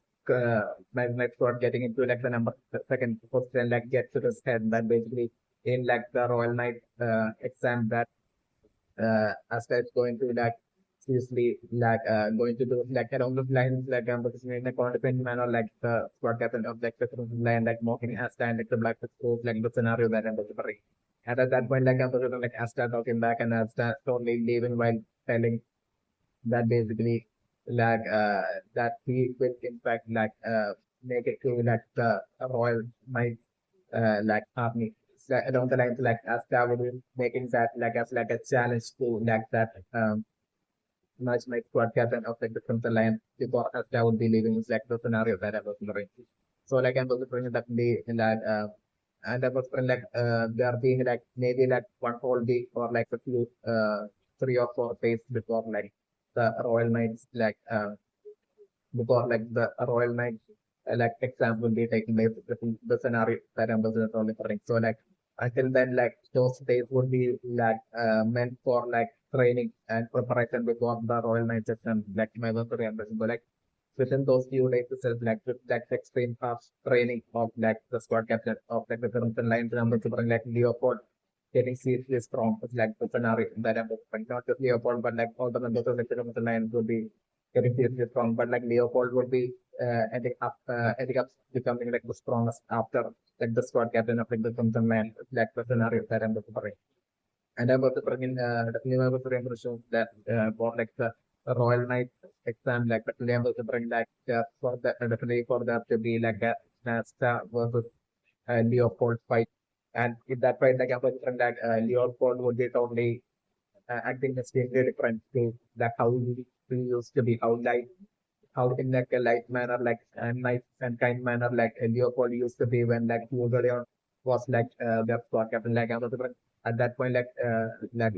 my squad getting into like the number the second position like get to his head that basically in like the Royal Knight exam that Asta is going to like seriously like going to do like along those lines like positioning in a confident manner like the squad captain of like the line like mocking Asta and like the Black Scrolls like the scenario that I'm delivering. And at that point like I'm like Asta talking back and Asta totally leaving while telling that basically like that he will in fact like make it to like the royal might like army along the lines like Asta will be making that like as like a challenge to like that much like squad captain of like the Crimson Lion before Asta would be leaving is like the scenario that I was wondering. So like I was bringing that day in that and I was like there being like maybe like one whole week or like a few 3 or 4 days before like the Royal Knights like before like the Royal Knights like exam will be taking place the scenario that I'm only referring. So like until then like those days would be like meant for like training and preparation before the Royal Knights exam like my birthday and like within those few days itself, like with like extreme fast training of like the squad captain of like the Crimson Lions number to bring like Leopold getting seriously strong is like the scenario that I'm looking, not just Leopold, but like all the members of the Crimson Lions would be getting seriously strong. But like Leopold would be ending up becoming like the strongest after like the squad captain of like the Crimson Lions, like the scenario that I'm looking for. And I was bringing definitely I was bringing to show that for like the Royal Knight exam, like definitely I was bringing like for that definitely for that to be like a Nasta versus Leopold fight. And in that fight, like I was bringing that Leopold would be totally acting extremely different to like how he used to be, how in like a light manner, like and nice and kind manner, like Leopold used to be when like usually was like their squad captain. Like I was at that point, like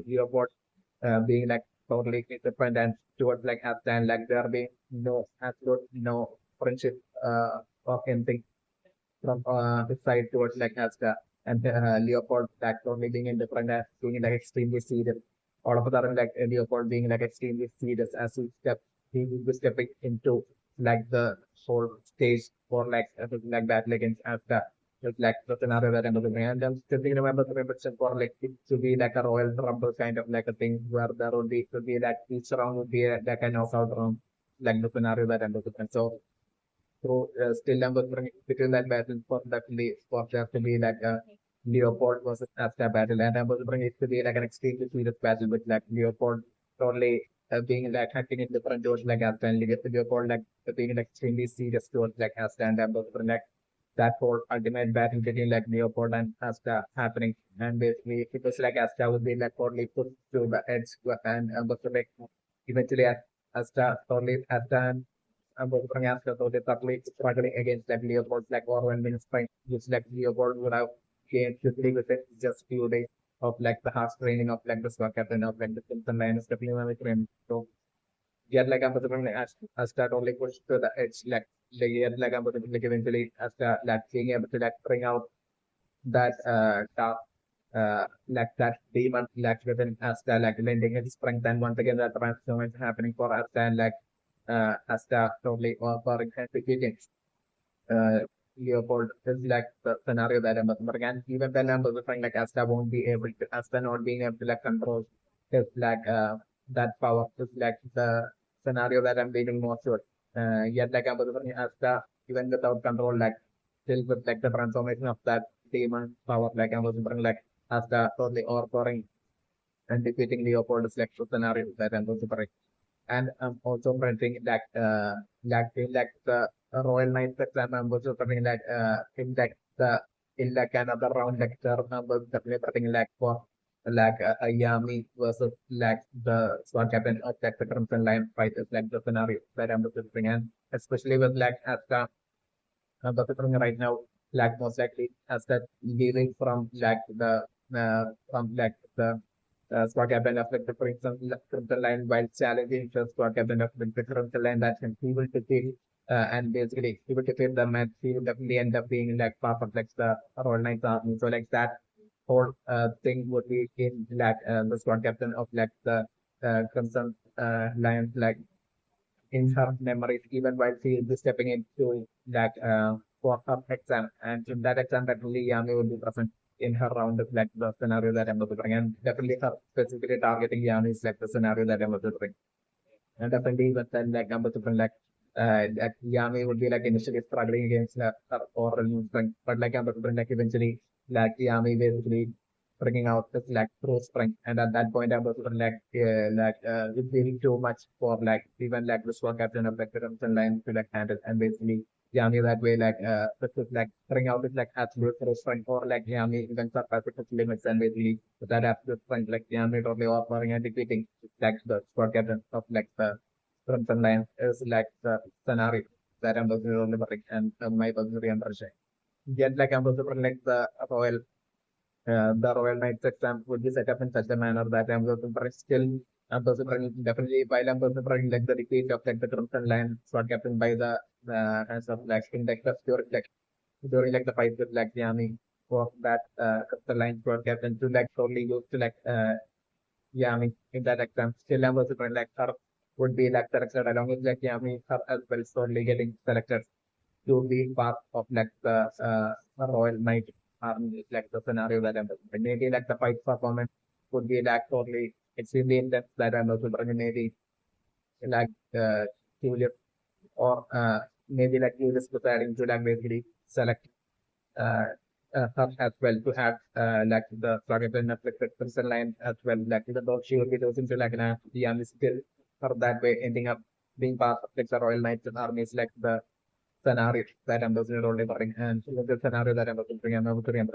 Leopold being like totally different and towards like Afghan, like there being no absolute no friendship or anything from his side towards like Asta and Leopold like totally being indifferent as being like extremely serious. All of a sudden, like Leopold being like extremely serious as he will be stepping into like the whole stage for like battle against Asta. It's like the scenario that I'm looking at. And I'm still thinking about the membership for like it to be like a Royal Rumble kind of like a thing where there would be like each round would be like a knockout round, like the scenario that I'm looking at. So still I'm wondering between that battle for there to be like a Leopold versus Asta battle, and I'm wondering it to be like an extremely serious battle with like Leopold totally being like acting in different towards like Asta and Leopold like being like extremely serious towards like Asta, and I'm wondering like that whole ultimate battle between like Leopold and Asta happening, and basically it was like Asta would be like totally put to the edge, and was like eventually Asta and Bang after so they totally struggling against like Leopold's like overwhelming strength, which like Leopold would have gained quickly within just few days of like the harsh training of like the squad captain of like the Simpson Lions definitely one with him. So yet like I'm like as that only pushed to the edge like yet like I'm like eventually as the like being able to like bring out that task like that demon like within Asta like lending its strength, and once again that transformation happening for Asta and like Asta totally offering and defeating uh Leopold is like the scenario that I'm looking, and even then I'm looking like Asta won't be able to Asta not being able to like control his like that power is like the scenario that I'm being more sure. Yet like I'm looking Asta even without control like still with like the transformation of that demon power like I was like Asta totally overpowering and defeating Leopold is like the scenario that I'm super, and also printing like the Royal Knights exam members also printing in like the in like another round like the numbers definitely printing like for like a Yami versus like the squad captain of like the Crimson Lion fight is like the scenario that I'm looking, and especially with like as the printing right now like most likely as that leaving from like the squad captain of like the Crimson Line while challenging the squad captain of like, the Crimson Line that he will defeat and basically he will defeat them and he will definitely end up being like part of like the Royal Knights army. So like that whole thing would be in like the squad captain of like the Crimson Lions like in her memories even while she is stepping into that for her exam, and in that exam definitely Yami will be present in her round of like the scenario that I'm looking for, and definitely her specifically targeting Yami is like the scenario that I'm looking for. And definitely even then like I'm looking for like Yami would be like initially struggling against her oral strength, but like I'm looking for like eventually like Yami basically bringing out this like true strength. And at that point, I was it's being too much for like even like the squad captain of like the Crimson Line to like handle. And basically, Yami that way this is like bring out this like absolute true strength or like Yami even surpass its limits, and basically with that absolute strength like Yami totally offering and defeating like the squad captain of like the Crimson Line is like the scenario that I'm looking delivering and my personal impression. Yet like I'm also like the Royal Knights exam would be set up in such a manner that I'm considering still I'm considering definitely while I'm considering like the repeat of like the Crimson Lion sword captain by the hands of like in like the during like the fight with like Yami for that Crimson Lion sword captain to like totally used to like Yami in that exam. Still I'm considering like her would be like selected along with like Yami her as well, slowly getting selected to be part of like the Royal Knight army, like the scenario that I'm looking. Maybe like the fight performance would be like totally extremely intense that I'm also bringing maybe like Julius or maybe like Julius deciding to like basically select uh, her as well to have like the target and Netflix person line as well. Like even though she would be chosen to like the army skill for that way ending up being part of like the Royal Knights and armies like the scenario that I'm looking only and the scenario that I'm looking I'm looking